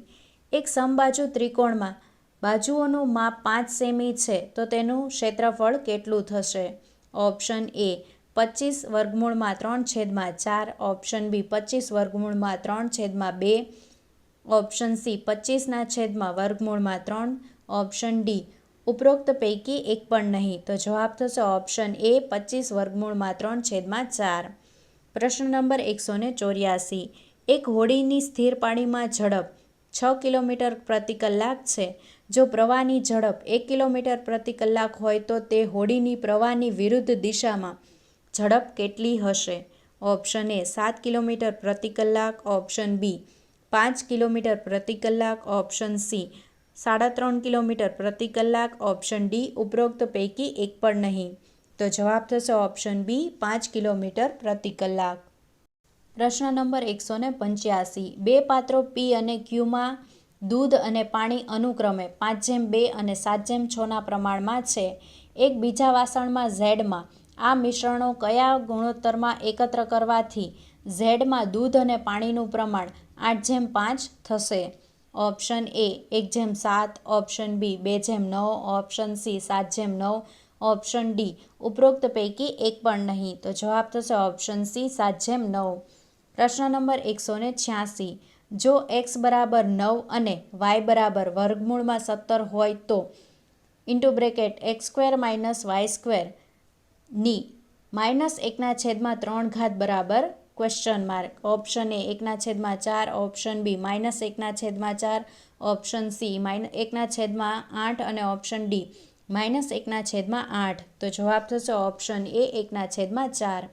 એક સમબાજુ ત્રિકોણમાં બાજુઓનું માપ 5 સેમી છે તો તેનું ક્ષેત્રફળ કેટલું થશે? Option A 25√3/4, option B 25√3/2, option C 25/3, option D ઉપરોક્ત પૈકી એક પણ નહીં. તો જવાબ થશે ઓપ્શન એ 25√3/4. પ્રશ્ન નંબર 184. એક હોડીની સ્થિર પાણીમાં ઝડપ 6 કિલોમીટર પ્રતિ કલાક છે. જો પ્રવાહની ઝડપ 1 કિલોમીટર પ્રતિ કલાક હોય તો તે હોડીની પ્રવાહની વિરુદ્ધ દિશામાં ઝડપ કેટલી હશે? ઓપ્શન એ 7 કિલોમીટર પ્રતિ કલાક, ઓપ્શન બી 5 કિલોમીટર પ્રતિ કલાક, ઓપ્શન સી 3.5 કિલોમીટર પ્રતિ કલાક, ઓપ્શન ડી ઉપરોક્ત પૈકી એક પણ નહીં. તો જવાબ થશે ઓપ્શન બી 5 કિલોમીટર પ્રતિ કલાક. પ્રશ્ન નંબર 185. બે પાત્રો પી અને ક્યુમાં દૂધ અને પાણી અનુક્રમે 5:2 અને 7:6 પ્રમાણમાં છે. એક બીજા વાસણમાં ઝેડમાં આ મિશ્રણો કયા ગુણોત્તરમાં એકત્ર કરવાથી ઝેડમાં દૂધ અને પાણીનું પ્રમાણ 8:5 થશે? Option A 1:7, option B 2:9, option C 7:9, option D ઉપરોક્ત પૈકી એક પણ નહીં. તો જવાબ થશે ઓપ્શન સી 7:9. પ્રશ્ન નંબર 186. જો x બરાબર 9 અને y બરાબર વર્ગમૂળમાં 17 હોય તો (x² - y² ની -1/3 બરાબર ? Option A 1/4, option B -1/4, option C 1/8 અને ઓપ્શન ડી -1/8. તો જવાબ થશે ઓપ્શન એ 1/4.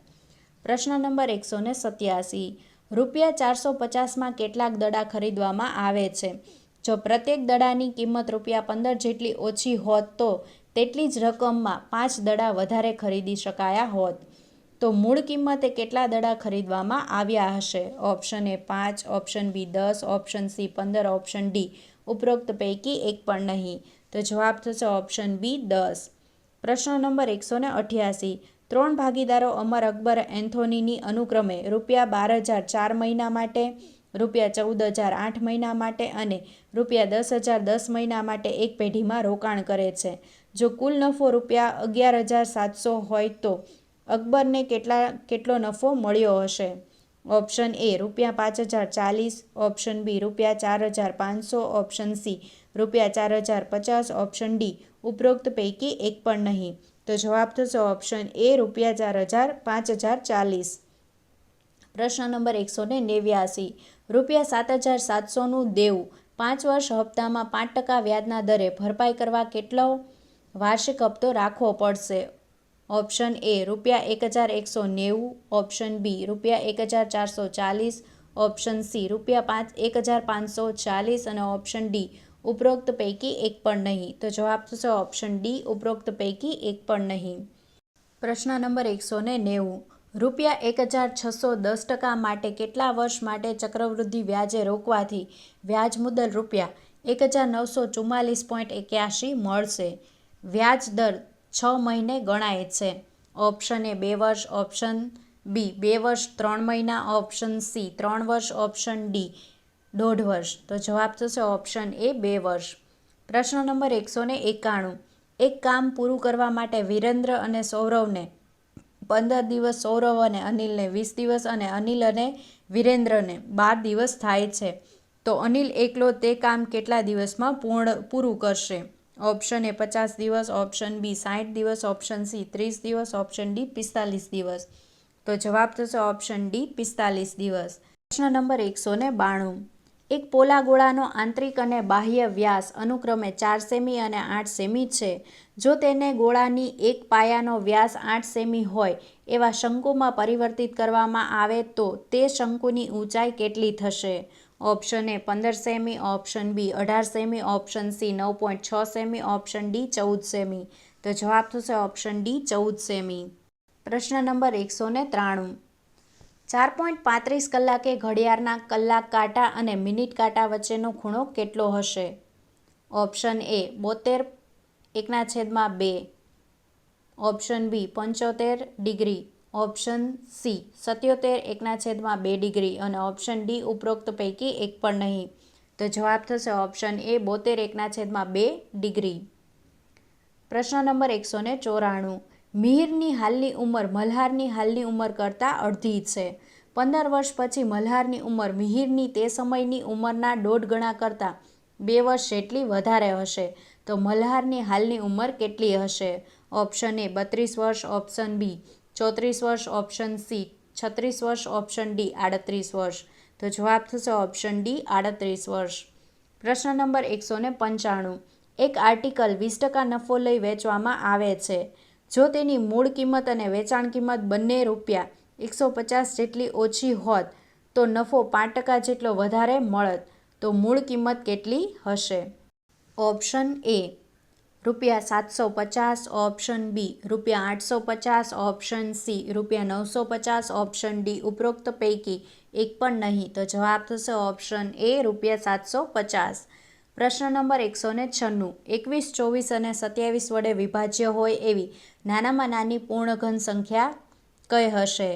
પ્રશ્ન નંબર 187. રૂપિયા 450માં કેટલાક દડા ખરીદવામાં આવે છે? જો પ્રત્યેક દડાની કિંમત રૂપિયા 15 જેટલી ઓછી હોત તો તેટલી જ રકમમાં 5 દડા વધારે ખરીદી શકાયા હોત. તો મૂળ કિંમતે કેટલા દડા ખરીદવામાં આવ્યા હશે? Option A 5, option B 10, option C 15, option D ઉપરોક્ત પૈકી એક પણ નહીં. તો જવાબ થશે ઓપ્શન બી 10. પ્રશ્ન નંબર 188. 3 ભાગીદારો અમર અકબર એન્થોનીની અનુક્રમે રૂપિયા 12,000 4 મહિના માટે, રૂપિયા 14,000 8 મહિના માટે અને રૂપિયા 10,000 10 મહિના માટે એક પેઢીમાં રોકાણ કરે છે. જો કુલ નફો રૂપિયા 11,700 હોય તો અકબરને કેટલો નફો મળ્યો હશે? ઓપ્શન એ રૂપિયા 5,040, ઓપ્શન બી રૂપિયા 4,500, ઓપ્શન સી રૂપિયા 4,050, ઓપ્શન ડી ઉપરોક્ત પૈકી એક પણ નહીં. તો જવાબ થશે ઓપ્શન એ રૂપિયા 5,040. પ્રશ્ન નંબર 189. રૂપિયા 7,700નું દેવું 5 વર્ષ હપ્તામાં 5% વ્યાજના દરે ભરપાઈ કરવા કેટલો વાર્ષિક હપ્તો રાખવો પડશે? ઓપ્શન એ રૂપિયા 1,190, ઓપ્શન બી રૂપિયા 1,440, ઓપ્શન સી રૂપિયા 1,540 અને ઓપ્શન ડી ઉપરોક્ત પૈકી એક પણ નહીં. તો જવાબ થશે ઓપ્શન ડી ઉપરોક્ત પૈકી એક પણ નહીં. પ્રશ્ન નંબર 190. રૂપિયા 1,610 માટે કેટલા વર્ષ માટે ચક્રવૃદ્ધિ વ્યાજે રોકવાથી વ્યાજ મુદ્દલ રૂપિયા 1944.81 મળશે. વ્યાજ દર 6 મહિને ગણાય છે. ઓપ્શન એ 2 વર્ષ, ઓપ્શન બી 2 વર્ષ 3 મહિના, ઓપ્શન સી 3 વર્ષ, ઓપ્શન ડી 1.5 વર્ષ. તો જવાબ થશે ઓપ્શન એ 2 વર્ષ. પ્રશ્ન નંબર 191. એક કામ પૂરું કરવા માટે વિરેન્દ્ર અને સૌરવને 15 દિવસ, સૌરવ અને અનિલને 20 દિવસ અને અનિલ અને વિરેન્દ્રને 12 દિવસ થાય છે. તો અનિલ એકલો તે કામ કેટલા દિવસમાં પૂરું કરશે? ઓપ્શન એ 50 દિવસ, ઓપ્શન બી 60 દિવસ, ઓપ્શન સી 30 દિવસ, ઓપ્શન ડી 45 દિવસ. તો જવાબ થશે ઓપ્શન ડી 45 દિવસ. પ્રશ્ન નંબર 192. એક પોલા ગોળાનો આંતરિક અને બાહ્ય વ્યાસ અનુક્રમે 4 સેમી અને 8 સેમી છે. જો તેને ગોળાની એક પાયાનો વ્યાસ 8 સેમી હોય એવા શંકુમાં પરિવર્તિત કરવામાં આવે તો તે શંકુની ઊંચાઈ કેટલી થશે? ઓપ્શન એ 15 સેમી, ઓપ્શન બી 18 સેમી, ઓપ્શન સી 9.6 સેમી, ઓપ્શન ડી 14 સેમી. તો જવાબ થશે ઓપ્શન ડી 14 સેમી. પ્રશ્ન નંબર 193. 4.35 કલાકે ઘડિયાળના કલાક કાંટા અને મિનિટ કાંટા વચ્ચેનો ખૂણો કેટલો હશે? Option A 72/1/2, option B 75 degree, option C 77/1/2 degree અને ઓપ્શન ડી ઉપરોક્ત પૈકી એક પણ નહીં. તો જવાબ થશે ઓપ્શન એ 72/2 ડિગ્રી. પ્રશ્ન નંબર 194. મિહિરની હાલની ઉંમર મલ્હારની હાલની ઉંમર કરતાં અડધી છે. 15 વર્ષ પછી મલ્હારની ઉંમર મિહિરની તે સમયની ઉંમરના 1.5 ગણા કરતાં 2 વર્ષ જેટલી વધારે હશે. તો મલ્હારની હાલની ઉંમર કેટલી હશે? ઓપ્શન એ 32 વર્ષ, ઓપ્શન બી 34 વર્ષ, ઓપ્શન સી 36 વર્ષ, ઓપ્શન ડી 38 વર્ષ. તો જવાબ થશે ઓપ્શન ડી 38 વર્ષ. પ્રશ્ન નંબર 195. એક આર્ટિકલ 20% નફો લઈ વેચવામાં આવે છે. જો તેની મૂળ કિંમત અને વેચાણ કિંમત બંને ₹150 જેટલી ઓછી હોત તો નફો 5% જેટલો વધારે મળત. તો મૂળ કિંમત કેટલી હશે? Option A ₹750, option B ₹850, option C ₹950, option D ઉપરોક્ત પૈકી એક પણ નહીં. તો જવાબ થશે ઓપ્શન એ ₹750. પ્રશ્ન નંબર 196. 21, 24 અને 27 વડે વિભાજ્ય હોય એવી નાનામાં નાની પૂર્ણઘન સંખ્યા કઈ હશે?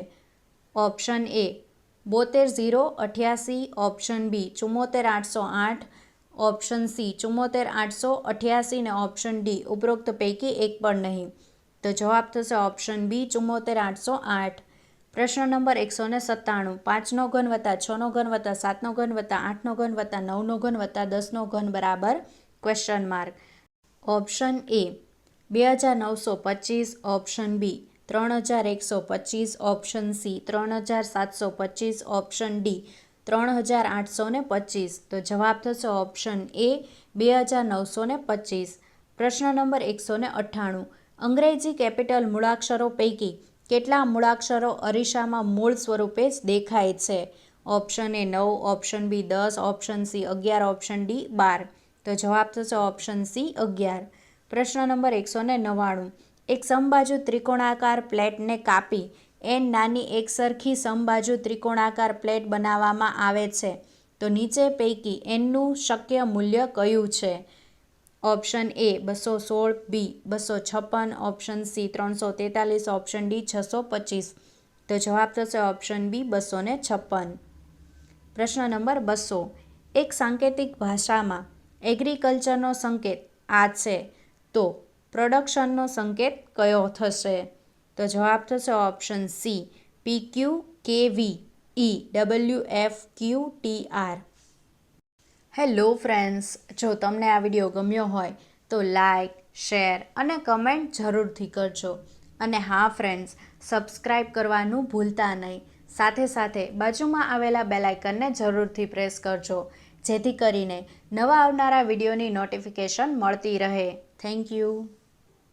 Option A 72,088, option B 74,808, option C 74,888 ને ઓપ્શન ડી ઉપરોક્ત પૈકી એક પણ નહીં. તો જવાબ થશે ઓપ્શન બી 74,808. પ્રશ્ન નંબર 197. 5નો ઘન વત્તા 6નો ઘન વત્તા 7નો ઘન વત્તા 8નો ઘન વત્તા 9નો ઘન વત્તા 10નો ઘન બરાબર ? Option A 2,925, option B 3,125, option C 3,725, option D 3,825. તો જવાબ થશે ઓપ્શન એ 2,925. પ્રશ્ન નંબર 198. અંગ્રેજી કેપિટલ મૂળાક્ષરો પૈકી કેટલા મૂળાક્ષરો અરીસામાં મૂળ સ્વરૂપે જ દેખાય છે? Option A 9, option B 10, option C 11, option D 12. તો જવાબ થશે ઓપ્શન સી 11. પ્રશ્ન નંબર 199. એક સમબાજુ ત્રિકોણાકાર પ્લેટને કાપી એન નાની એક સરખી સમબાજુ ત્રિકોણાકાર પ્લેટ બનાવવામાં આવે છે તો નીચે પૈકી એનનું શક્ય મૂલ્ય કયું છે? Option A 216, B 256, option C 343, option D 625. તો જવાબ થશે ઓપ્શન બી 256. પ્રશ્ન નંબર 200. એક સાંકેતિક ભાષામાં એગ્રીકલ્ચરનો સંકેત આ છે તો પ્રોડક્શનનો સંકેત કયો થશે? તો જવાબ થશે option C PQKVEWFQTR. Hello friends, જો તમને આ વિડીયો ગમ્યો હોય તો લાઈક, શેર અને કમેન્ટ જરૂરથી કરજો. અને હા ફ્રેન્ડ્સ, સબસ્ક્રાઈબ કરવાનું ભૂલતા નહીં. સાથે સાથે બાજુમાં આવેલા બેલ આઇકનને જરૂરથી પ્રેસ કરજો જેથી કરીને નવા આવનારા વિડીયોની નોટિફિકેશન મળતી રહે. Thank you.